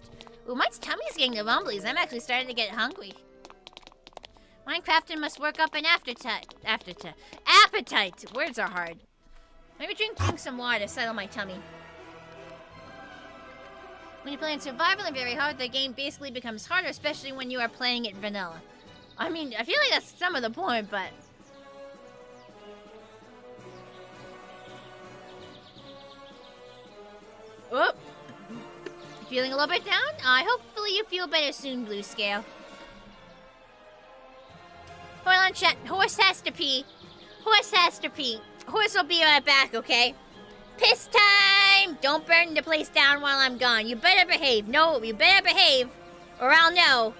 Ooh, my tummy's getting the rumblies. I'm actually starting to get hungry. Minecrafting must work up an appetite. Words are hard. Maybe drink some water to settle my tummy. When you play in survival and very hard, the game basically becomes harder, especially when you are playing it vanilla. I mean, I feel like that's some of the point, but... Oop. Feeling a little bit down? Hopefully you feel better soon, Blue Scale. Hold on, chat. Horse has to pee. Horse has to pee. Horse will be right back, okay? Piss time! Don't burn the place down while I'm gone. You better behave. No, you better behave, or I'll know.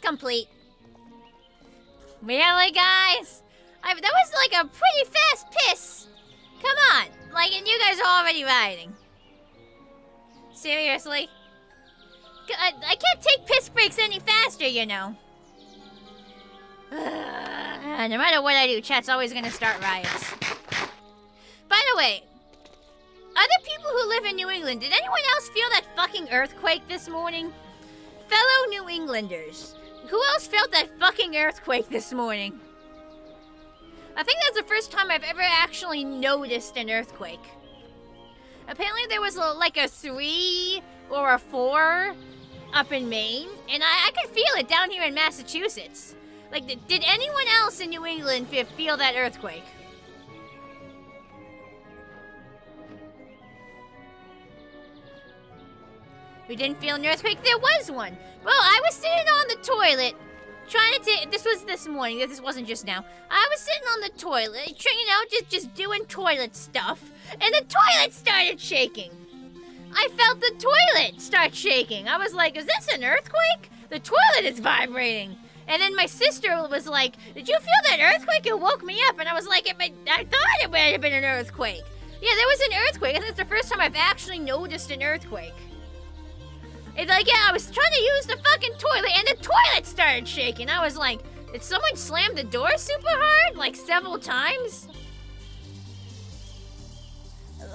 complete. Really, guys? That was like a pretty fast piss. Come on. Like, and you guys are already riding. Seriously? I can't take piss breaks any faster, you know. No matter what I do, chat's always gonna start riots. By the way, other people who live in New England, did anyone else feel that fucking earthquake this morning? Fellow New Englanders, who else felt that fucking earthquake this morning? I think that's the first time I've ever actually noticed an earthquake. Apparently there was like a 3 or a 4 up in Maine, and I could feel it down here in Massachusetts. Like, did anyone else in New England feel that earthquake? We didn't feel an earthquake? There was one. Well, I was sitting on the toilet, trying to take, this was this morning, this wasn't just now. I was sitting on the toilet, you know, just doing toilet stuff, and the toilet started shaking. I felt the toilet start shaking. I was like, is this an earthquake? The toilet is vibrating. And then my sister was like, did you feel that earthquake? It woke me up. And I was like, I thought it might have been an earthquake. Yeah, there was an earthquake. I think it's the first time I've actually noticed an earthquake. It's like, yeah, I was trying to use the fucking toilet and the toilet started shaking. I was like, did someone slam the door super hard? Like several times?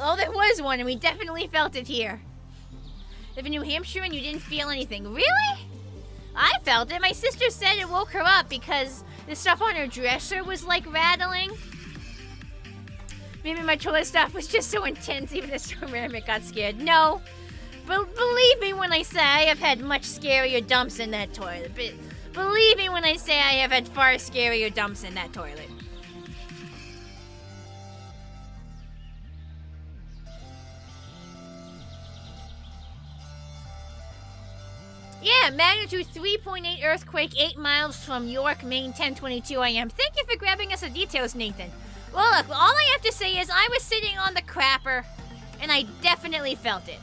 Oh, there was one, and we definitely felt it here. Live in New Hampshire and you didn't feel anything. Really? I felt it. My sister said it woke her up because the stuff on her dresser was like rattling. Maybe my toilet stuff was just so intense, even the ceramic got scared. No. But believe me when I say I have had much scarier dumps in that toilet. But believe me when I say I have had far scarier dumps in that toilet. Yeah, magnitude 3.8 earthquake, 8 miles from York, Maine, 10:22 a.m. Thank you for grabbing us the details, Nathan. Well, look, all I have to say is I was sitting on the crapper, and I definitely felt it.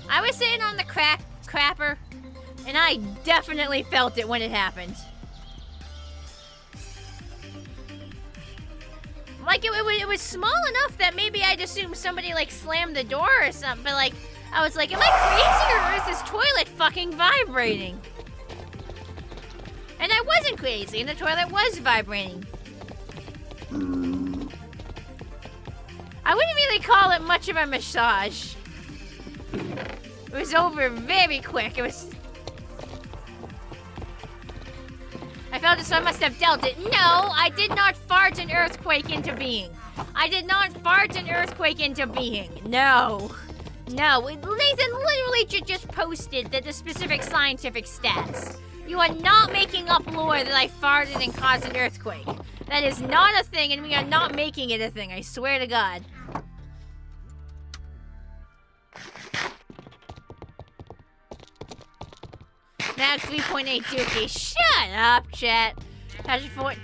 I was sitting on the crapper, and I definitely felt it when it happened. Like, it was small enough that maybe I'd assume somebody, like, slammed the door or something, but, like, I was like, am I crazy or is this toilet fucking vibrating? And I wasn't crazy, and the toilet was vibrating. I wouldn't really call it much of a massage. It was over very quick. It was... I felt it, so I must have dealt it. No, I did not fart an earthquake into being. I did not fart an earthquake into being. No. No, Nathan literally just posted the specific scientific stats. You are not making up lore that I farted and caused an earthquake. That is not a thing, and we are not making it a thing, I swear to God. Now 3.8 Dookie. Shut up, chat.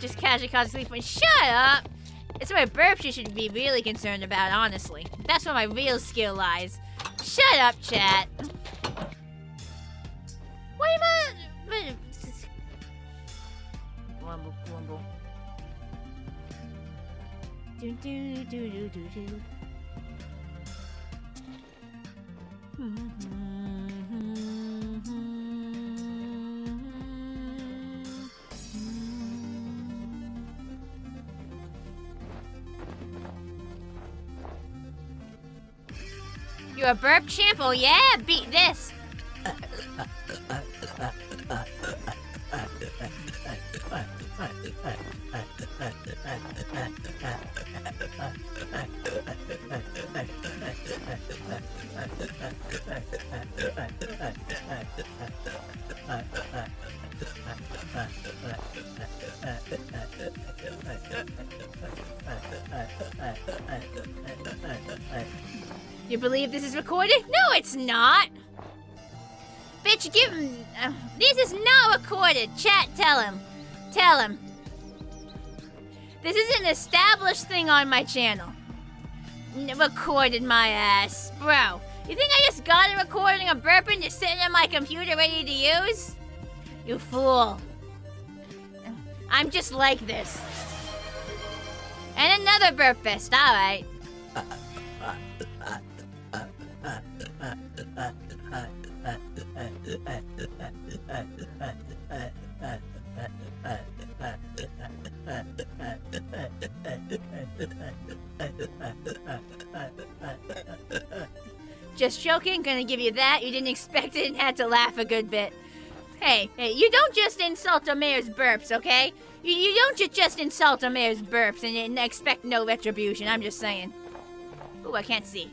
Just casually caused 3. Shut up. It's my burps you should be really concerned about, honestly. That's where my real skill lies. Shut up, chat. What am I... Grumble, grumble. Do do do do do do. You're a burp champ? Oh yeah, beat this. You believe this is recorded? No, it's not. Bitch, give him... this is not recorded. Chat, tell him. Tell him. This is an established thing on my channel. Recorded my ass. Bro, You think I just got a recording of burping just sitting on my computer ready to use? You fool. I'm just like this. And another burp fest, alright. Just joking, gonna give you that. You didn't expect it and had to laugh a good bit. Hey, you don't just insult a mayor's burps, okay? You don't just insult a mayor's burps and expect no retribution, I'm just saying. Ooh, I can't see.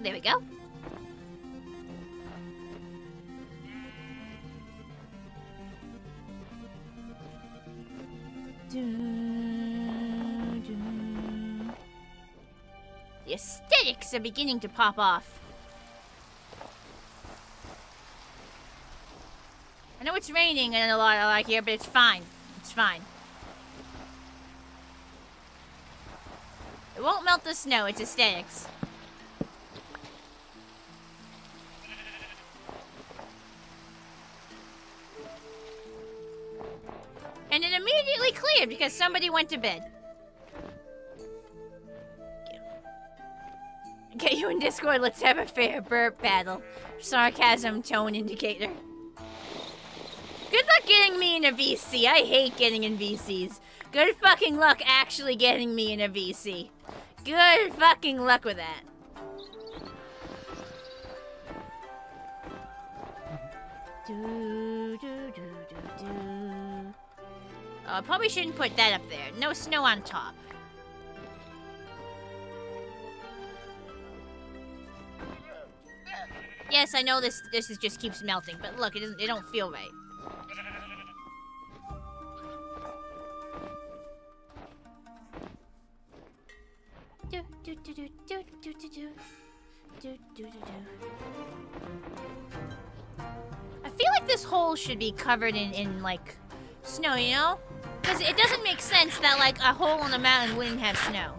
There we go. The aesthetics are beginning to pop off. I know it's raining and a lot like here, but it's fine. It's fine. It won't melt the snow, it's aesthetics. And it immediately cleared because somebody went to bed. Get you in Discord, let's have a fair burp battle. Sarcasm tone indicator. Good luck getting me in a VC. I hate getting in VCs. Good fucking luck actually getting me in a VC. Good fucking luck with that. Oh, I probably shouldn't put that up there. No snow on top. Yes, I know this is just keeps melting, but look, it don't feel right. I feel like this hole should be covered in like snow, you know? Because it doesn't make sense that like a hole on the mountain wouldn't have snow.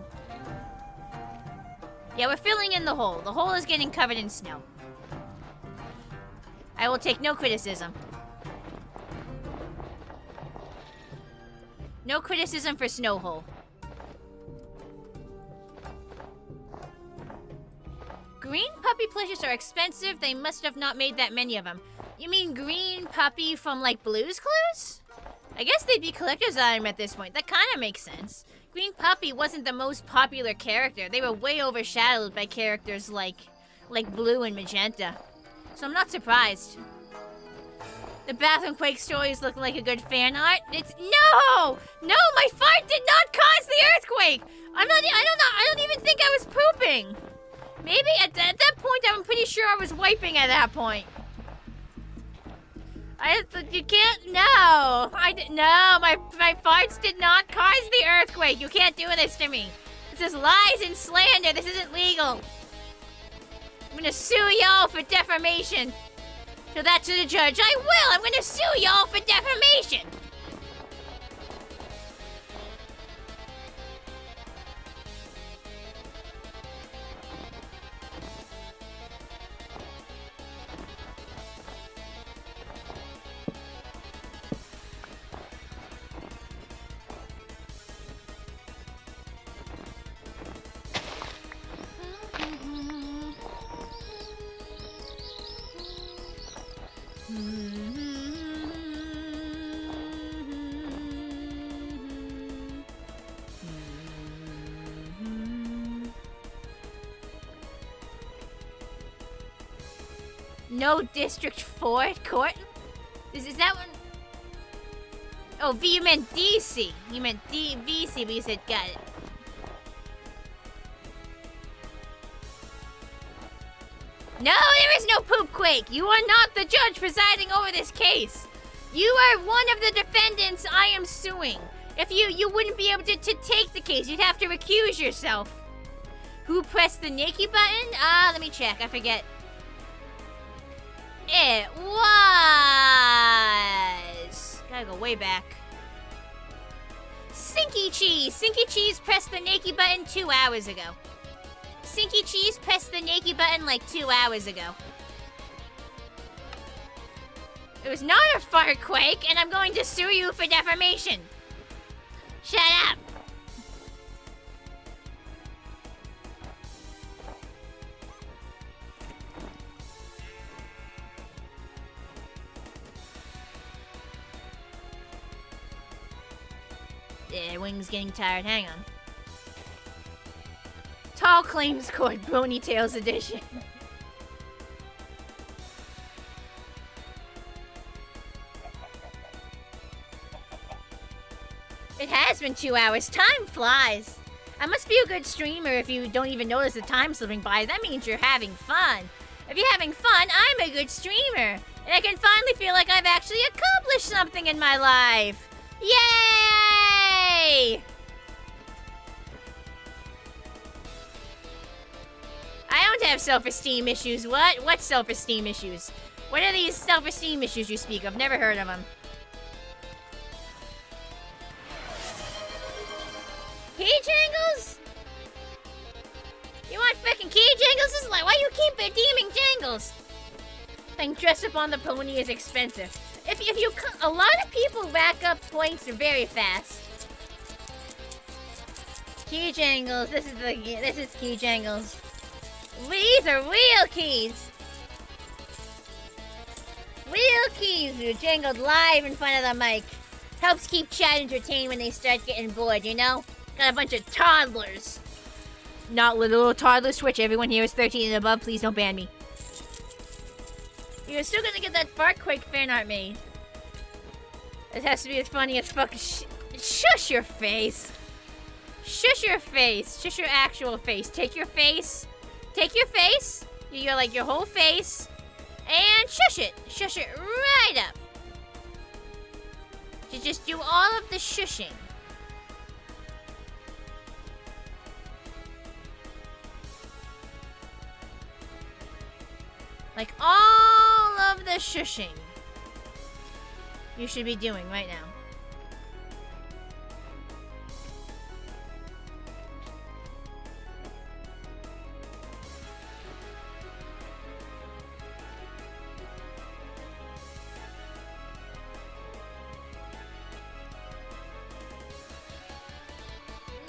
Yeah, we're filling in the hole. The hole is getting covered in snow. I will take no criticism. No criticism for snow hole. Green puppy plushes are expensive. They must have not made that many of them. You mean green puppy from like Blue's Clues? I guess they'd be collector's item at this point. That kind of makes sense. Green puppy wasn't the most popular character. They were way overshadowed by characters like Blue and Magenta. So I'm not surprised. The bathroom quake stories look like a good fan art. It's no, my fart did not cause the earthquake. I don't even think I was pooping. Maybe at that point, I'm pretty sure I was wiping at that point. You can't, no. My farts did not cause the earthquake. You can't do this to me. This is lies and slander. This isn't legal. I'm gonna sue y'all for defamation. So that to the judge. I will. I'm gonna sue y'all for defamation. No District 4 court? Is that one? Oh, V, you meant DC. You meant VC, but you said got it. No, there is no poop quake. You are not the judge presiding over this case. You are one of the defendants I am suing. If you wouldn't be able to take the case. You'd have to recuse yourself. Who pressed the naked button? Let me check. I forget. It was... Gotta go way back. Sinky Cheese. Sinky Cheese pressed the naked button 2 hours ago. Stinky Cheese pressed the naked button like 2 hours ago. It was not a fart quake, and I'm going to sue you for defamation. Shut up. Yeah, Wing's getting tired. Hang on. Tall Claims Court, BronyTales edition. It has been 2 hours. Time flies. I must be a good streamer if you don't even notice the time slipping by. That means you're having fun. If you're having fun, I'm a good streamer. And I can finally feel like I've actually accomplished something in my life. Yay! I don't have self-esteem issues. What? What self-esteem issues? What are these self-esteem issues you speak of? Never heard of them. Key jangles? You want frickin' key jangles? This is like, why you keep redeeming jangles? Thing dress up on the pony is expensive. If you, a lot of people rack up points very fast. Key jangles. This is key jangles. These are real keys. Real keys are jangled live in front of the mic. Helps keep chat entertained when they start getting bored, you know? Got a bunch of toddlers. Not little toddler Switch. Everyone here is 13 and above. Please don't ban me. You're still gonna get that fart quake fan art made. It has to be as funny as fuck. Shush your face. Shush your face. Shush your actual face. Take your face. Take your face. You're like your whole face. And shush it. Shush it right up. Just do all of the shushing. Like all of the shushing you should be doing right now.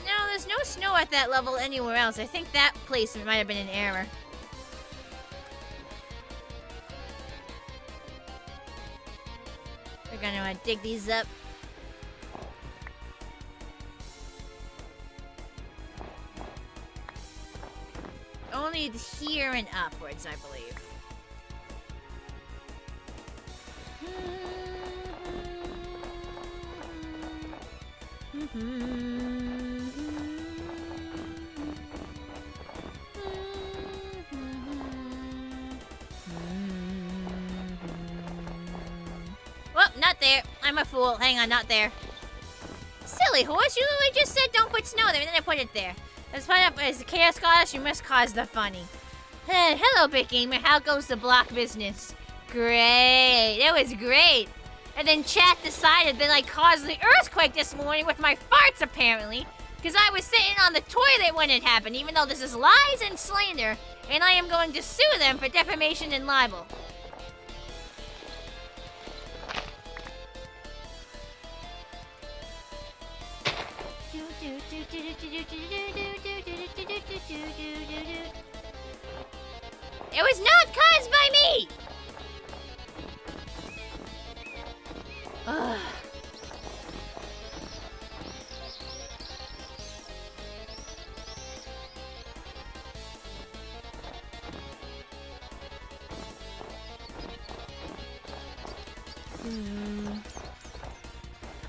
No, there's no snow at that level anywhere else. I think that place might have been an error. We're gonna dig these up. Only here and upwards, I believe. Well, not there. I'm a fool. Hang on, not there. Silly horse, you literally just said don't put snow there, and then I put it there. As the Chaos Goddess, you must cause the funny. Hello, Big Gamer. How goes the block business? Great. It was great. And then chat decided that I caused the earthquake this morning with my farts, apparently. Because I was sitting on the toilet when it happened, even though this is lies and slander. And I am going to sue them for defamation and libel. It was not caused by me! Ugh.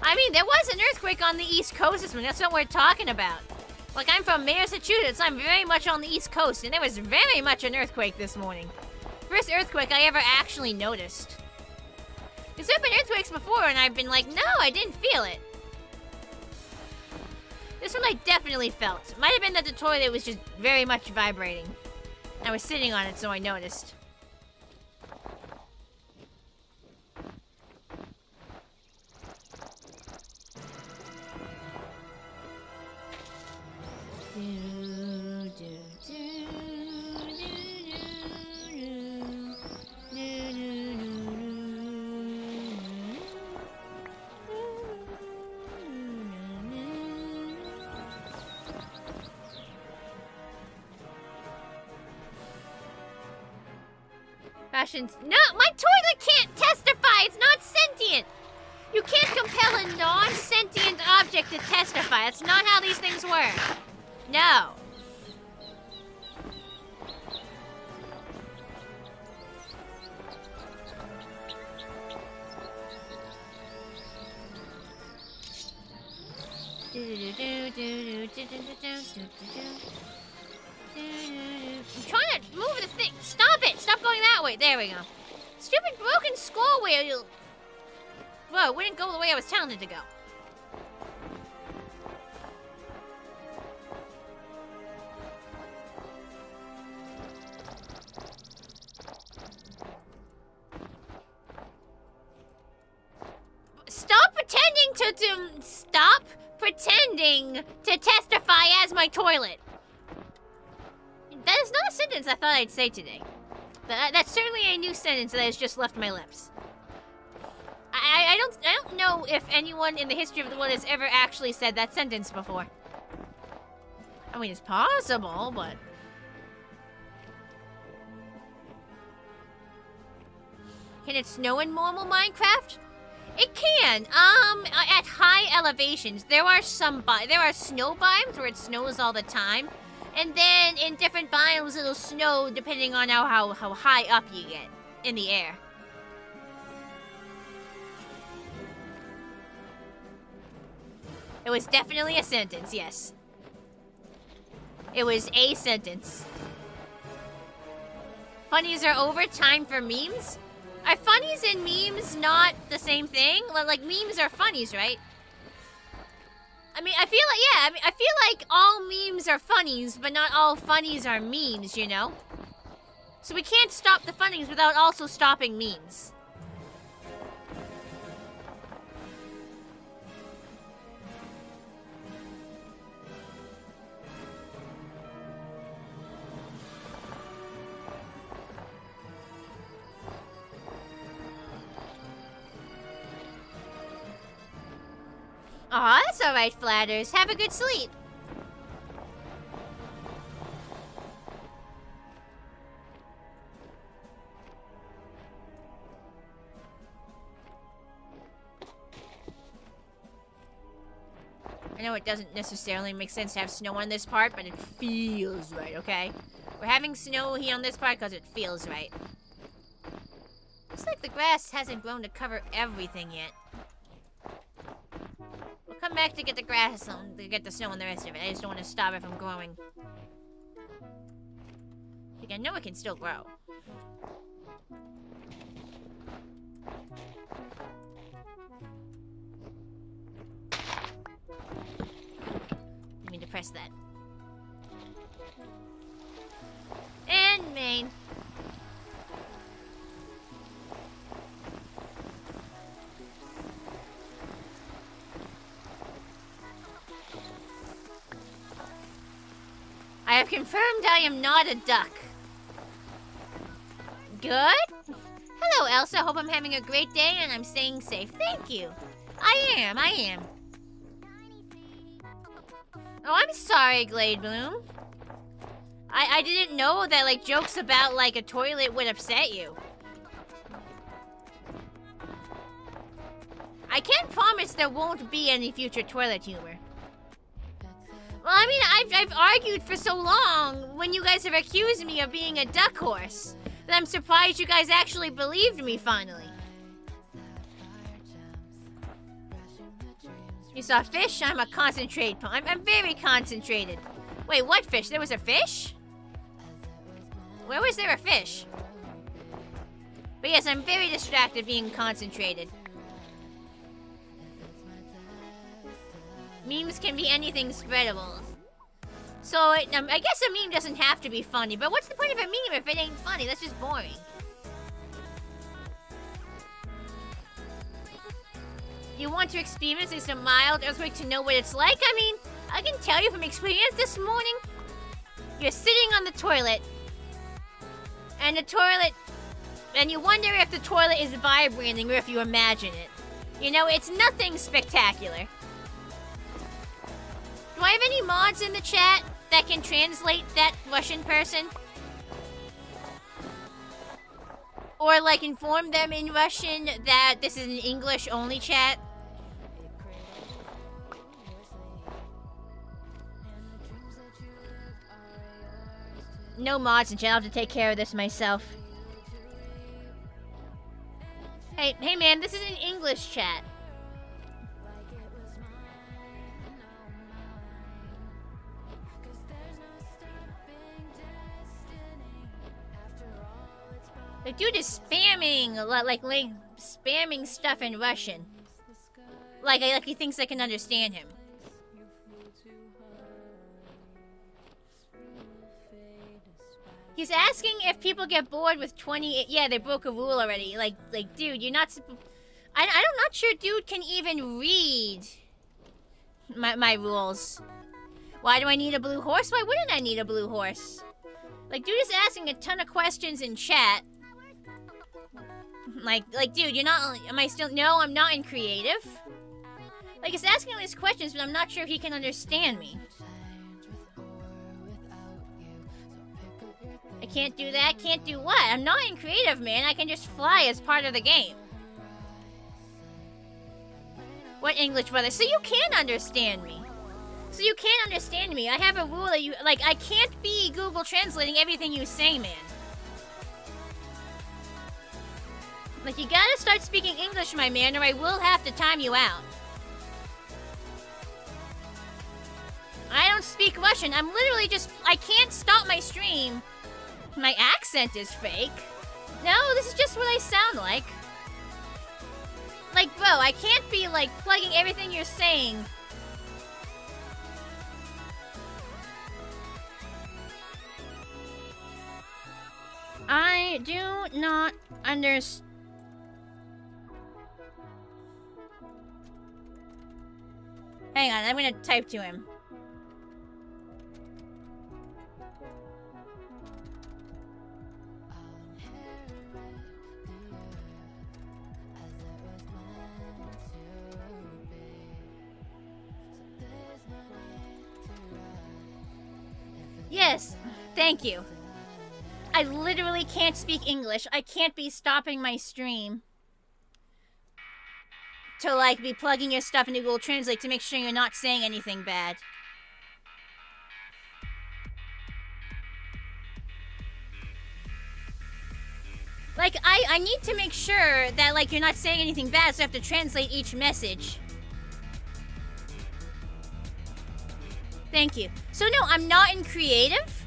I mean, there was an earthquake on the East Coast this morning. That's what we're talking about. Like, I'm from Massachusetts. I'm very much on the East Coast, and there was very much an earthquake this morning. First earthquake I ever actually noticed. Because there have been earthquakes before, and I've been like, no, I didn't feel it. This one I definitely felt. Might have been that the toilet was just very much vibrating. I was sitting on it, so I noticed. Russians. No, my toilet can't testify. It's not sentient. You can't compel a non-sentient object to testify. That's not how these things work. No. I'm trying to move the thing. Stop it! Stop going that way. There we go. Stupid broken scroll wheel. Whoa, it wouldn't go the way I was telling it to go. Stop pretending to testify as my toilet. That is not a sentence I thought I'd say today. That's certainly a new sentence that has just left my lips. I don't know if anyone in the history of the world has ever actually said that sentence before. I mean, it's possible, but... Can it snow in normal Minecraft? It can. At high elevations, there are snow biomes where it snows all the time. And then in different biomes, it'll snow depending on how high up you get in the air. It was definitely a sentence, yes. It was a sentence. Funnies are over, time for memes? Are funnies and memes not the same thing? Like, memes are funnies, right? I mean, I feel like, yeah, I feel like all memes are funnies, but not all funnies are memes, you know? So we can't stop the funnies without also stopping memes. Aw, that's alright, Flatters. Have a good sleep. I know it doesn't necessarily make sense to have snow on this part, but it feels right, okay? We're having snow here on this part because it feels right. Looks like the grass hasn't grown to cover everything yet. We'll come back to get the grass on, to get the snow on the rest of it. I just don't want to stop it from growing. Like, I know it can still grow. I mean to press that. And main. I have confirmed I am not a duck. Good? Hello, Elsa. Hope I'm having a great day and I'm staying safe. Thank you. I am. Oh, I'm sorry, Glade Bloom. I didn't know that, like, jokes about, like, a toilet would upset you. I can't promise there won't be any future toilet humor. Well, I mean, I've argued for so long when you guys have accused me of being a duck horse that I'm surprised you guys actually believed me finally. You saw fish? I'm a concentrate. I'm very concentrated. Wait, what fish? There was a fish? Where was there a fish? But yes, I'm very distracted being concentrated. Memes can be anything spreadable. So, I guess a meme doesn't have to be funny, but what's the point of a meme if it ain't funny? That's just boring. You want to experience this a mild earthquake to know what it's like? I mean, I can tell you from experience this morning. You're sitting on the toilet, and you wonder if the toilet is vibrating or if you imagine it. You know, it's nothing spectacular. Do I have any mods in the chat that can translate that Russian person? Or, like, inform them in Russian that this is an English-only chat. No mods in chat. I'll have to take care of this myself. Hey man, this is an English chat. The dude is spamming, like spamming stuff in Russian. Like he thinks I can understand him. He's asking if people get bored with 20... Yeah, they broke a rule already. Like, dude, you're not... I'm not sure dude can even read my rules. Why do I need a blue horse? Why wouldn't I need a blue horse? Like, dude is asking a ton of questions in chat. Like, dude, you're not... Am I still... No, I'm not in creative. Like, he's asking all these questions, but I'm not sure if he can understand me. I can't do that. Can't do what? I'm not in creative, man. I can just fly as part of the game. What English, brother? So you can understand me. So you can understand me. I have a rule that you... Like, I can't be Google translating everything you say, man. Like, you gotta start speaking English, my man, or I will have to time you out. I don't speak Russian. I'm literally just... I can't stop my stream. My accent is fake. No, this is just what I sound like. Like, bro, I can't be, like, plugging everything you're saying. I do not understand. Hang on, I'm gonna type to him. Yes, thank you. I literally can't speak English. I can't be stopping my stream to, like, be plugging your stuff into Google Translate to make sure you're not saying anything bad. Like, I need to make sure that, like, you're not saying anything bad, so I have to translate each message. Thank you. So, no, I'm not in creative.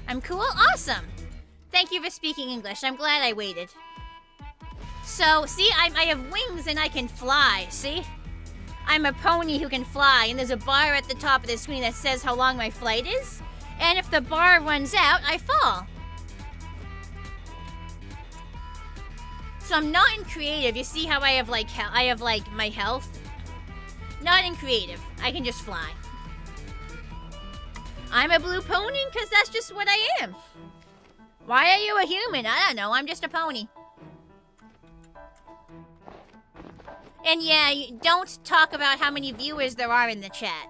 I'm cool? Awesome. Thank you for speaking English. I'm glad I waited. So, see, I have wings and I can fly, see? I'm a pony who can fly, and there's a bar at the top of the screen that says how long my flight is. And if the bar runs out, I fall. So I'm not in creative. You see how I have, like, my health? Not in creative. I can just fly. I'm a blue pony because that's just what I am. Why are you a human? I don't know. I'm just a pony. And yeah, don't talk about how many viewers there are in the chat.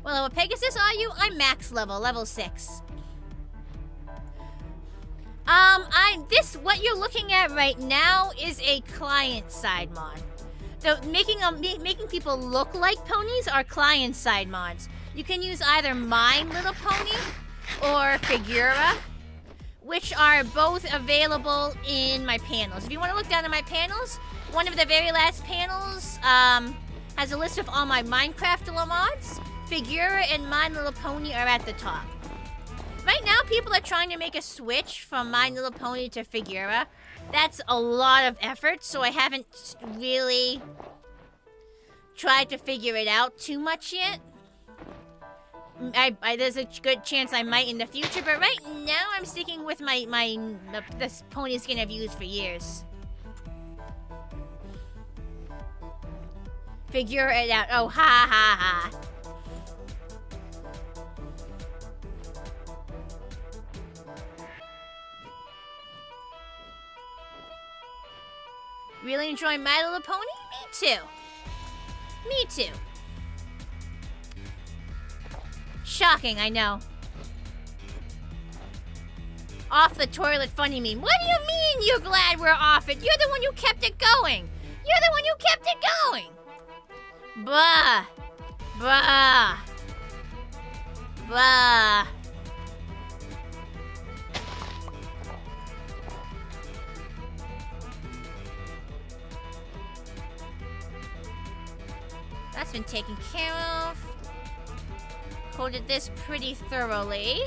Well, what Pegasus are you? I'm max level 6. What you're looking at right now is a client-side mod. So making people look like ponies are client-side mods. You can use either My Little Pony or Figura, which are both available in my panels. If you want to look down at my panels, one of the very last panels has a list of all my Minecraft mods. Figura and My Little Pony are at the top. Right now, people are trying to make a switch from My Little Pony to Figura. That's a lot of effort, so I haven't really tried to figure it out too much yet. There's a good chance I might in the future, but right now I'm sticking with this pony skin I've used for years. Figure it out. Oh, ha ha ha. Really enjoy My Little Pony? Me too. Me too. Shocking, I know. off the toilet funny meme. What do you mean you're glad we're off it? You're the one who kept it going. You're the one who kept it going. Bah. Bah. Bah. That's been taken care of. Coded this pretty thoroughly.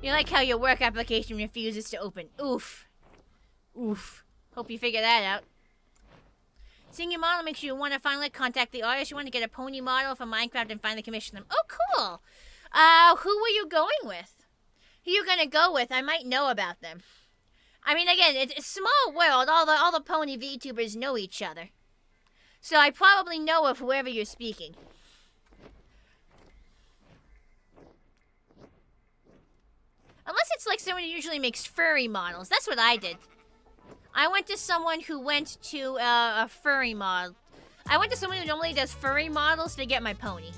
You like how your work application refuses to open. Oof. Oof. Hope you figure that out. Seeing your model makes you want to finally contact the artist. You want to get a pony model for Minecraft and finally commission them. Oh, cool. Who were you going with? Who you gonna go with? I might know about them. I mean, again, it's a small world. All the pony VTubers know each other. So I probably know of whoever you're speaking. Unless it's like someone who usually makes furry models. That's what I did. I went to someone who went to a furry mod. I went to someone who normally does furry models to get my pony.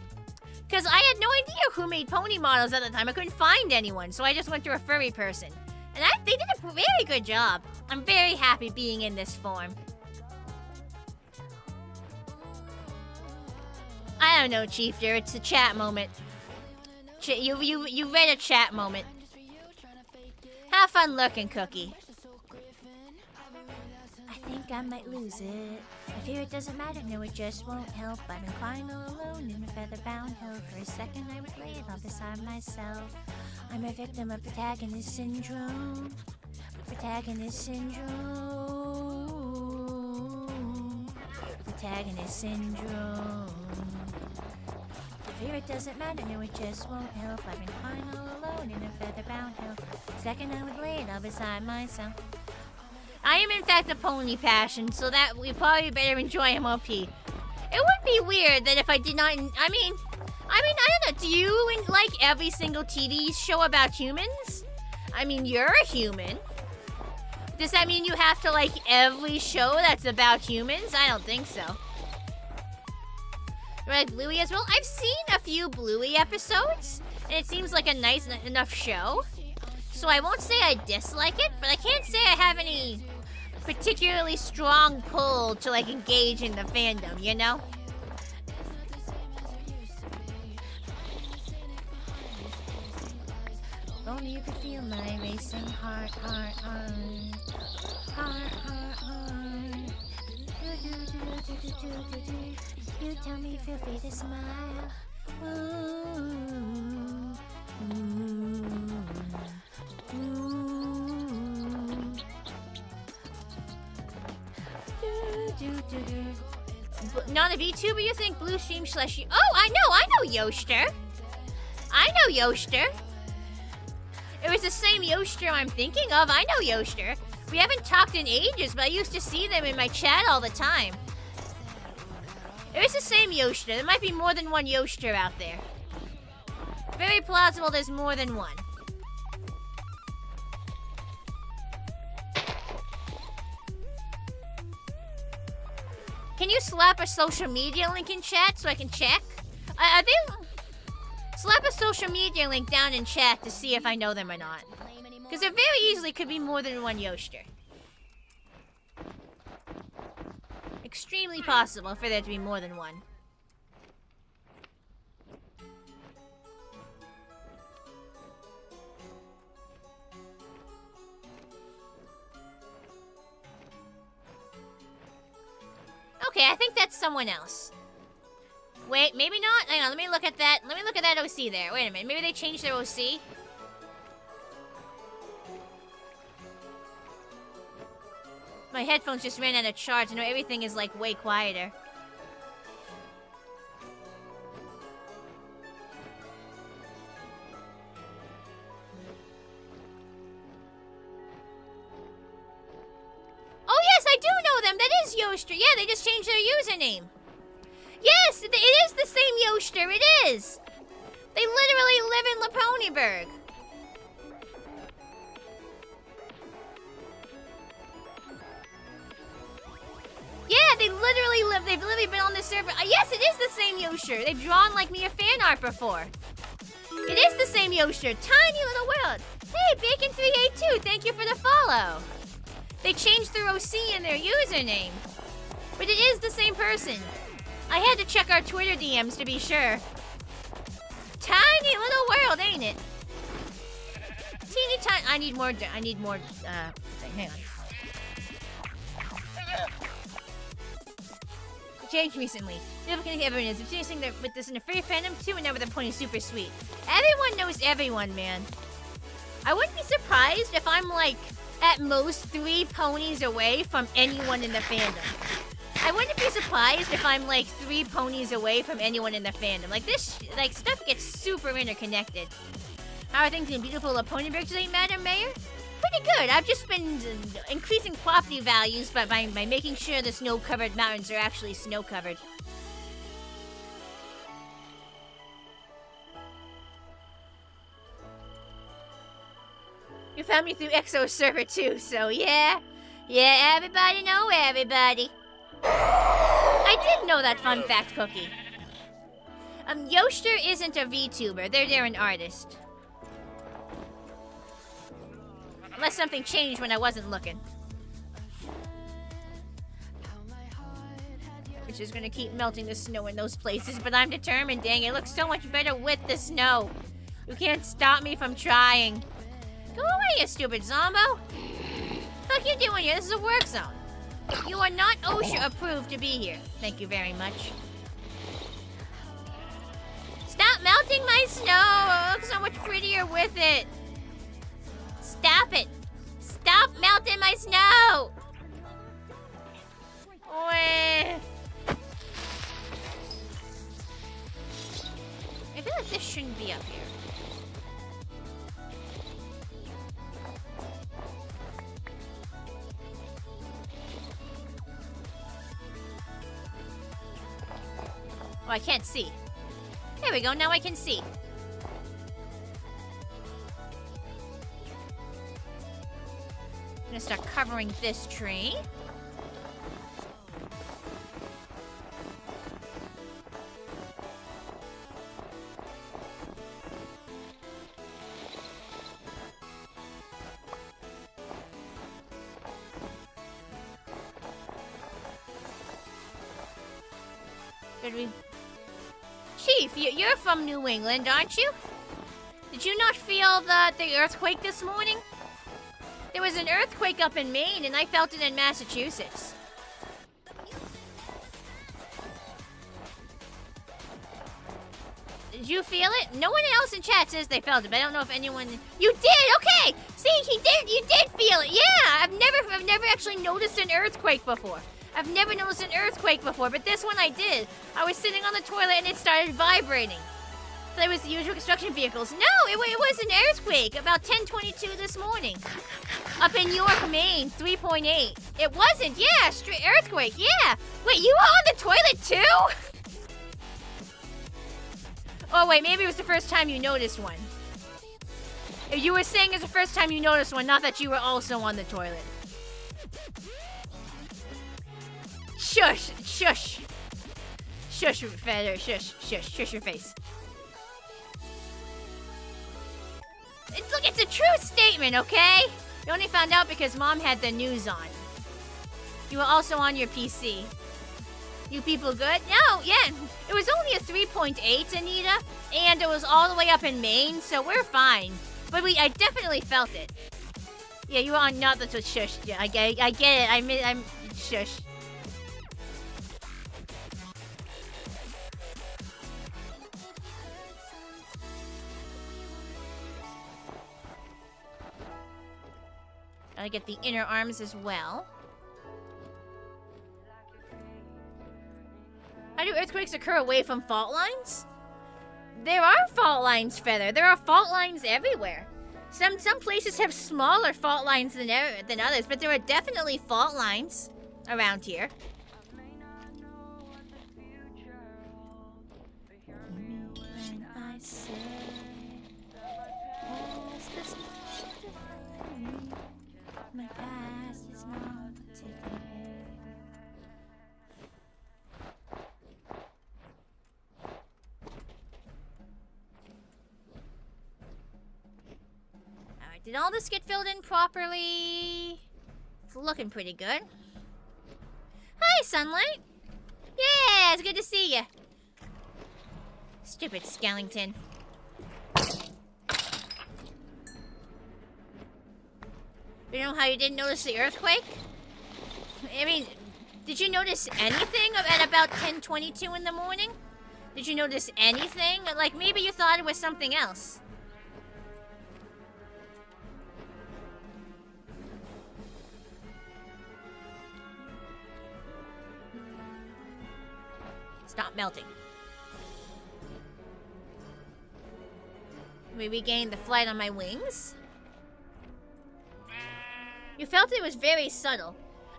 Because I had no idea who made pony models at the time. I couldn't find anyone, so I just went to a furry person. And they did a very good job. I'm very happy being in this form. I don't know, Chiefter. It's a chat moment. You read a chat moment. Have fun looking, Cookie. I think I might lose it. I fear it doesn't matter, no, it just won't help. I've been crying all alone in a feather-bound hill. For a second, I would lay it all beside myself. I'm a victim of protagonist syndrome. Protagonist syndrome. Protagonist syndrome. I fear it doesn't matter, no, it just won't help. I've been crying all alone in a feather-bound hill. Second, I would lay it all beside myself. I am in fact a pony passion, so that we probably better enjoy MOP. It would be weird that if I did not. I mean, I don't know. Do you like every single TV show about humans? I mean, you're a human. Does that mean you have to like every show that's about humans? I don't think so. Right, Bluey as well. I've seen a few Bluey episodes, and it seems like a nice enough show. So I won't say I dislike it, but I can't say I have any particularly strong pull to like engage in the fandom, you know? If only you could feel my racing heart, heart, heart. Heart, heart, heart. You tell me, feel free to smile. Ooh. Not a VTuber, you think? Blue Stream slash... Oh, I know Yoster. I know Yoster. It was the same Yoster I'm thinking of. I know Yoster. We haven't talked in ages, but I used to see them in my chat all the time. It was the same Yoster. There might be more than one Yoster out there. Very plausible there's more than one. Can you slap a social media link in chat so I can check? Slap a social media link down in chat to see if I know them or not. Because there very easily could be more than one Yoster. Extremely possible for there to be more than one. Okay, I think that's someone else. Wait, maybe not? Hang on, let me look at that. Let me look at that OC there. Wait a minute, maybe they changed their OC? My headphones just ran out of charge. I know everything is like way quieter. Oh yes, I do know them. That is Yoster. Yeah, they just changed their username. Yes, it is the same Yoster. It is. They literally live in Laponyburg. Yeah, they they've literally been on this server. Yes, it is the same Yosher. They've drawn like me a fan art before. It is the same Yosher. Tiny little world. Hey, Bacon382, thank you for the follow. They changed their OC in their username. But it is the same person. I had to check our Twitter DMs to be sure. Tiny little world, ain't it? Teeny tiny. I need more thing. Hang on. It changed recently. Everyone is facing with this in a furry fandom too, and now with a pony super sweet. Everyone knows everyone, man. I wouldn't be surprised if I'm like at most 3 ponies away from anyone in the fandom. I wouldn't be surprised if I'm like 3 ponies away from anyone in the fandom. Like this, like stuff gets super interconnected. How are things in beautiful pony breaks today, Madam Mayor? Pretty good. I've just been increasing property values by making sure the snow-covered mountains are actually snow-covered. You found me through Exo server too, so yeah. Yeah, everybody know everybody. I did know that fun fact, Cookie. Yoster isn't a VTuber. They're an artist. Unless something changed when I wasn't looking. Which is gonna keep melting the snow in those places, but I'm determined, dang. It looks so much better with the snow. You can't stop me from trying. Go away, you stupid Zombo. Fuck you doing here? This is a work zone. You are not OSHA approved to be here. Thank you very much. Stop melting my snow. It looks so much prettier with it. Stop it. Stop melting my snow. I feel like this shouldn't be up here. Oh, I can't see. There we go, now I can see. I'm gonna start covering this tree. Did we... Chief, you're from New England, aren't you? Did you not feel the earthquake this morning? There was an earthquake up in Maine, and I felt it in Massachusetts. Did you feel it? No one else in chat says they felt it, but I don't know if anyone... You did! Okay! See, he did! You did feel it! Yeah! I've never actually noticed an earthquake before. I've never noticed an earthquake before, but this one I did. I was sitting on the toilet and it started vibrating. So it was the usual construction vehicles. No, it was an earthquake about 10:22 this morning. Up in York, Maine, 3.8. It wasn't, yeah, straight earthquake, yeah. Wait, you were on the toilet too? Oh wait, maybe it was the first time you noticed one. If you were saying it's the first time you noticed one, not that you were also on the toilet. Shush, shush. Shush, feather, shush, shush, shush your face. Look, it's a true statement, okay? You only found out because Mom had the news on. You were also on your PC. You people good? No, yeah. It was only a 3.8, Anita. And it was all the way up in Maine, so we're fine. But I definitely felt it. Yeah, you were on not the shush. Yeah, I get it. I'm shush. Gotta get the inner arms as well. How do earthquakes occur away from fault lines? There are fault lines, Feather. There are fault lines everywhere. Some places have smaller fault lines than others, but there are definitely fault lines around here. Did all this get filled in properly? It's looking pretty good. Hi, Sunlight. Yeah, it's good to see you. Stupid skeleton. You know how you didn't notice the earthquake? I mean, did you notice anything at about 10:22 in the morning? Did you notice anything? Like, maybe you thought it was something else. Stop melting. We regained the flight on my wings. You felt it was very subtle.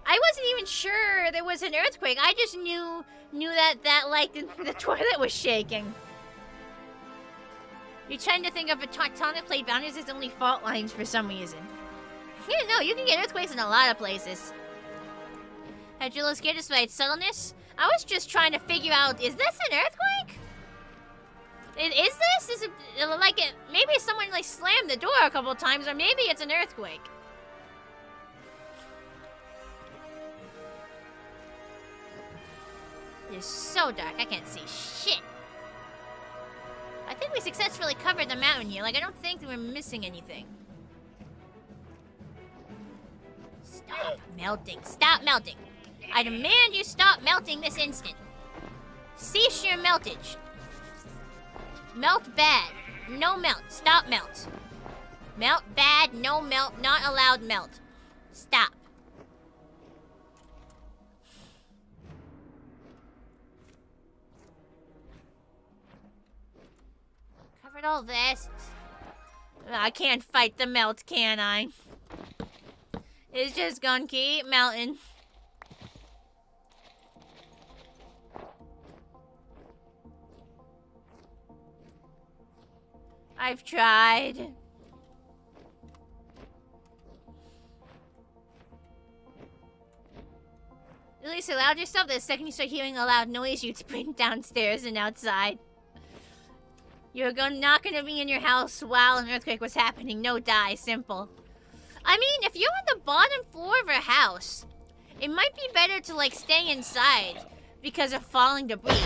I wasn't even sure there was an earthquake. I just knew that like the toilet was shaking. You're trying to think of a tectonic plate boundaries as only fault lines for some reason. Yeah, no, you can get earthquakes in a lot of places. Had you scared us by its subtleness? I was just trying to figure out, is this an earthquake? Is this? Is it like it? Maybe someone like slammed the door a couple of times, or maybe it's an earthquake. It's so dark, I can't see shit. I think we successfully covered the mountain here. Like, I don't think we're missing anything. Stop melting. Stop melting. I demand you stop melting this instant. Cease your meltage. Melt bad. No melt. Stop melt. Melt bad. No melt. Not allowed melt. Stop. Covered all this. I can't fight the melt, can I? It's just gonna keep melting. I've tried. At least allowed yourself the second you start hearing a loud noise, you'd sprint downstairs and outside. You're not gonna be in your house while an earthquake was happening. No die. Simple. I mean, if you're on the bottom floor of a house, it might be better to, like, stay inside because of falling debris.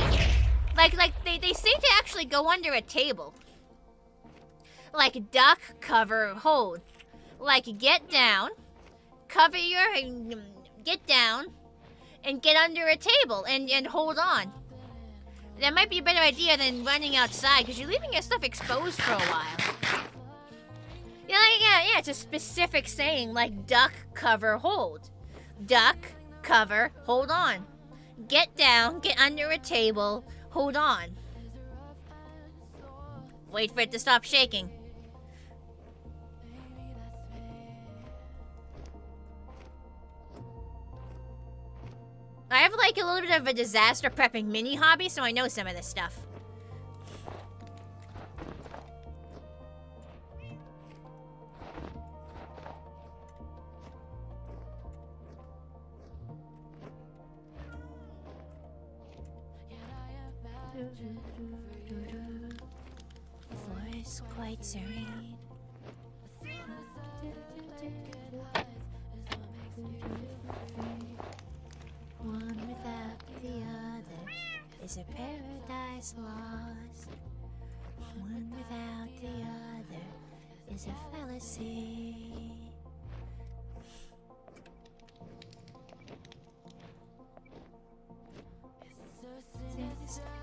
Like they seem to actually go under a table. Like, duck, cover, hold. Like, get down, cover your... get down, and get under a table, and hold on. That might be a better idea than running outside, because you're leaving your stuff exposed for a while. Yeah, it's a specific saying, like, duck, cover, hold. Duck, cover, hold on. Get down, get under a table, hold on. Wait for it to stop shaking. I have, like, a little bit of a disaster prepping mini hobby, so I know some of this stuff. The forest quite serene. One without the other is a paradise lost. One without the other is a fallacy.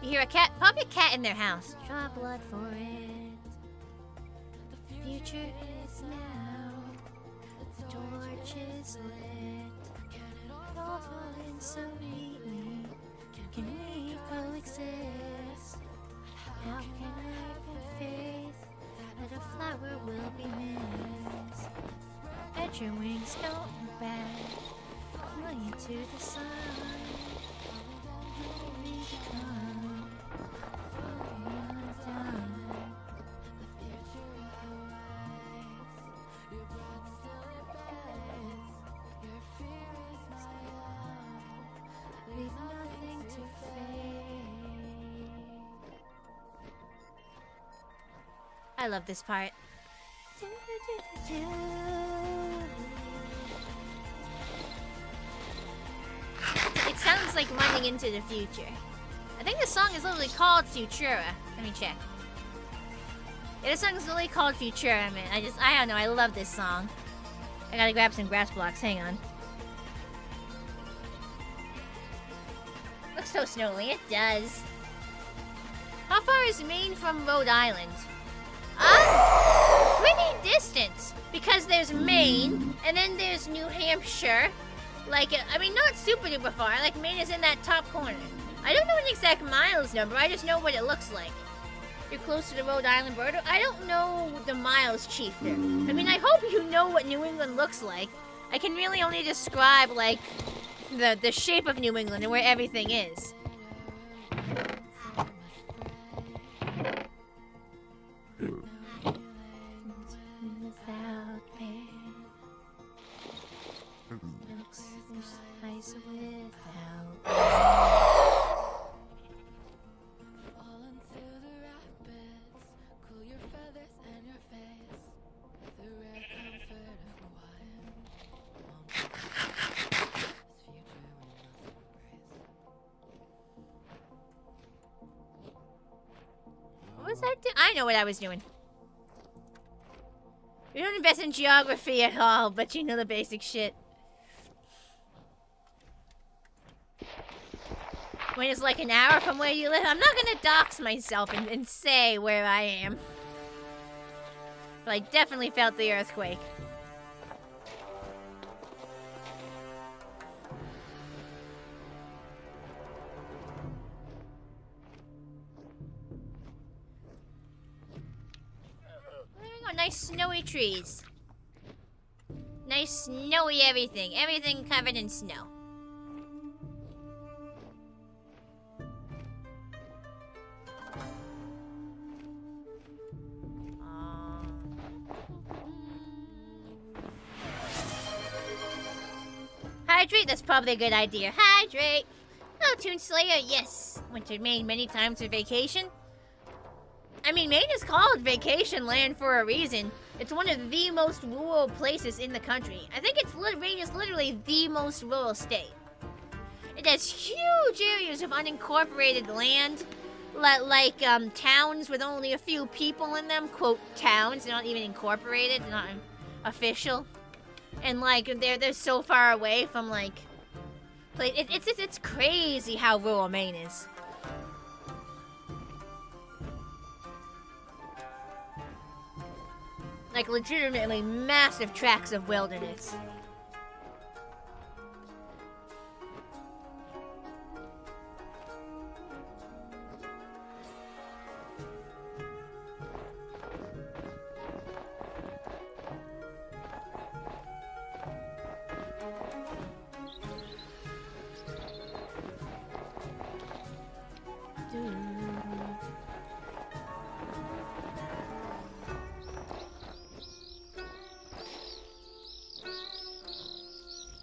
You hear a cat? Probably a cat in their house. Draw blood for it. The future is now. The torch is lit. All falling so neatly. Can we coexist? How can I have faith that a flower will be missed? That your wings don't look bad. Flying to the sun. Become undone. Leave nothing to fade. I love this part. It sounds like running into the future. I think the song is literally called Futura. Let me check. Yeah, this song is literally called Futura, man. I don't know, I love this song. I gotta grab some grass blocks, hang on. Looks so snowy, it does. How far is Maine from Rhode Island? Pretty distant. Because there's Maine, and then there's New Hampshire. Like, I mean, not super duper far. Like, Maine is in that top corner. I don't know an exact miles number, I just know what it looks like. You're close to the Rhode Island border? I don't know the miles, Chief, there. I mean, I hope you know what New England looks like. I can really only describe, like, the shape of New England and where everything is. What was I doing? I know what I was doing. You don't invest in geography at all, but you know the basic shit. When it's like an hour from where you live, I'm not gonna dox myself and say where I am. But I definitely felt the earthquake. There we go, nice snowy trees. Nice snowy everything. Everything covered in snow. Hydrate, that's probably a good idea. Hydrate! Oh, Toon Slayer, yes. Went to Maine many times for vacation. I mean, Maine is called vacation land for a reason. It's one of the most rural places in the country. I think Maine is literally the most rural state. It has huge areas of unincorporated land. Like towns with only a few people in them. Quote, towns. They're not even incorporated. They're not official. And like they're so far away from like, it's crazy how rural Maine is. Like legitimately massive tracts of wilderness.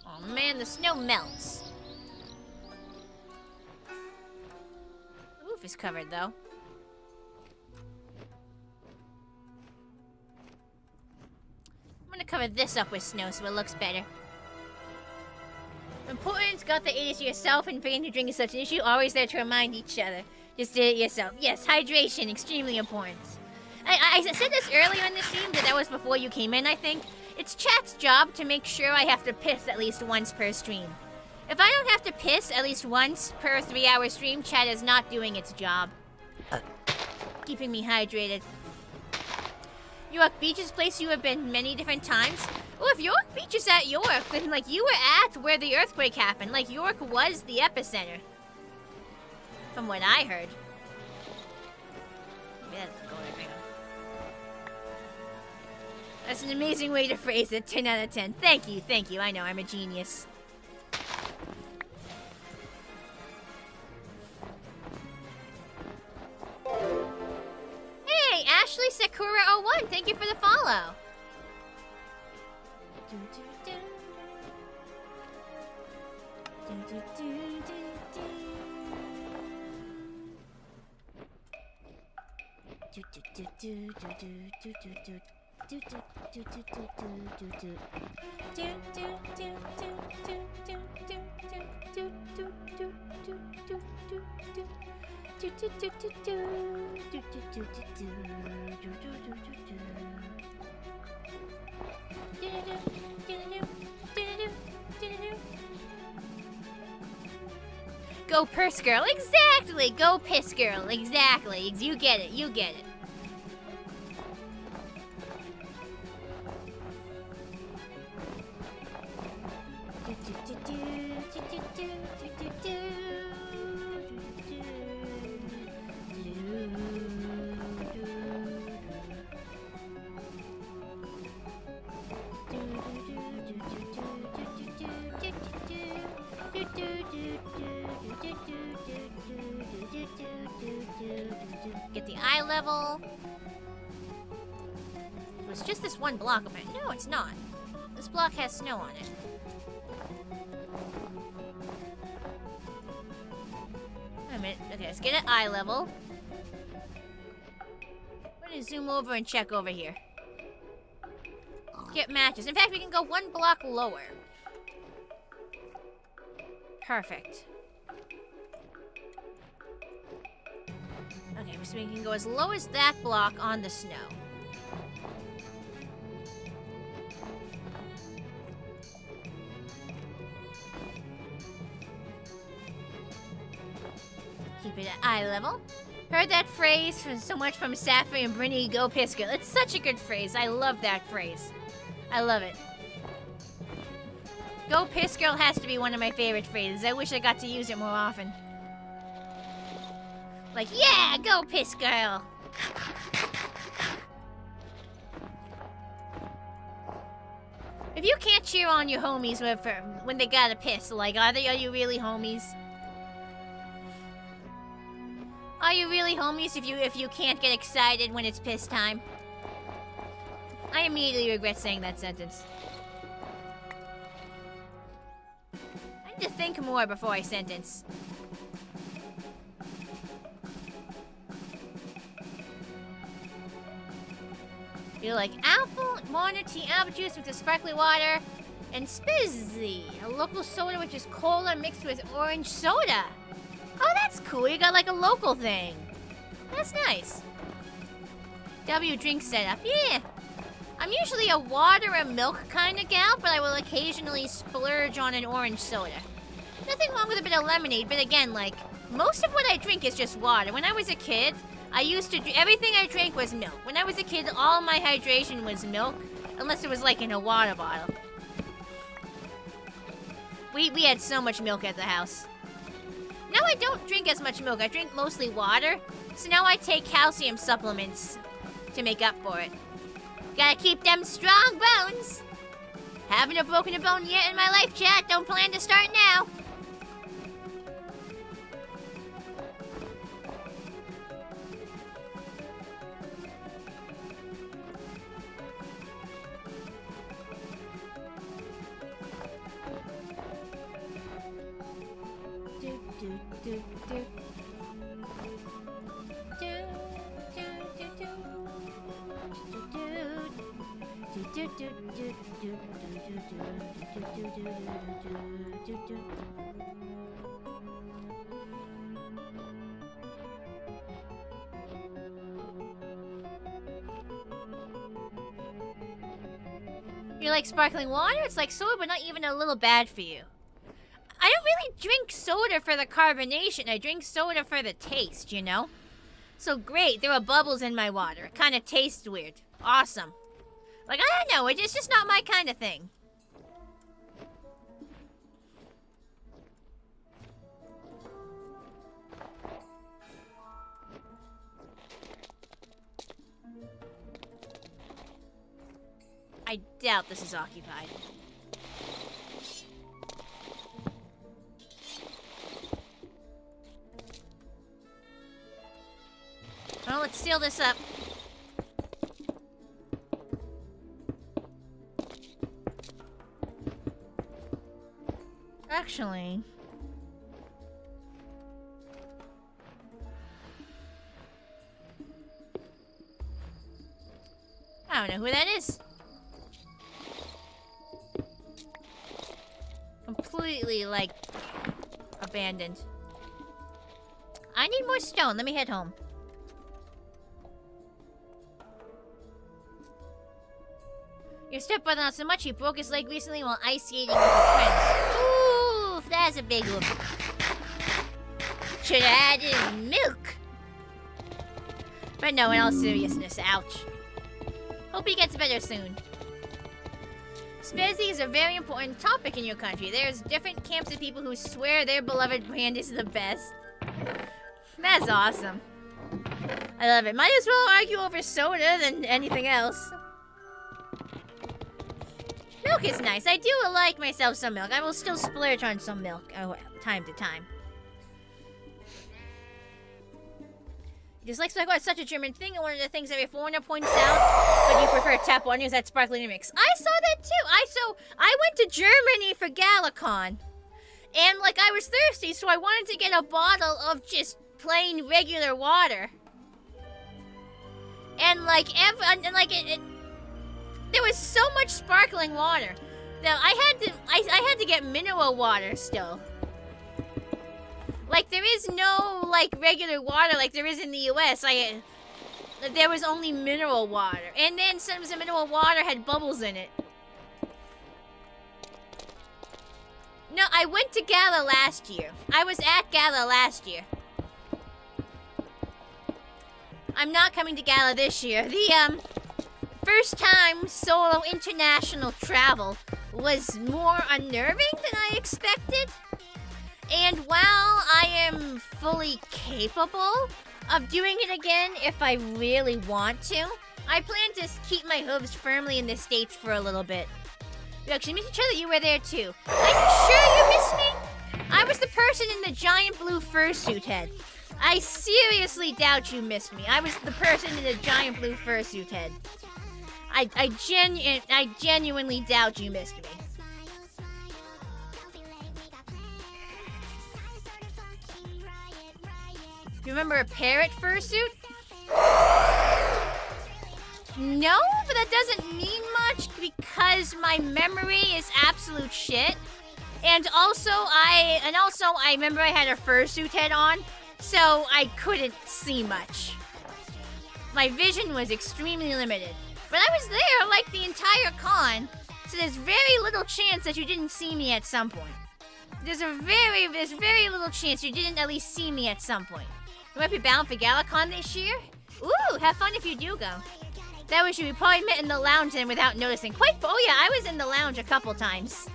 Oh man, the snow melts. The roof is covered though. I'm gonna cover this up with snow so it looks better. Important, got the aid to yourself and forgetting to drink is such an issue. Always there to remind each other. Just did it yourself. Yes, hydration, extremely important. I said this earlier in the stream, that was before you came in, I think. It's chat's job to make sure I have to piss at least once per stream. If I don't have to piss at least once per 3-hour stream, chat is not doing its job. Keeping me hydrated. York Beach is a place you have been many different times. Well, if York Beach is at York, then like you were at where the earthquake happened. Like York was the epicenter. From what I heard. Maybe that's going right. That's an amazing way to phrase it. 10 out of 10. Thank you, thank you. I know, I'm a genius. Hey, Ashley Sakura01, thank you for the follow. Go purse girl, exactly. Go piss girl, exactly. You get it, you get it. Get the eye level. It was just this one block of it. No, it's not. This block has snow on it. Wait a minute. Okay, let's get an eye level. I'm gonna zoom over and check over here. Get matches. In fact, we can go one block lower. Perfect. Okay, so we can go as low as that block on the snow. Keep it at eye level. Heard that phrase so much from Safi and Brinny, go piss girl. It's such a good phrase. I love that phrase. I love it. Go piss girl has to be one of my favorite phrases. I wish I got to use it more often. Like, yeah, go piss girl. If you can't cheer on your homies when they gotta piss, like, are you really homies? Are you really homies if you can't get excited when it's piss time? I immediately regret saying that sentence. I need to think more before I sentence. You like apple, morning tea, apple juice with the sparkly water, and Spizzy, a local soda which is cola mixed with orange soda. Oh, that's cool. You got like a local thing. That's nice. W drink setup. Yeah. I'm usually a water and milk kind of gal, but I will occasionally splurge on an orange soda. Nothing wrong with a bit of lemonade, but again, like, most of what I drink is just water. When I was a kid, I used to everything I drank was milk. When I was a kid, all my hydration was milk, unless it was like in a water bottle. We had so much milk at the house. Now I don't drink as much milk. I drink mostly water. So now I take calcium supplements to make up for it. Gotta keep them strong bones. Haven't broken a bone yet in my life, chat. Don't plan to start now. You like sparkling water? It's like soda, but not even a little bad for you. I don't really drink soda for the carbonation. I drink soda for the taste, you know? So great, there are bubbles in my water. It kind of tastes weird. Awesome. Like, I don't know, it's just not my kind of thing. I doubt this is occupied. Well, let's seal this up. Actually... oh Don't know who that is. Completely, like, abandoned. I need more stone. Let me head home. Your stepbrother not so much. He broke his leg recently while ice skating with his friends. Ooh, that's a big one. Should have added milk. But no, in all seriousness, ouch. Hope he gets better soon. Spezzy is a very important topic in your country. There's different camps of people who swear their beloved brand is the best. That's awesome. I love it. Might as well argue over soda than anything else. Milk is nice. I do like myself some milk. I will still splurge on some milk time to time. Dislikes like, oh, it's such a German thing, and one of the things every foreigner points out, but you prefer tap water is that sparkling mix. I saw that too. I went to Germany for Galacon, and like I was thirsty, so I wanted to get a bottle of just plain regular water, and like there was so much sparkling water that I had to get mineral water still. Like, there is no, like, regular water like there is in the US. There was only mineral water. And then some of the mineral water had bubbles in it. No, I went to Gala last year. I was at Gala last year. I'm not coming to Gala this year. The, first time solo international travel was more unnerving than I expected. And while I am fully capable of doing it again if I really want to, I plan to keep my hooves firmly in the States for a little bit. We actually missed each other. You were there too. Are you sure you missed me? I was the person in the giant blue fursuit head. I seriously doubt you missed me. I was the person in the giant blue fursuit head. I genuinely doubt you missed me. You remember a parrot fursuit? No, but that doesn't mean much because my memory is absolute shit. And also I remember I had a fursuit head on, so I couldn't see much. My vision was extremely limited. But I was there like the entire con, so there's very little chance that you didn't see me at some point. There's very little chance you didn't at least see me at some point. You might be bound for Galacon this year? Ooh, have fun if you do go. That was you. We probably met in the lounge then without noticing. Oh yeah, I was in the lounge a couple times.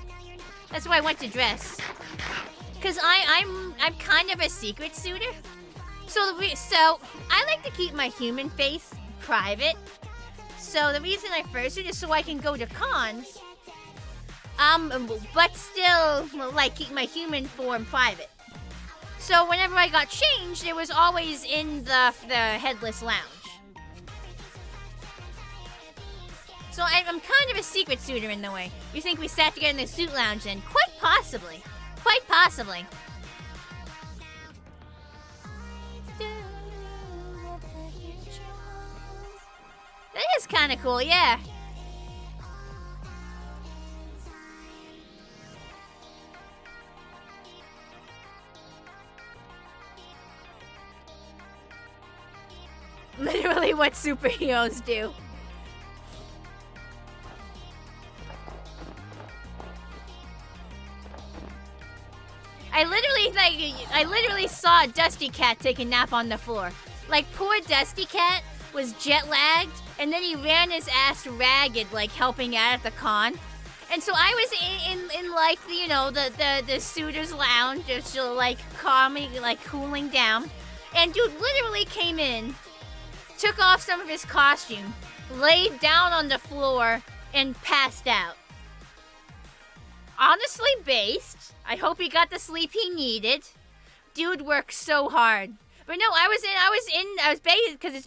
That's why I went to dress. Cause I'm kind of a secret suitor. So I like to keep my human face private. So the reason I fursuit is so I can go to cons. But still like keep my human form private. So whenever I got changed, it was always in the headless lounge. So I'm kind of a secret suitor in the way. You think we sat together in the suit lounge then? Quite possibly. Quite possibly. That is kind of cool, yeah. Literally what superheroes do. I literally saw Dusty Cat take a nap on the floor. Like, poor Dusty Cat was jet lagged, and then he ran his ass ragged, like helping out at the con. And so I was in like the suitors lounge, just like calming, like cooling down. And dude literally came in, took off some of his costume, laid down on the floor, and passed out. Honestly based. I hope he got the sleep he needed. Dude worked so hard. But no, I was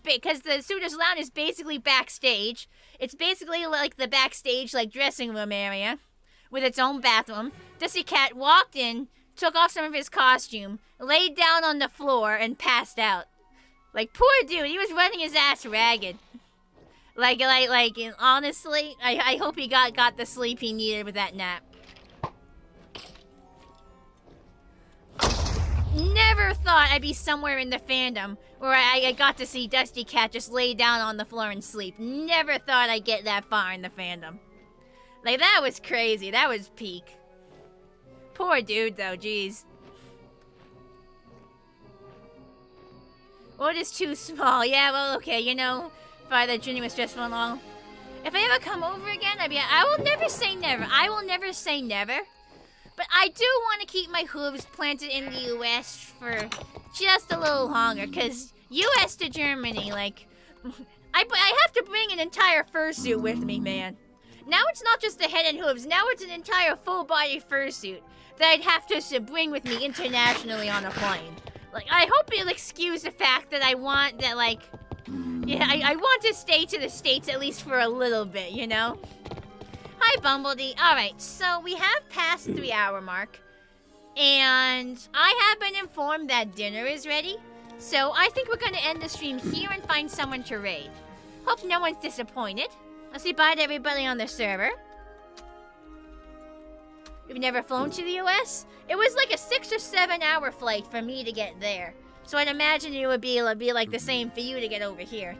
because the suitors lounge is basically backstage. It's basically like the backstage like dressing room area with its own bathroom. Dusty Cat walked in, took off some of his costume, laid down on the floor, and passed out. Like, poor dude, he was running his ass ragged. Honestly, I hope he got the sleep he needed with that nap. Never thought I'd be somewhere in the fandom where I got to see Dusty Cat just lay down on the floor and sleep. Never thought I'd get that far in the fandom. Like, that was crazy. That was peak. Poor dude, though, jeez. What is too small? Yeah, well, okay, you know, Friday the journey was stressful and all. If I ever come over again, I will never say never. I will never say never. But I do want to keep my hooves planted in the US for just a little longer, because US to Germany, like, I have to bring an entire fursuit with me, man. Now it's not just the head and hooves, now it's an entire full-body fursuit that I'd have to bring with me internationally on a plane. Like, I hope you'll excuse the fact that I want that, like, yeah, I want to stay to the States at least for a little bit, you know? Hi, Bumblebee. Alright, so we have passed the 3-hour mark, and I have been informed that dinner is ready, so I think we're gonna end the stream here and find someone to raid. Hope no one's disappointed. I'll say bye to everybody on the server. We've never flown to the US? It was like a 6 or 7 hour flight for me to get there, so I'd imagine it would be like the same for you to get over here.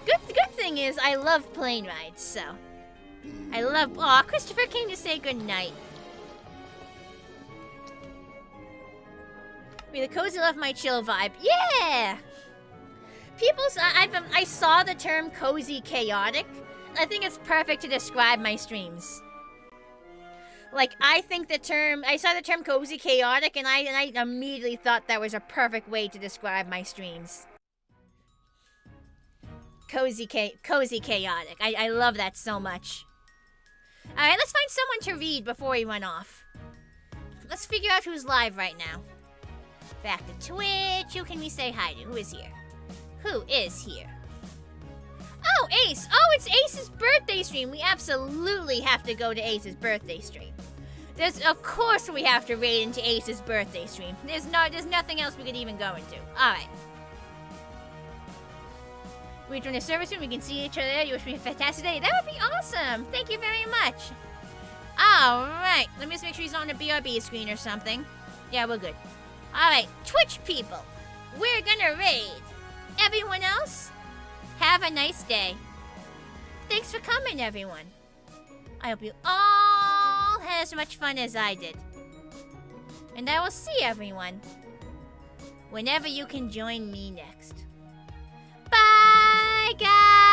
Good thing is I love plane rides, so... Aw, Christopher came to say goodnight. The cozy love my chill vibe. Yeah! I saw the term cozy chaotic. I think it's perfect to describe my streams. Like, I saw the term cozy chaotic, and I immediately thought that was a perfect way to describe my streams. Cozy chaotic. I love that so much. Alright, let's find someone to read before we run off. Let's figure out who's live right now. Back to Twitch. Who can we say hi to? Who is here? Who is here? Oh, Ace! Oh, it's Ace's birthday stream! We absolutely have to go to Ace's birthday stream. Of course we have to raid into Ace's birthday stream. There's nothing else we could even go into. Alright. We join the service room, we can see each other there. You wish me a fantastic day. That would be awesome! Thank you very much. Alright, let me just make sure he's on the BRB screen or something. Yeah, we're good. Alright, Twitch people, we're gonna raid. Everyone else, have a nice day. Thanks for coming, everyone. I hope you all had as much fun as I did. And I will see everyone whenever you can join me next. Bye, guys!